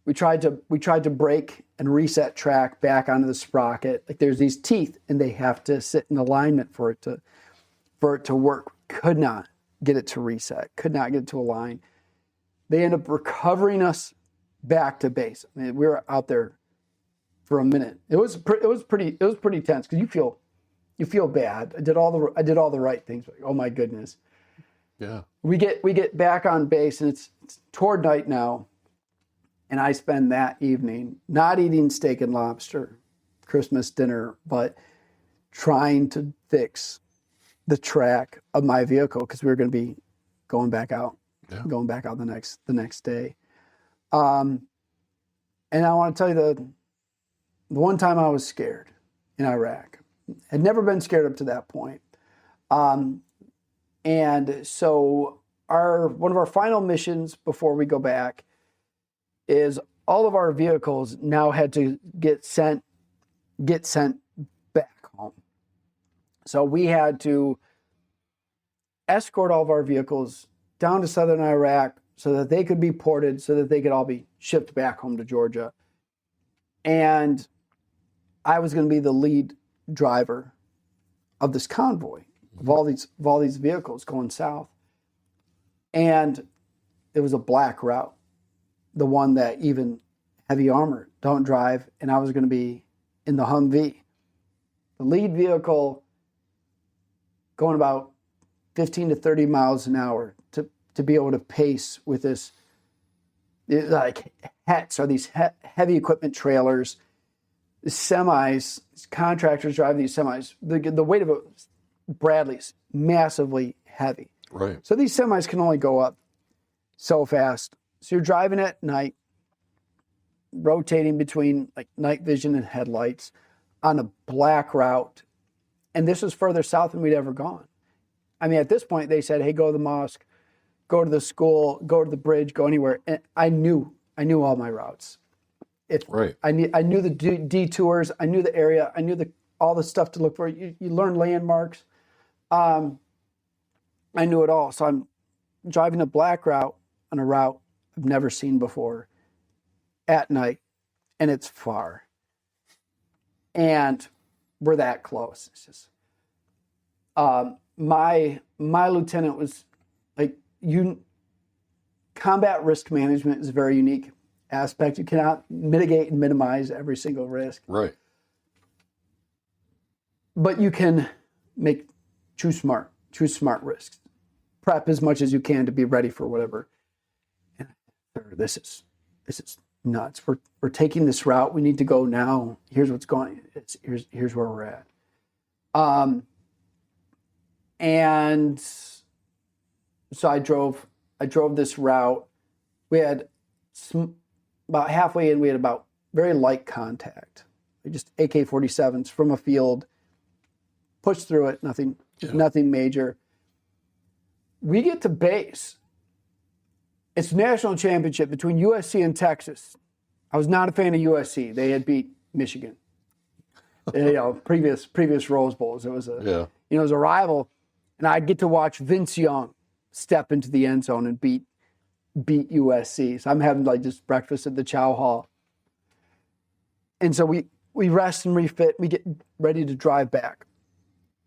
we tried to break and reset track back onto the sprocket. Like there's these teeth and they have to sit in alignment for it to work. Could not get it to reset. Could not get it to align. They end up recovering us back to base. I mean, we were out there for a minute. It was pretty tense because you feel bad. I did all the right things. Like, oh my goodness. Yeah. We get back on base, and it's toward night now, and I spend that evening not eating steak and lobster, Christmas dinner, but trying to fix the track of my vehicle because we were going to be going back out the next day. And I want to tell you the one time I was scared in Iraq. Had never been scared up to that point. And so one of our final missions before we go back is all of our vehicles now had to get sent back home. So we had to escort all of our vehicles down to southern Iraq so that they could be ported, so that they could all be shipped back home to Georgia. And I was going to be the lead driver of this convoy, of all these vehicles going south. And it was a black route, the one that even heavy armor don't drive, and I was going to be in the Humvee, the lead vehicle, going about 15 to 30 miles an hour to be able to pace with this, like HETs, or these heavy equipment trailers, semis. Contractors drive these semis. The weight of it, Bradley's massively heavy. Right. So these semis can only go up so fast. So you're driving at night, rotating between like night vision and headlights on a black route. And this was further south than we'd ever gone. I mean, at this point, they said, hey, go to the mosque, go to the school, go to the bridge, go anywhere. And I knew all my routes. Right. I knew the detours. I knew the area. I knew all the stuff to look for. You learn landmarks. I knew it all. So I'm driving a black route on a route I've never seen before at night, and it's far. And we're that close. It's just, my lieutenant was like, combat risk management is a very unique aspect. You cannot mitigate and minimize every single risk. Right. But you can choose smart risks. Prep as much as you can to be ready for whatever. And this is nuts. We're taking this route. We need to go now. Here's what's going. Here's where we're at. And so I drove this route. We had about halfway in, we had about very light contact, just AK-47s from a field. Pushed through it, nothing major. We get to base. It's national championship between USC and Texas. I was not a fan of USC. They had beat Michigan. Previous Rose Bowls. It was it was a rival, and I get to watch Vince Young step into the end zone and beat USC. So I'm having like just breakfast at the Chow Hall, and so we rest and refit. We get ready to drive back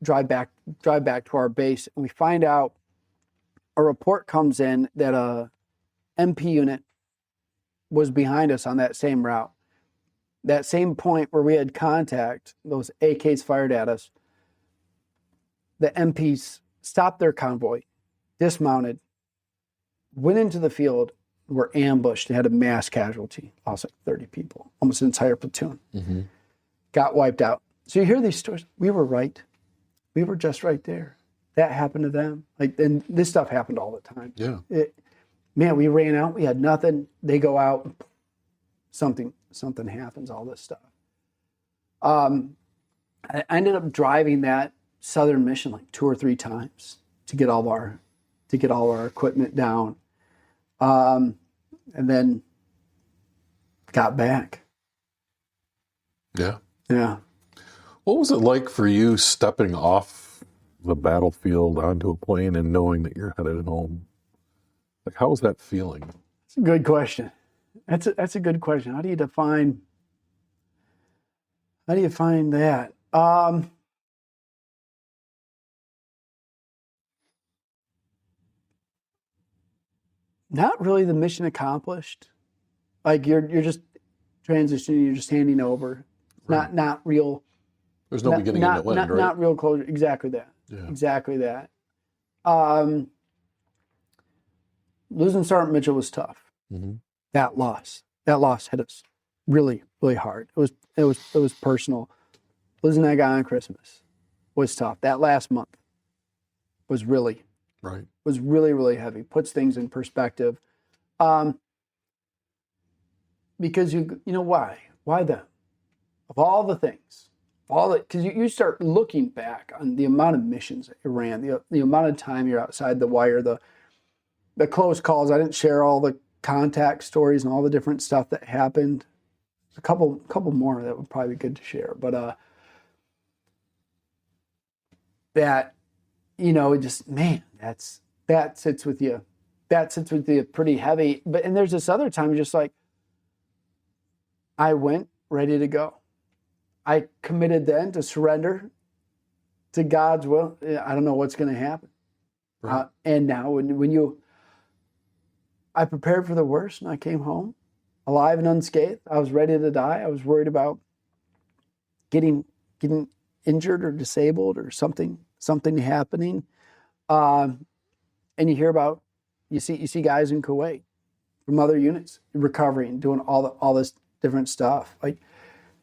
to our base, and we find out a report comes in that a MP unit was behind us on that same route. That same point where we had contact, those AKs fired at us, the MPs stopped their convoy, dismounted, went into the field, were ambushed, and had a mass casualty, lost like 30 people, almost an entire platoon. Mm-hmm. Got wiped out. So you hear these stories. We were right. We were just right there. That happened to them. And this stuff happened all the time. Yeah. We ran out. We had nothing. They go out. Something happens. All this stuff. I ended up driving that southern mission like 2 or 3 times to get all our equipment down, and then got back. Yeah. Yeah. What was it like for you stepping off the battlefield onto a plane and knowing that you're headed home? Like, how was that feeling? It's a good question. That's a good question. How do you define that? Not really the mission accomplished. Like you're just transitioning, you're just handing over. Right. Not real. There's no beginning and no end, right? Not real closure. Exactly that. Yeah. Exactly that. Losing Sergeant Mitchell was tough. Mm-hmm. That loss hit us really, really hard. It was personal. Losing that guy on Christmas was tough. That last month was really really heavy. Puts things in perspective. Because you know why them? Of all the things, because you start looking back on the amount of missions that you ran, the amount of time you're outside the wire, the close calls. I didn't share all the contact stories and all the different stuff that happened. A couple more that would probably be good to share, but that, it just, man, that sits with you. That sits with you pretty heavy. And there's this other time just like, I went ready to go. I committed then to surrender to God's will. I don't know what's going to happen. Right. And now I prepared for the worst and I came home alive and unscathed. I was ready to die. I was worried about getting injured or disabled or something happening. And you hear about, you see guys in Kuwait from other units recovering, doing all this different stuff. Like,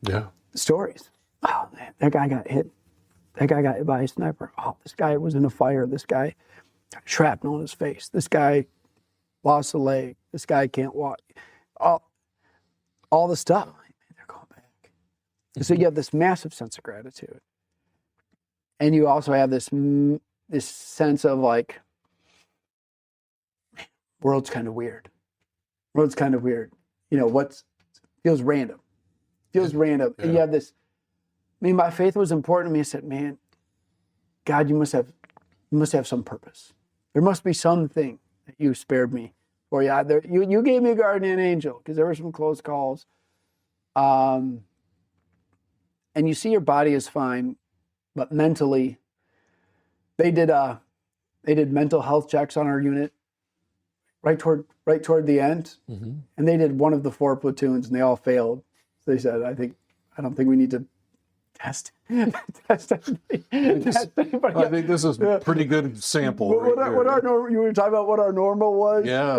yeah, stories. Oh man, that guy got hit. That guy got hit by a sniper. Oh, this guy was in a fire. This guy got shrapnel in his face. This guy lost a leg. This guy can't walk. All the stuff. Man, they're going back. So you have this massive sense of gratitude, and you also have this sense of like, world's kind of weird. World's kind of weird. Feels random. Random. Yeah. And you have this. My faith was important to me. I said, man, God, you must have some purpose. There must be something that you spared me for. You gave me a guardian angel because there were some close calls. And you see your body is fine, but mentally, they did mental health checks on our unit right toward the end, and they did one of the 4 platoons, and they all failed. So they said, I don't think we need to test anybody. I think this is a pretty good sample. You were talking about what our normal was. Yeah.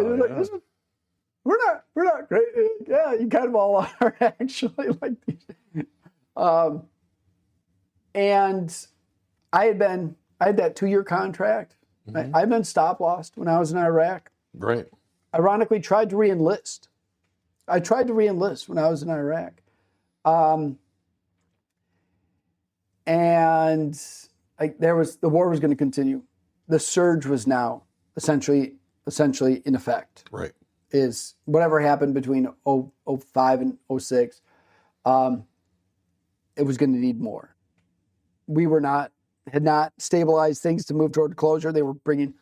We're not great. Yeah, you kind of all are actually like these. And I had that 2-year contract. I'd been stop lost when I was in Iraq. Right. Ironically, tried to re-enlist. I tried to re-enlist when I was in Iraq. And the war was going to continue. The surge was now essentially in effect. Right. Is whatever happened between 05 and 06, it was going to need more. We had not stabilized things to move toward closure. They were bringing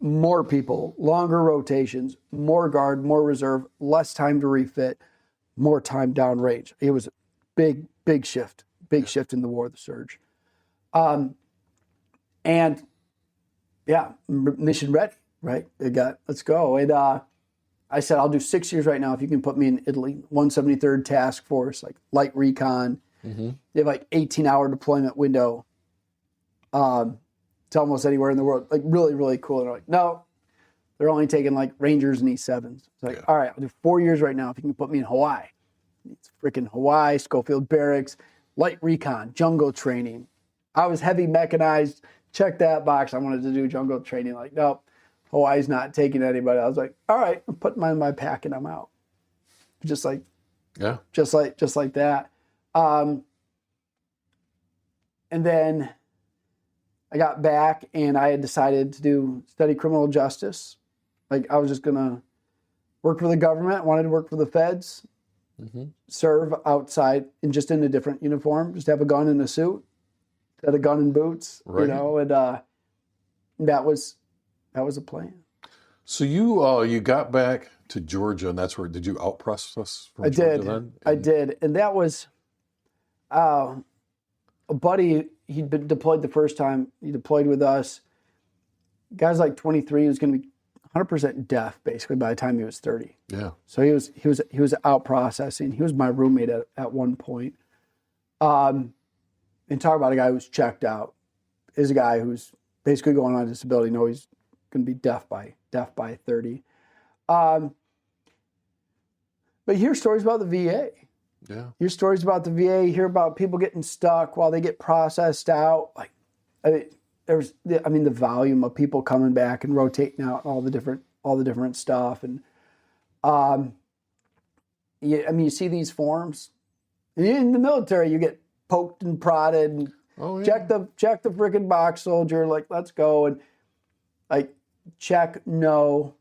more people, longer rotations, more guard, more reserve, less time to refit, more time downrange. It was a big shift shift in the war, the surge. And yeah, mission ready, right? Let's go. And I said, I'll do 6 years right now if you can put me in Italy, 173rd Task Force, like light recon. They have like 18-hour deployment window to almost anywhere in the world. Like really, really cool. And they're like, no, they're only taking like Rangers and E7s. It's like, all right, I'll do 4 years right now if you can put me in Hawaii. It's freaking Hawaii, Schofield Barracks, light recon, jungle training. I was heavy mechanized. Check that box. I wanted to do jungle training. Like, nope, Hawaii's not taking anybody. I was like, all right, I'm putting mine in my pack and I'm out. Just like that. And then I got back and I had decided to study criminal justice. Like I was just gonna work for the government. Wanted to work for the feds. Serve outside in a different uniform, just have a gun and a suit, had a gun and boots, right. And that was a plan. So you got back to Georgia, and that's where, did you out-process from Georgia then? I did, and that was a buddy, he'd been deployed the first time, he deployed with us. Guy's like 23, he was going to be 100% deaf basically by the time he was 30. Yeah. So he was out processing. He was my roommate at one point. And talk about a guy who's checked out. Is a guy who's basically going on disability. No, he's going to be deaf by 30. But you hear stories about the VA. Yeah. You hear stories about the VA. You hear about people getting stuck while they get processed out. Like, the volume of people coming back and rotating out, all the different stuff, and you see these forms. In the military, you get poked and prodded. And check the freaking box, soldier. Like, let's go, and like check no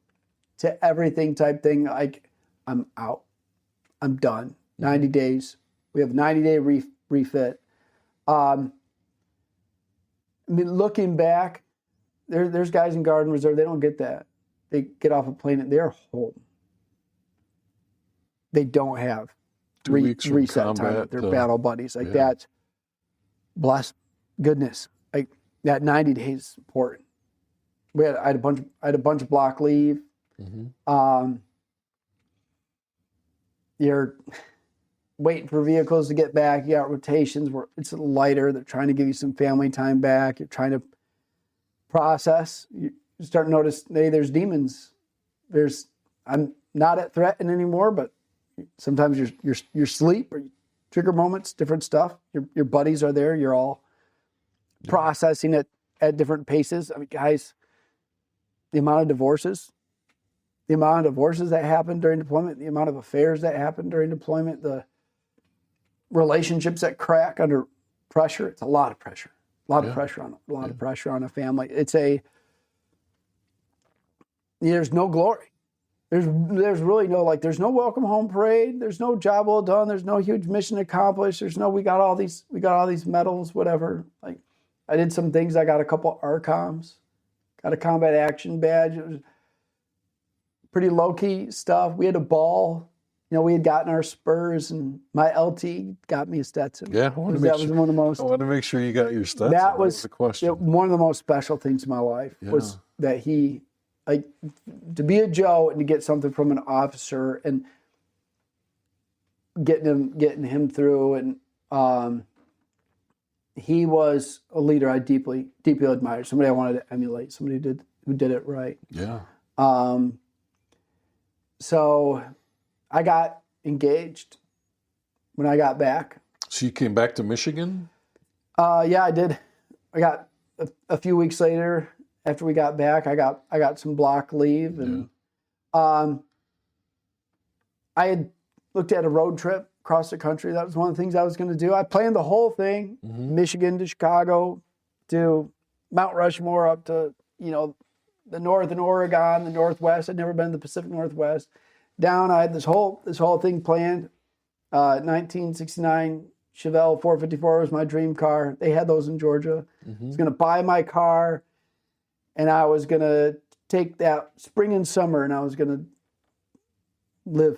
to everything type thing. Like, I'm out. I'm done. 90 days. We have 90-day refit. I mean, looking back, there's guys in Guard and Reserve, they don't get that. They get off a plane and they're home. They don't have 2 weeks from reset time combat with their to- battle buddies. Like yeah. that's, bless goodness. Like that 90 days is important. I had a bunch of block leave. Mm-hmm. You're waiting for vehicles to get back. You got rotations where it's lighter. They're trying to give you some family time back. You're trying to process. You start to notice, hey, there's demons. I'm not at threaten anymore, but sometimes your sleep or trigger moments, different stuff. Your buddies are there. You're all processing it at different paces. I mean, guys, the amount of divorces that happen during deployment, the amount of affairs that happen during deployment, the relationships that crack under pressure. It's a lot of pressure. A lot of pressure on a family. There's no glory. There's really no, there's no welcome home parade. There's no job well done. There's no huge mission accomplished. There's no we got all these medals, whatever. Like I did some things. I got a couple ARCOMs, got a combat action badge. It was pretty low key stuff. We had a ball. We had gotten our spurs, and my LT got me a Stetson. Yeah, I want to make sure you got your Stetson. That was the question. One of the most special things in my life was that he, to be a Joe and to get something from an officer and getting him through, and he was a leader I deeply admired. Somebody I wanted to emulate. Somebody who did it right. Yeah. So I got engaged when I got back. So you came back to Michigan? Yeah, I did. I got a few weeks later after we got back. I got some block leave, and I had looked at a road trip across the country. That was one of the things I was going to do. I planned the whole thing: Michigan to Chicago, to Mount Rushmore, up to the north in Oregon, the Northwest. I'd never been in the Pacific Northwest. Down, I had this whole thing planned. 1969 Chevelle 454 was my dream car. They had those in Georgia. I was going to buy my car, and I was going to take that spring and summer, and I was going to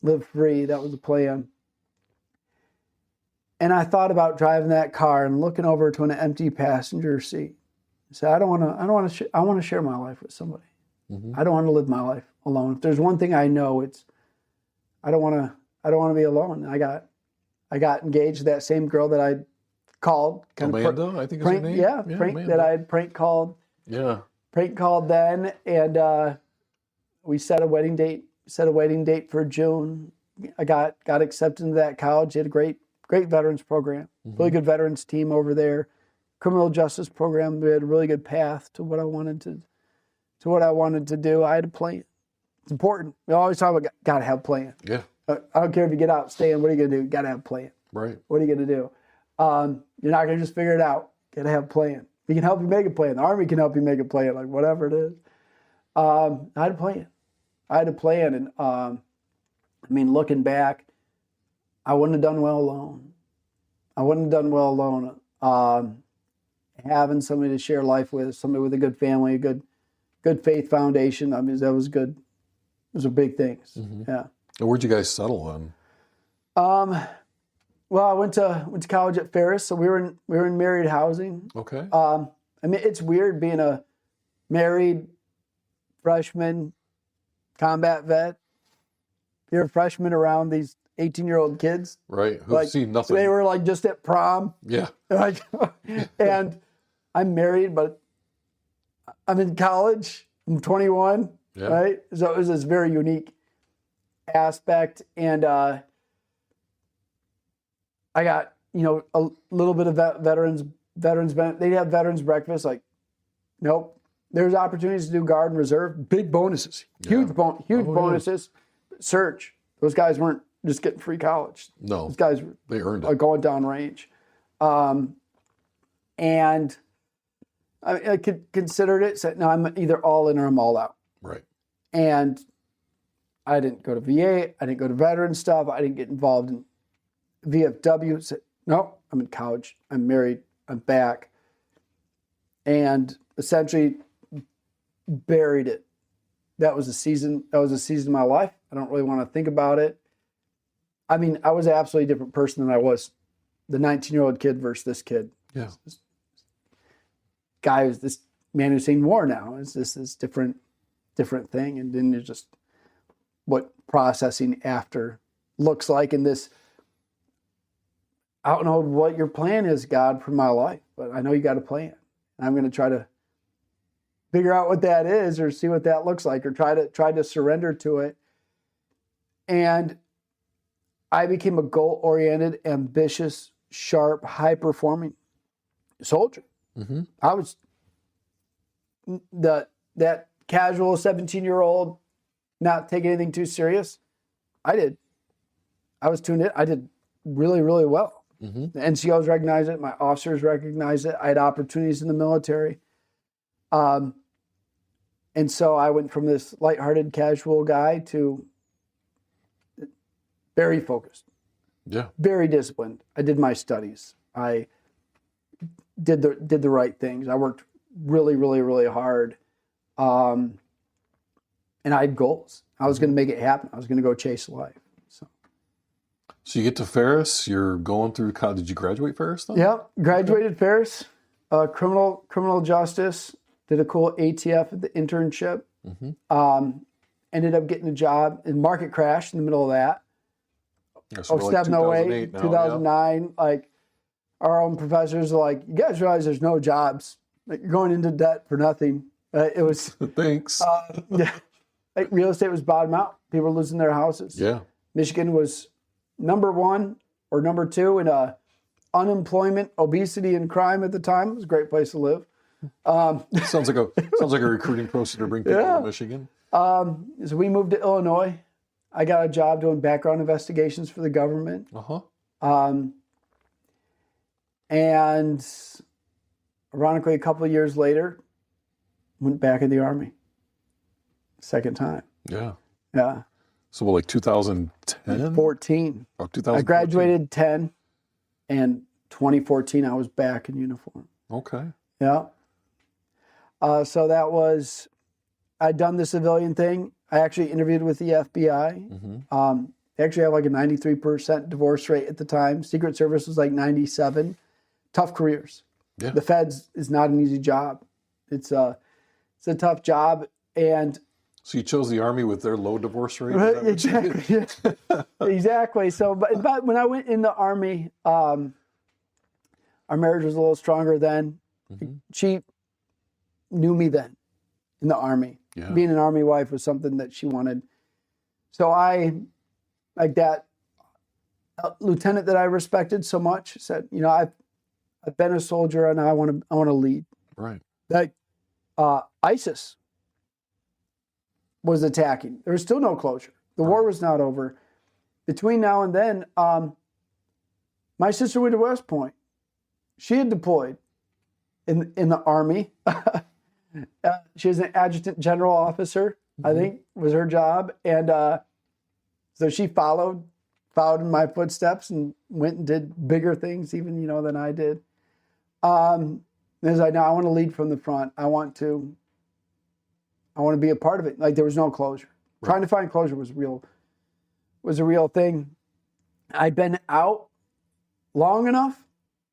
live free. That was the plan. And I thought about driving that car and looking over to an empty passenger seat. I said, I want to share my life with somebody. I don't want to live my life alone. If there's one thing I know, it's I don't want to be alone. I got engaged to that same girl that I called. Amanda, I think is her name. Yeah, that I had prank called. Yeah. Prank called then, and we set a wedding date. For June. I got accepted into that college. They had a great veterans program. Really good veterans team over there. Criminal justice program. We had a really good path to what I wanted to do. I had a plan. It's important. We always talk about got to have a plan. Yeah. I don't care if you get out, stay in. What are you going to do? Got to have a plan. Right. What are you going to do? You're not going to just figure it out. Got to have a plan. We can help you make a plan. The Army can help you make a plan, like whatever it is. I had a plan. And looking back, I wouldn't have done well alone. Having somebody to share life with, somebody with a good family, a good faith foundation. That was good. Those are big things. Yeah. And where'd you guys settle then? Well, I went to college at Ferris, so we were in married housing. Okay. It's weird being a married freshman combat vet. You're a freshman around these 18-year-old kids. Right. Who've seen nothing. They were just at prom. Yeah. And I'm married, but I'm in college. I'm 21. Yeah. Right. So it was this very unique aspect, and I got a little bit of veterans. They have veterans breakfast. Nope. There's opportunities to do Guard and Reserve. Big bonuses. Huge bonuses. Yeah. Search. Those guys weren't just getting free college. No. Those guys they earned it. Going down range. And I considered it. Said, no, I'm either all in or I'm all out. Right. And I didn't go to VA. I didn't go to veteran stuff. I didn't get involved in VFW. Said, no, I'm in college. I'm married. I'm back. and essentially buried it. That was a season of my life. I don't really want to think about it. I mean, I was an absolutely different person than I was the 19-year-old kid versus this kid. Yeah. This man who's seen war now. It's just this different thing. And then it's just what processing after looks like in this. I don't know what your plan is, God, for my life, but I know you got a plan. I'm going to try to figure out what that is, or see what that looks like, or try to surrender to it. And I became a goal-oriented, ambitious, sharp, high-performing soldier. Mm-hmm. I was that casual 17-year-old, not taking anything too serious. I was tuned in. I did really, really well. Mm-hmm. The NCOs recognized it. My officers recognized it. I had opportunities in the military. And so I went from this lighthearted, casual guy to very focused. Yeah. Very disciplined. I did my studies. I did the right things. I worked really, really, really hard. And I had goals. I was going to make it happen. I was going to go chase life. So you get to Ferris, you're going through college. Did you graduate Ferris then? Yeah, graduated Ferris, criminal justice, did a cool ATF at the internship. Mm-hmm. Ended up getting a job in market crash in the middle of that. Yeah, so like 07, 08, 2009. Yeah. Like our own professors are like, you guys realize there's no jobs. Like you're going into debt for nothing. It was thanks. Yeah, like real estate was bottom out. People were losing their houses. Yeah, Michigan was number 1 or number 2 in unemployment, obesity, and crime at the time. It was a great place to live. sounds like a recruiting process to bring people to Michigan. So we moved to Illinois. I got a job doing background investigations for the government. And ironically, a couple of years later, went back in the Army. Second time. Yeah. Yeah. So like 2010? 14. Oh, 2014. I graduated 10, and 2014 I was back in uniform. Okay. Yeah. So that was, I'd done the civilian thing. I actually interviewed with the FBI. Mm-hmm. They actually have like a 93% divorce rate at the time. Secret Service was like 97. Tough careers. Yeah. The feds is not an easy job. It's a tough job. And so you chose the Army with their low divorce rate? Exactly. Exactly. So, but when I went in the Army, our marriage was a little stronger then. Mm-hmm. She knew me then in the Army. Yeah. Being an Army wife was something that she wanted. So I, like that lieutenant that I respected so much, said, you know, I've been a soldier and I want to lead. Right. Like ISIS was attacking. There was still no closure. The war was not over. Between now and then, my sister went to West Point. She had deployed in the Army. She was an adjutant general officer, I think, was her job. And so she followed in my footsteps and went and did bigger things even, than I did. As I know, I want to lead from the front. I want to be a part of it. Like there was no closure. Right. Trying to find closure was a real thing. I'd been out long enough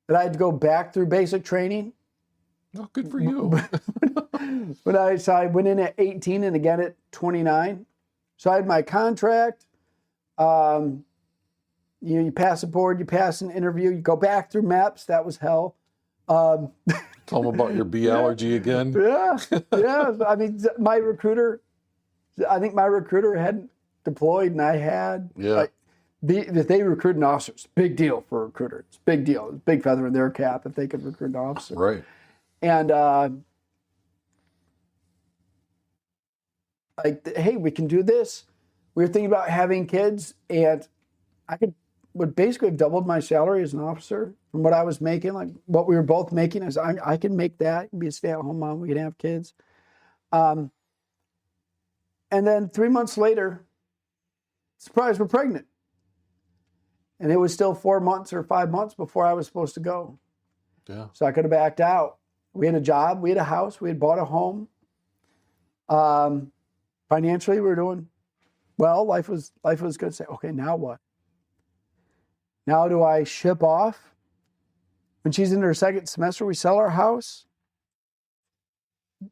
that I had to go back through basic training. Oh, good for you. So I went in at 18 and again at 29. So I had my contract. You pass a board, you pass an interview, you go back through maps. That was hell. Tell them about your bee allergy again. Yeah. I mean, I think my recruiter hadn't deployed and I had. Yeah. If they recruit an officer, it's a big deal for a recruiter. It's a big deal. It's a big feather in their cap if they could recruit an officer. Right. And hey, we can do this. We were thinking about having kids, and I would basically have doubled my salary as an officer from what I was making, like what we were both making. I can make that, be a stay-at-home mom, we can have kids. And then 3 months later, surprise, we're pregnant. And it was still 4 months or 5 months before I was supposed to go. Yeah. So I could have backed out. We had a job, we had a house, we had bought a home. Financially, we were doing well. Life was good. Say, okay, now what? Now do I ship off? When she's in her second semester, we sell our house.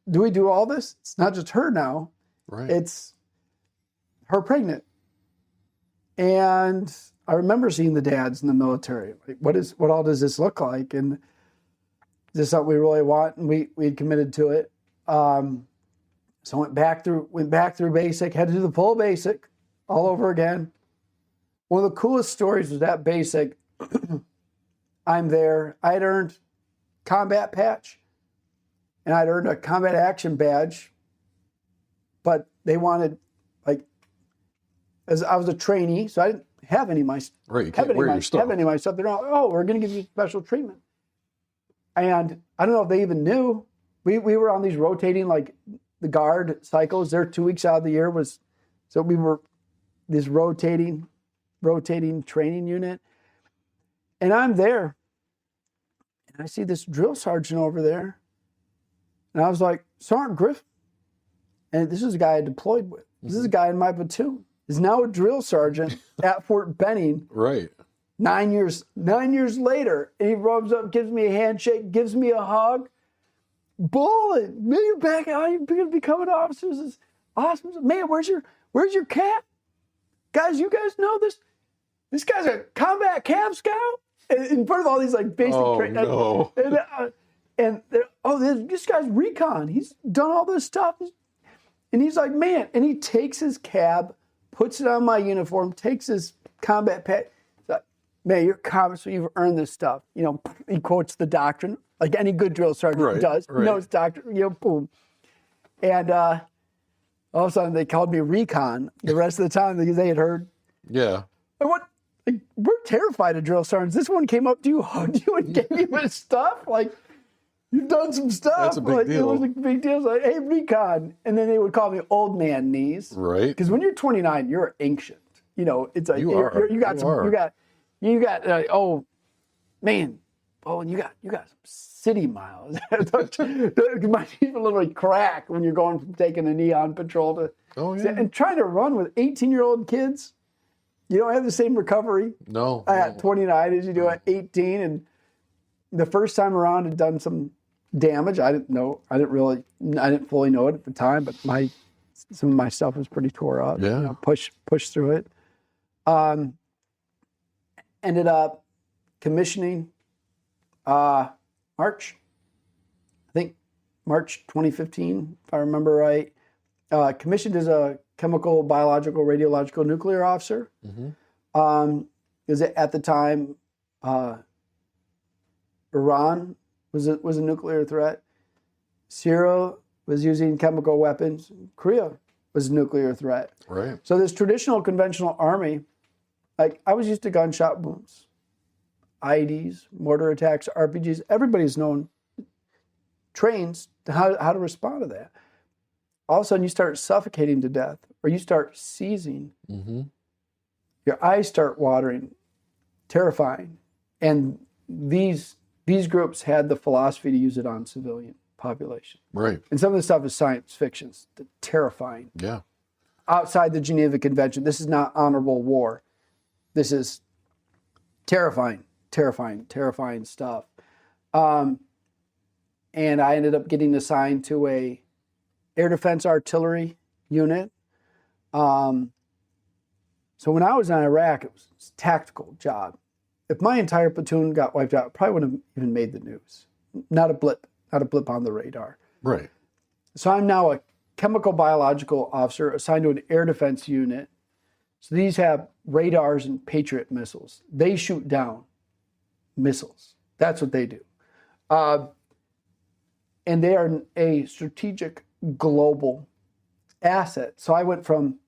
Do we do all this? It's not just her now. Right. It's her pregnant. And I remember seeing the dads in the military. Like, what all does this look like? And is this something we really want? And we'd committed to it. So went back through basic, had to do the full basic all over again. One of the coolest stories was that basic. I'm there. I had earned combat patch and I'd earned a combat action badge, but they wanted, like, as I was a trainee, so I didn't have any of my stuff. Right, you can't wear your stuff. Have any of my stuff. They're all, oh, we're going to give you special treatment. And I don't know if they even knew. We were on these rotating, like, the guard cycles. They're 2 weeks out of the year so we were this rotating training unit. And I'm there. And I see this drill sergeant over there. And I was like, Sergeant Griffin. And this is a guy I deployed with. This is a guy in my platoon. He's now a drill sergeant at Fort Benning. Right. 9 years later. And he rubs up, gives me a handshake, gives me a hug. Bolen, man, you're back out. You're going to become an officer. This is awesome. Man, where's your cap? Guys, you guys know this? This guy's a combat Cav Scout? And in front of all these, like, basic training. No. This guy's recon. He's done all this stuff. And he's like, man. And he takes his cab, puts it on my uniform, takes his combat pet. He's like, man, you're combat, so you've earned this stuff. You know, he quotes the doctrine, like any good drill sergeant does. Right. Knows doctrine, boom. And all of a sudden, they called me recon the rest of the time because they had heard. Yeah. And what? Like, we're terrified of drill sergeants. This one came up to you, hugged you, and gave you his stuff. Like, you've done some stuff. That's a big deal. It was a big deal. It's like, hey, recon. And then they would call me old man knees. Right. Because when you're 29, you're ancient. You know, it's like, you got, oh, man, Bolen, you got some city miles. My teeth literally crack when you're going from taking a knee on patrol to, and trying to run with 18-year-old kids. You don't have the same recovery at 29 as you do at 18. And the first time around, had done some damage. I didn't fully know it at the time, but some of my stuff was pretty tore up. Yeah. You know, push through it. Ended up commissioning March 2015, if I remember right. Commissioned as a chemical, biological, radiological, nuclear officer. Because at the time, Iran was a nuclear threat. Syria was using chemical weapons. Korea was a nuclear threat. Right. So this traditional conventional army, like, I was used to gunshot wounds, IEDs, mortar attacks, RPGs. Everybody's trains to how to respond to that. All of a sudden, you start suffocating to death, or you start seizing. Your eyes start watering, terrifying. And these groups had the philosophy to use it on civilian population. Right. And some of the stuff is science fiction, it's terrifying. Yeah. Outside the Geneva Convention, this is not honorable war. This is terrifying stuff. And I ended up getting assigned to a air defense artillery unit. So when I was in Iraq, it was a tactical job. If my entire platoon got wiped out, it probably wouldn't have even made the news. Not a blip on the radar. Right. So I'm now a chemical biological officer assigned to an air defense unit. So these have radars and Patriot missiles. They shoot down missiles. That's what they do. And they are a strategic global asset. So I went from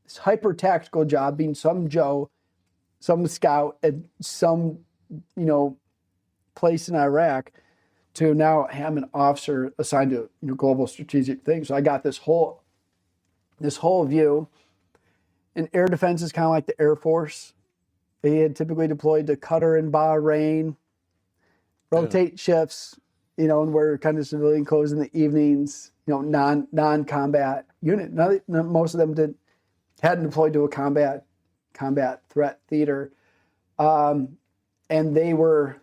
this hyper tactical job, being some Joe, some scout at some, place in Iraq, to now I'm an officer assigned to global strategic things. So I got this whole view. And air defense is kind of like the Air Force. They had typically deployed to Qatar and Bahrain, rotate shifts, and wear kind of civilian clothes in the evenings, non-combat unit. Most of them hadn't deployed to a combat threat theater. And the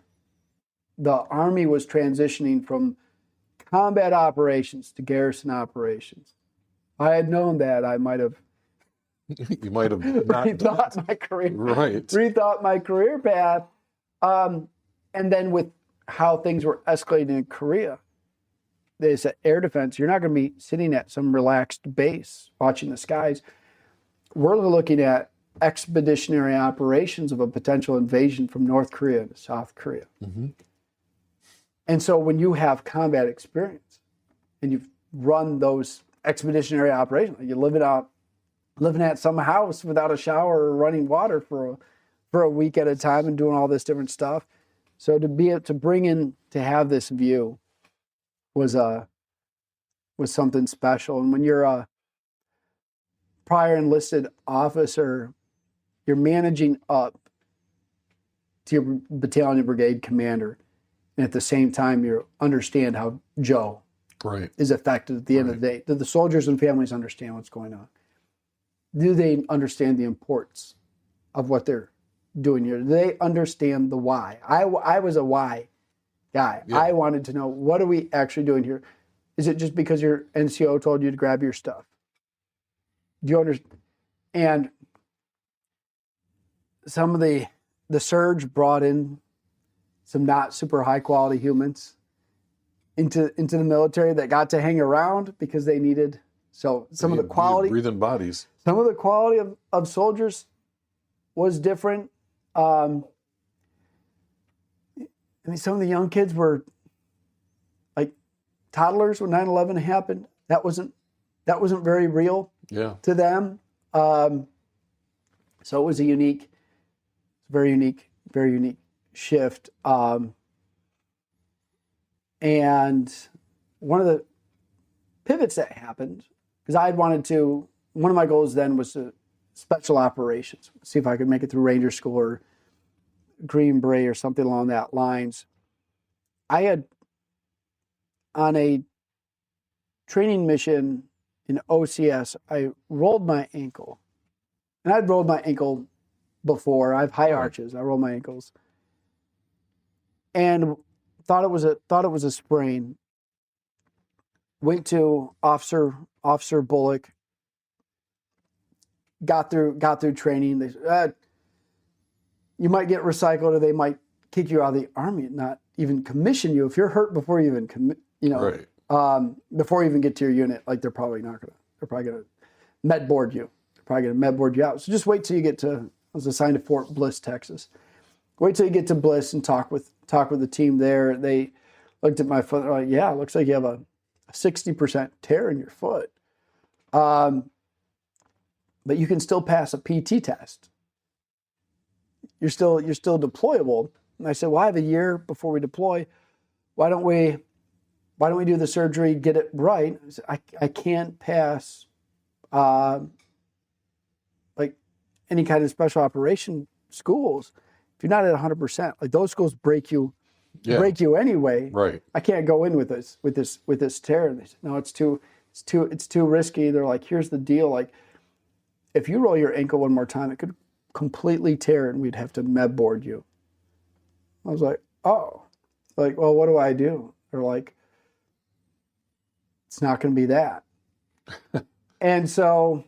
Army was transitioning from combat operations to garrison operations. If I had known that, I might have You might have not rethought my career. Right. Rethought my career path. And then with how things were escalating in Korea, they said air defense, you're not going to be sitting at some relaxed base watching the skies. We're looking at expeditionary operations of a potential invasion from North Korea to South Korea. Mm-hmm. And so when you have combat experience and you've run those expeditionary operations, you're living at some house without a shower or running water for a week at a time and doing all this different stuff. So to have this view was something special. And when you're a prior enlisted officer, you're managing up to your battalion and brigade commander. And at the same time, you understand how Joe is affected at the end of the day. Do the soldiers and families understand what's going on? Do they understand the importance of what they're doing here? Do they understand the why? I was a why guy. Yeah. I wanted to know, what are we actually doing here? Is it just because your NCO told you to grab your stuff? Do you understand? And some of the surge brought in some not super high quality humans into the military that got to hang around because they needed. So some of the quality, breathing bodies. Some of the quality of soldiers was different. I mean, some of the young kids were like toddlers when 9/11 happened. That wasn't very real to them. So it was very unique shift. And one of the pivots that happened, because one of my goals then was to special operations, see if I could make it through Ranger School or Green Beret or something along that lines. I had, on a training mission in OCS, I rolled my ankle. And I'd rolled my ankle before. I have high arches. I roll my ankles. And thought it was a sprain. Went to Officer Bullock. Got through training. They said, you might get recycled, or they might kick you out of the Army and not even commission you if you're hurt before you even before you even get to your unit. Like they're probably gonna med board you. They're probably gonna med board you out. So just wait till you get to. I was assigned to Fort Bliss, Texas. Wait till you get to Bliss and talk with the team there. They looked at my foot. They're like, yeah, it looks like you have a 60% tear in your foot. But you can still pass a PT test. You're still deployable. And I said, well, I have a year before we deploy. Why don't we do the surgery, get it right? I said, I can't pass like any kind of special operation schools if you're not at 100%. Like those schools break you anyway. Right. I can't go in with this tear. And they said, no, it's too risky. They're like, here's the deal. Like, if you roll your ankle one more time, it could completely tear and we'd have to med board you. I was like, oh. Like, well, what do I do? They're like, it's not going to be that. And so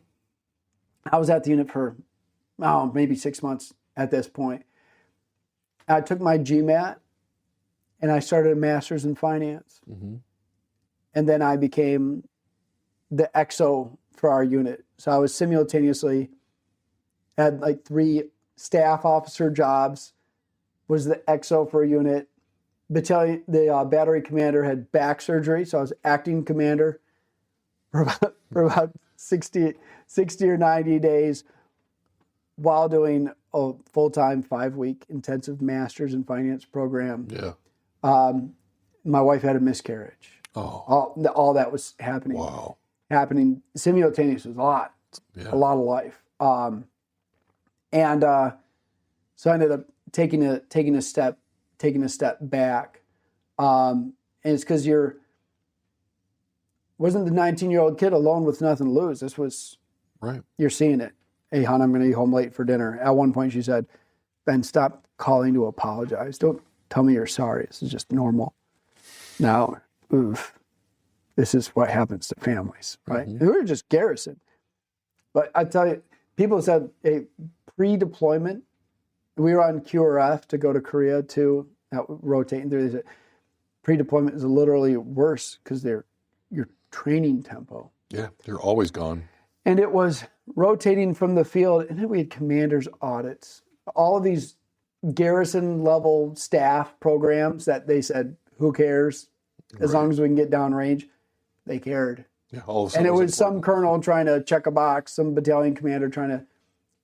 I was at the unit for maybe 6 months at this point. I took my GMAT and I started a master's in finance. Mm-hmm. And then I became the XO for our unit. So I was simultaneously had like 3 staff officer jobs, was the XO for a unit. Battalion, the battery commander had back surgery, so I was acting commander for about 60 or 90 days while doing a full-time 5-week intensive master's in finance program. Yeah. My wife had a miscarriage. Oh. All that was happening. Wow. Happening simultaneously. A lot of life. So I ended up taking a step back, and And it's because wasn't the 19-year-old kid alone with nothing to lose. This was, Right. You're seeing it. Hey, hon, I'm going to be home late for dinner. At one point she said, Ben, stop calling to apologize. Don't tell me you're sorry. This is just normal. Now, this is what happens to families, right? Mm-hmm. And we were just garrison. But I tell you, people said, hey, pre-deployment, we were on QRF to go to Korea too, rotating through. They said, pre-deployment is literally worse because your training tempo. Yeah, they're always gone. And it was rotating from the field, and then we had commanders audits. All of these garrison level staff programs that they said, who cares? As long as we can get downrange, they cared. Yeah, all of a And sudden it was important. some colonel trying to check a box, some battalion commander trying to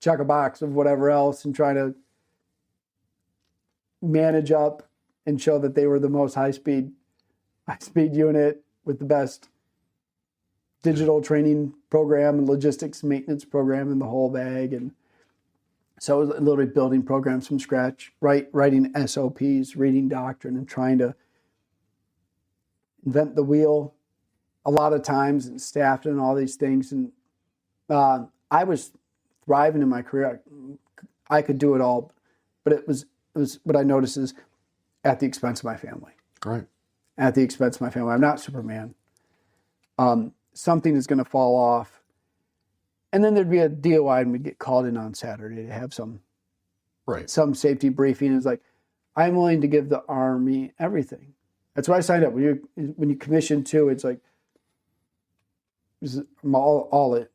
check a box of whatever else and trying to manage up and show that they were the most high-speed unit with the best digital training program and logistics maintenance program in the whole bag. And so it was literally building programs from scratch, writing SOPs, reading doctrine, and trying to invent the wheel a lot of times and staffed and all these things. And I was thriving in my career. I could do it all, but it was what I noticed is at the expense of my family. Right. At the expense of my family. I'm not Superman. Something is going to fall off. And then there'd be a DOI and we'd get called in on Saturday to have some safety briefing. It's like, I'm willing to give the Army everything. That's why I signed up. When you commission too, it's like, I'm all it,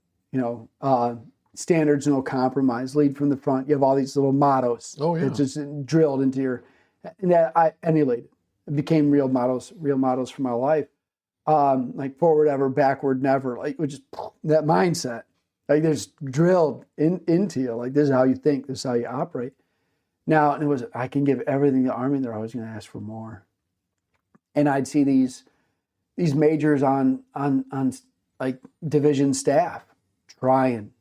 standards, no compromise, lead from the front. You have all these little mottos. Oh, yeah. It's just drilled into and that I emulated. It became real mottos for my life. Like forward ever, backward never, like which is that mindset. Like there's drilled into you. Like this is how you think, this is how you operate. Now, and it was I can give everything to the Army, they're always going to ask for more. And I'd see these majors on like division staff trying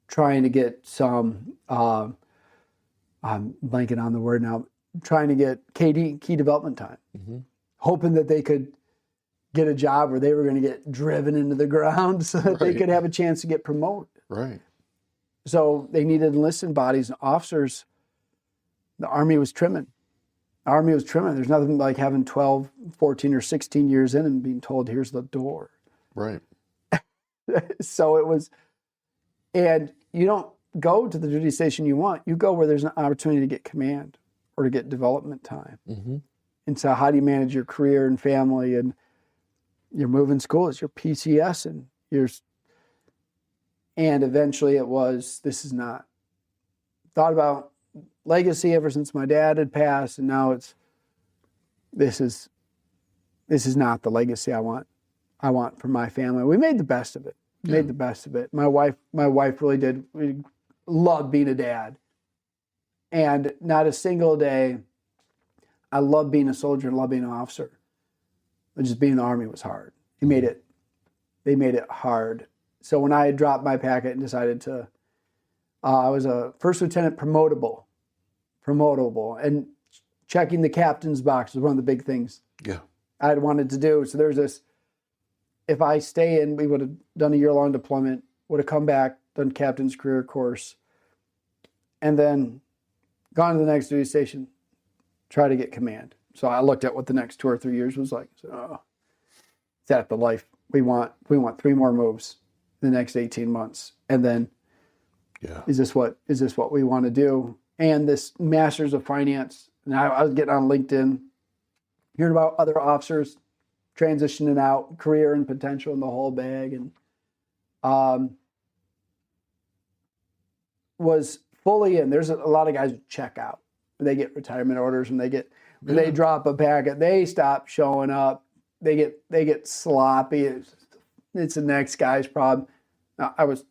to get some I'm blanking on the word now, trying to get key development time, hoping that they could get a job where they were going to get driven into the ground so that they could have a chance to get promoted. Right. So they needed enlisted bodies and officers. The Army was trimming. There's nothing like having 12, 14, or 16 years in and being told, here's the door. Right. So it was, and you don't go to the duty station you want. You go where there's an opportunity to get command or to get development time. Mm-hmm. And so how do you manage your career and family, and you're moving schools, your PCS, and and eventually it was, this is not, thought about legacy ever since my dad had passed, and now it's, this is not the legacy I want for my family. We made the best of it. My wife really did. We loved being a dad. And not a single day, I loved being a soldier and loved being an officer. But just being in the Army was hard. They made it hard. So when I dropped my packet and decided to, I was a first lieutenant promotable, and checking the captain's box was one of the big things I had wanted to do. So there's this, if I stay in, we would have done a year-long deployment, would have come back, done captain's career course, and then gone to the next duty station, try to get command. So I looked at what the next 2 or 3 years was like. So, is that the life we want? We want 3 more moves in the next 18 months, and then is this what we want to do? And this Masters of Finance. And I was getting on LinkedIn, hearing about other officers transitioning out, career and potential in the whole bag, and was fully in. There's a lot of guys who check out. They get retirement orders, and they drop a packet. They stop showing up. They get sloppy. It's the next guy's problem. Now, I was,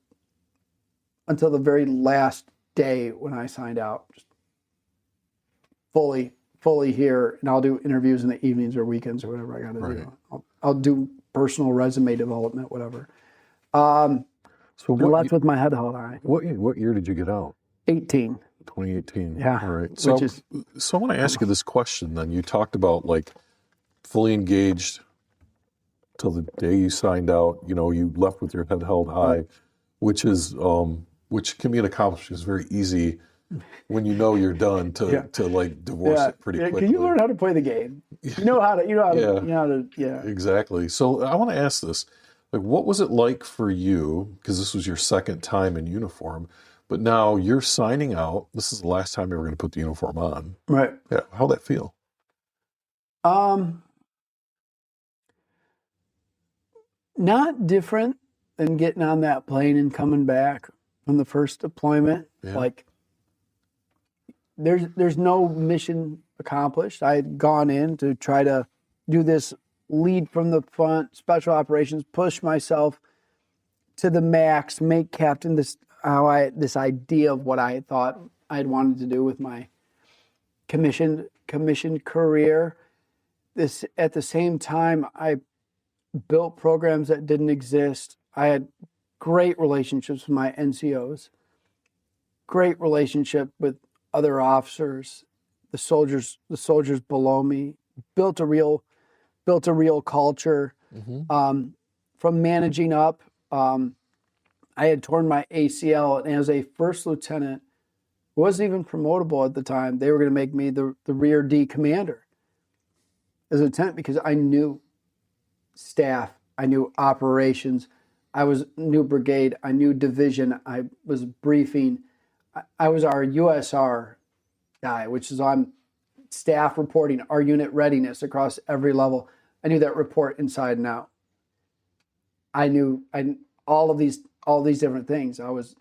until the very last day when I signed out, just fully here, and I'll do interviews in the evenings or weekends or whatever I got to do. I'll do personal resume development, whatever. So that's with my head held high. What year did you get out? 18. 2018. Yeah. All right. So I want to ask you this question then. You talked about like fully engaged till the day you signed out. You know, you left with your head held high, which can be an accomplishment. It's very easy when you know you're done to like divorce it pretty quickly. Can you learn how to play the game? You know how to. Exactly. So I want to ask this: like, what was it like for you? Because this was your second time in uniform, but now you're signing out. This is the last time you were going to put the uniform on. Right. Yeah. How'd that feel? Not different than getting on that plane and coming back from the first deployment. Yeah. Like, there's no mission accomplished. I had gone in to try to do this lead from the front, special operations, push myself to the max, make captain. This idea of what I thought I'd wanted to do with my commissioned career. This at the same time, I built programs that didn't exist. I had great relationships with my NCOs, great relationship with other officers, the soldiers below me. Built a real culture. Mm-hmm. From managing up. I had torn my ACL, and as a first lieutenant, wasn't even promotable at the time. They were going to make me the rear D commander as a lieutenant because I knew staff, I knew operations, I knew brigade, I knew division, I was briefing. I was our USR guy, which is on staff reporting, our unit readiness across every level. I knew that report inside and out. I knew all of these different things. I was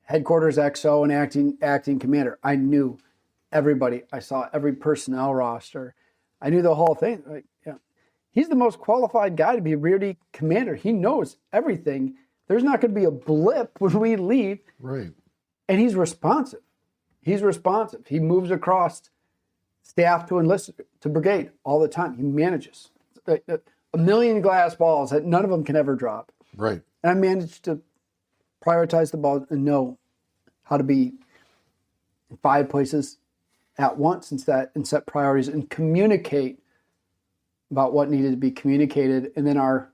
headquarters XO and acting commander. I knew everybody. I saw every personnel roster. I knew the whole thing. Like, yeah. He's the most qualified guy to be rear D commander. He knows everything. There's not going to be a blip when we leave. Right. And he's responsive. He moves across staff to enlisted to brigade all the time. He manages a million glass balls that none of them can ever drop. Right. And I managed to prioritize the ball and know how to be in 5 places at once and set priorities and communicate about what needed to be communicated. And then our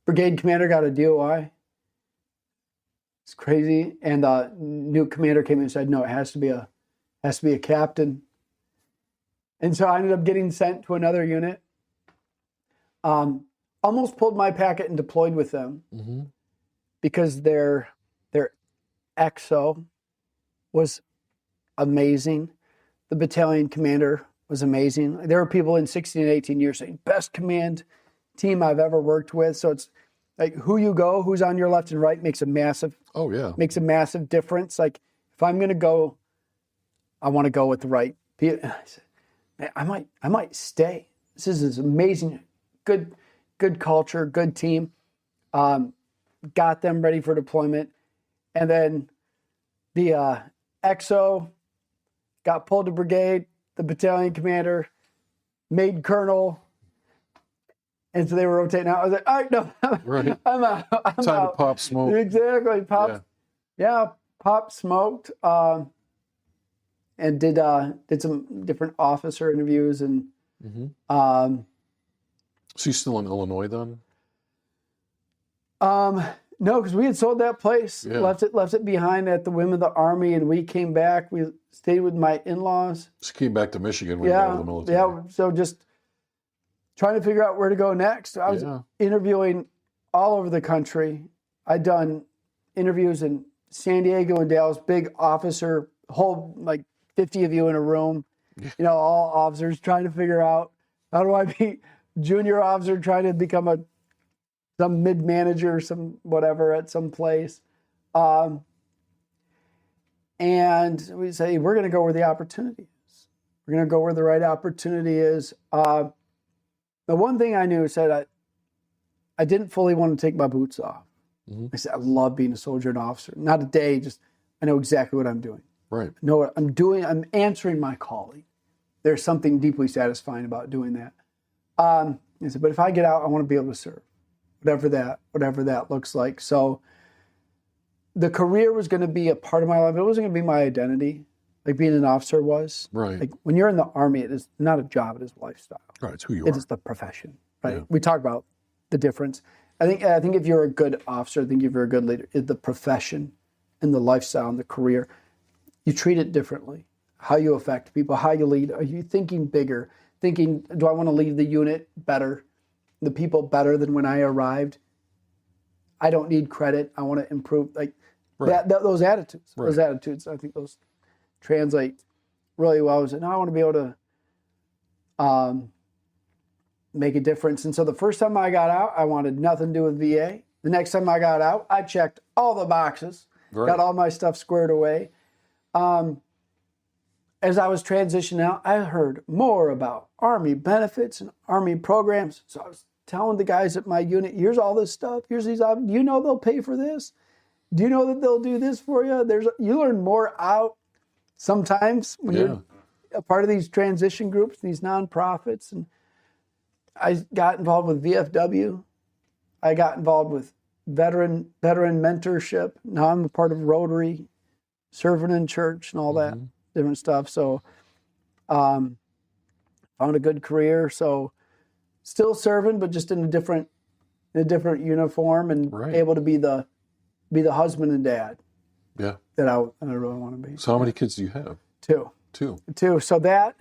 brigade commander got a DOI. It's crazy. And the new commander came in and said, no, it has to be a captain. And so I ended up getting sent to another unit. Almost pulled my packet and deployed with them because their XO was amazing. The battalion commander was amazing. There were people in 16 and 18 years saying, best command team I've ever worked with. So it's like who you go, who's on your left and right makes a massive difference. Like if I'm going to go, I want to go with the right people. And I said, man, I might stay. This is amazing. Good culture, good team. Got them ready for deployment. And then the XO got pulled to brigade, the battalion commander made colonel. And so they were rotating out. I was like, all right, no, right. I'm out. Time to pop smoke. Exactly. Pop smoked. And did some different officer interviews and So you still in Illinois then? No, because we had sold that place, left it behind at the whim of the Army, and we came back. We stayed with my in-laws. Just came back to Michigan when you got out of the military. Yeah, so just trying to figure out where to go next. I was interviewing all over the country. I'd done interviews in San Diego and Dallas, big officer, whole like 50 of you in a room, all officers trying to figure out how do I be junior officer trying to become some mid-manager, some whatever at some place. And we say, we're going to go where the opportunity is. We're going to go where the right opportunity is. The one thing I knew said I didn't fully want to take my boots off. I said, I love being a soldier and officer. Not a day, just I know exactly what I'm doing. Right. I know what I'm doing. I'm answering my calling. There's something deeply satisfying about doing that. I said, but if I get out, I want to be able to serve, whatever that looks like. So the career was going to be a part of my life. It wasn't going to be my identity. like being an officer was. Right. Like when you're in the Army, it is not a job, it is a lifestyle. Right. It's who you It are. is the profession, right? Yeah. We talk about the difference. I think if you're a good officer, I think if you're a good leader, the profession and the lifestyle and the career, you treat it differently. How you affect people, how you lead. Are you thinking bigger? Thinking, do I want to leave the unit better, the people better than when I arrived? I don't need credit. I want to improve. Like those attitudes. Right. Those attitudes, I think those translate really well. I want to be able to make a difference. And so the first time I got out, I wanted nothing to do with VA. The next time I got out, I checked all the boxes, got all my stuff squared away. As I was transitioning out, I heard more about Army benefits and Army programs. So I was telling the guys at my unit, here's all this stuff, here's these options. Do you know they'll pay for this? Do you know that they'll do this for you? You learn more out sometimes when you're a part of these transition groups, these nonprofits. And I got involved with VFW. I got involved with veteran mentorship. Now I'm a part of Rotary, serving in church and all that different stuff. So found a good career. So still serving, but just in a different uniform, and able to be the husband and dad. Yeah. That I really want to be. So how many kids do you have? Two. So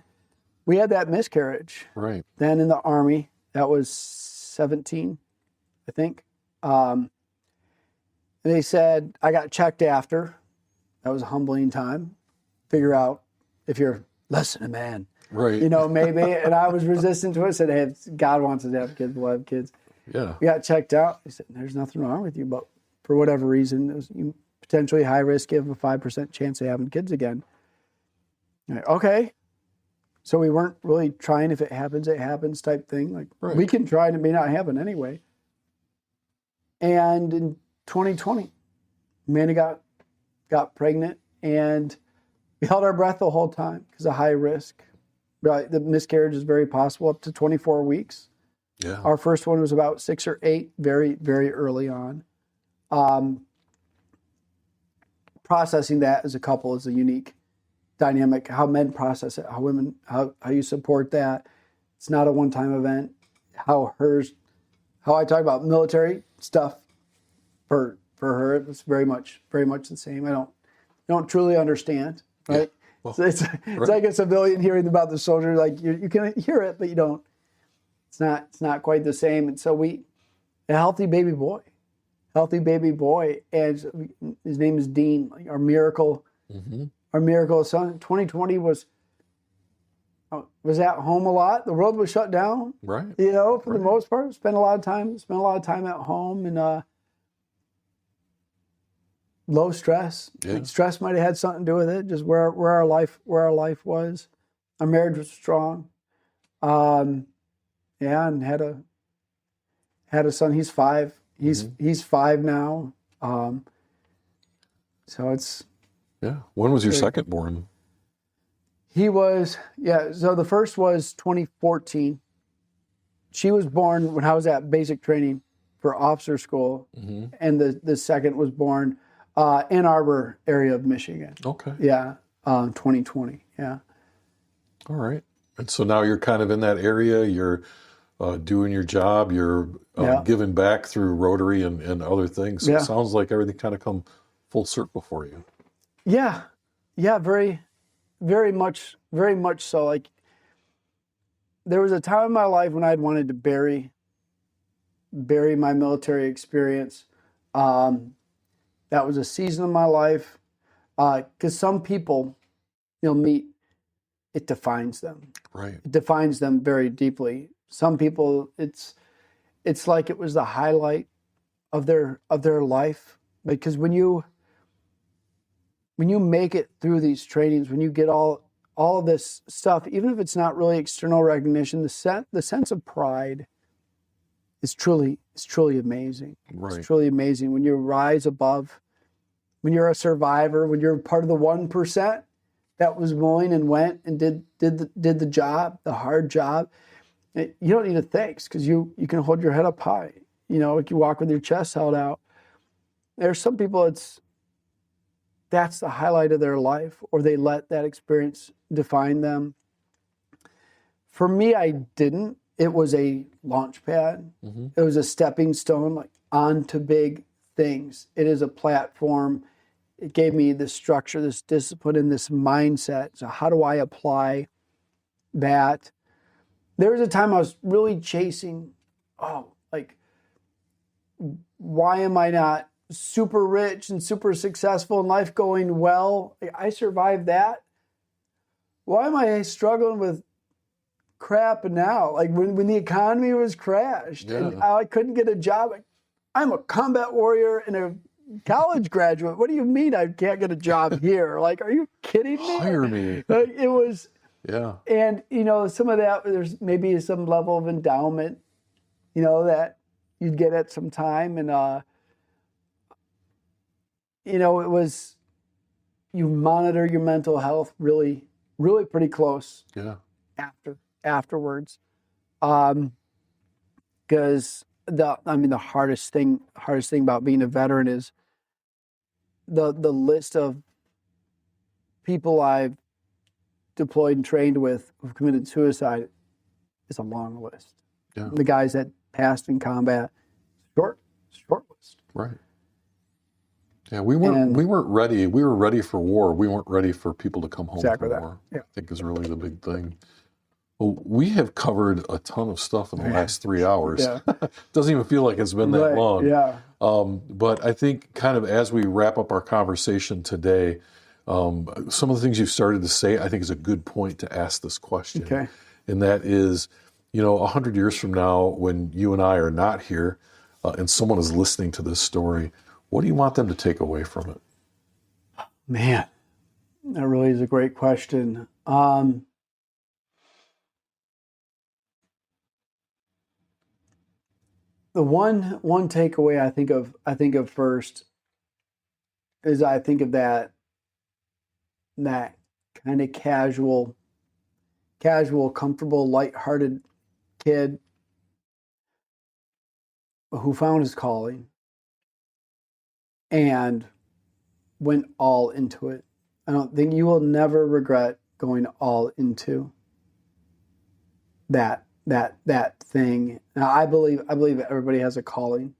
we had that miscarriage. Right. Then in the Army, that was 17, I think. They said I got checked after. That was a humbling time. Figure out if you're less than a man. Right. Maybe. And I was resistant to it. I said, hey, if God wants us to have kids, we'll have kids. Yeah. We got checked out. He said, there's nothing wrong with you, but for whatever reason, it was potentially high risk, give a 5% chance of having kids again. Like, okay. So we weren't really trying, if it happens type thing. Like we can try and it may not happen anyway. And in 2020, Amanda got pregnant, and we held our breath the whole time because of high risk. The miscarriage is very possible up to 24 weeks. Yeah. Our first one was about 6 or 8, very, very early on. Processing that as a couple is a unique dynamic. How men process it, how women, how you support that. It's not a one-time event. How I talk about military stuff for her, it's very much the same. I don't truly understand, right? Yeah. Well, so it's like a civilian hearing about the soldier. Like you can hear it, but you don't. It's not quite the same. And so a healthy baby boy, and his name is Dean. Like our miracle son. 2020 was at home a lot. The world was shut down, right? For the most part, spent a lot of time at home, and low stress. Yeah. Like stress might have had something to do with it. Just where our life was. Our marriage was strong. And had a son. He's 5. He's 5 now. So it's. Yeah. When was your second born? He was, so the first was 2014. She was born when I was at basic training for officer school. And the second was born Ann Arbor area of Michigan. Okay. Yeah, 2020, yeah. All right. And so now you're kind of in that area, you're doing your job, you're giving back through Rotary and other things. So it sounds like everything kind of come full circle for you. Yeah, very, very much so. Like, there was a time in my life when I'd wanted to bury my military experience. That was a season of my life. Because some people you'll meet, it defines them. Right. It defines them very deeply. Some people, it's like it was the highlight of their life. Because when you make it through these trainings, when you get all of this stuff, even if it's not really external recognition, the sense of pride is truly amazing. Right. It's truly amazing when you rise above, when you're a survivor, when you're part of the 1% that was willing and went and did the job, the hard job. You don't need a thanks because you can hold your head up high. Like you walk with your chest held out. There's some people that's the highlight of their life, or they let that experience define them. For me, I didn't. It was a launch pad. It was a stepping stone, like onto big things. It is a platform. It gave me this structure, this discipline, and this mindset. So how do I apply that? There was a time I was really chasing, why am I not super rich and super successful in life, going well? I survived that. Why am I struggling with crap now? Like when the economy was crashed and I couldn't get a job. I'm a combat warrior and a college graduate. What do you mean I can't get a job here? Like, are you kidding me? Hire me. Like, it was, Yeah. and some of that, there's maybe some level of endowment, that you'd get at some time. And, it was, you monitor your mental health really, really pretty close. Yeah. Afterwards. Because the hardest thing about being a veteran is the list of people I've deployed and trained with who've committed suicide is a long list. Yeah. The guys that passed in combat, short list. Right. Yeah, we weren't ready. We were ready for war. We weren't ready for people to come home from war. Yeah. I think is really the big thing. Well, we have covered a ton of stuff in the last 3 hours. Yeah. Doesn't even feel like it's been that long. Yeah. But I think kind of as we wrap up our conversation today, some of the things you've started to say, I think is a good point to ask this question. Okay. And that is, 100 years from now, when you and I are not here, and someone is listening to this story, what do you want them to take away from it? Man, that really is a great question. The one takeaway I think of first is I think of that kind of casual, comfortable, lighthearted kid who found his calling and went all into it. I don't think you will never regret going all into that thing. Now, I believe everybody has a calling.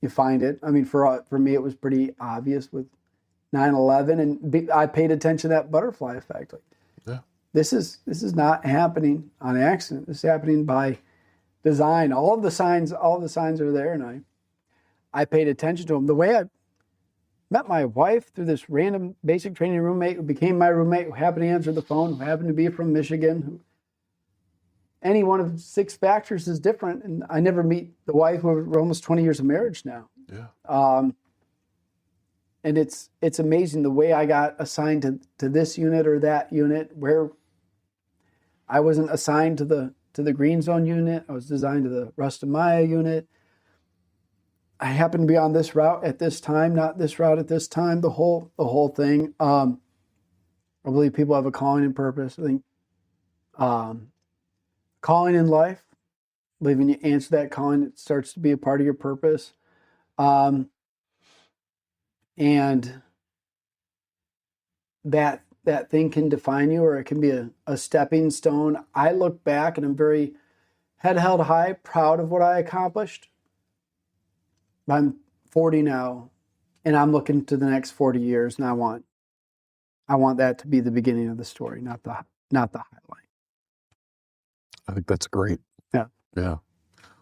You find it. I mean, for me, it was pretty obvious with 9/11, and I paid attention to that butterfly effect. Like, Yeah. this is not happening on accident. This is happening by design. All the signs are there, and I paid attention to them. The way I met my wife through this random basic training roommate who became my roommate, who happened to answer the phone, who happened to be from Michigan. Any one of 6 factors is different, and I never meet the wife. We're almost 20 years of marriage now. Yeah. And it's amazing the way I got assigned to this unit or that unit, where I wasn't assigned to the Green Zone unit. I was assigned to the Rustum Maya unit. I happened to be on this route at this time, not this route at this time. The whole thing. I believe people have a calling and purpose. I think calling in life, I believe when you answer that calling, it starts to be a part of your purpose. And that thing can define you, or it can be a stepping stone. I look back and I'm very head held high, proud of what I accomplished. I'm 40 now, and I'm looking to the next 40 years, and I want that to be the beginning of the story, not the highlight. I think that's great. Yeah. Yeah.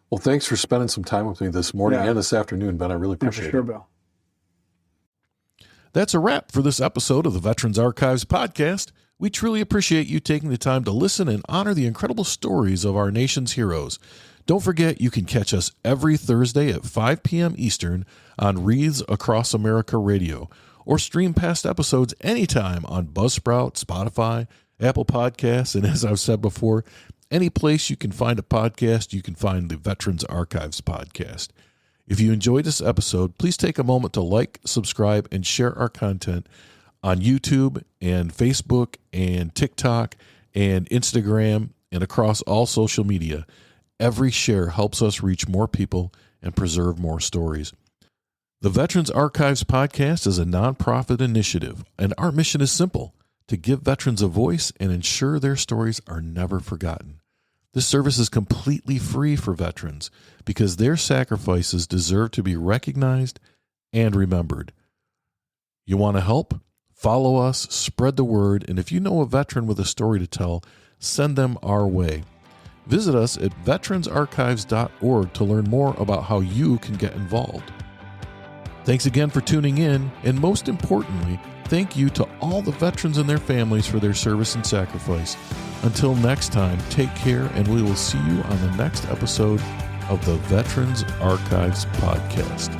Well, thanks for spending some time with me this morning and this afternoon, Ben. I really appreciate it. For sure, Bill. That's a wrap for this episode of the Veterans Archives podcast. We truly appreciate you taking the time to listen and honor the incredible stories of our nation's heroes. Don't forget, you can catch us every Thursday at 5 p.m. Eastern on Wreaths Across America Radio, or stream past episodes anytime on Buzzsprout, Spotify, Apple Podcasts, and as I've said before, any place you can find a podcast, you can find the Veterans Archives podcast. If you enjoyed this episode, please take a moment to like, subscribe, and share our content on YouTube and Facebook and TikTok and Instagram and across all social media. Every share helps us reach more people and preserve more stories. The Veterans Archives podcast is a nonprofit initiative, and our mission is simple: to give veterans a voice and ensure their stories are never forgotten. This service is completely free for veterans because their sacrifices deserve to be recognized and remembered. You want to help? Follow us, spread the word, and if you know a veteran with a story to tell, send them our way. Visit us at veteransarchives.org to learn more about how you can get involved. Thanks again for tuning in, and most importantly, thank you to all the veterans and their families for their service and sacrifice. Until next time, take care, and we will see you on the next episode of the Veterans Archives Podcast.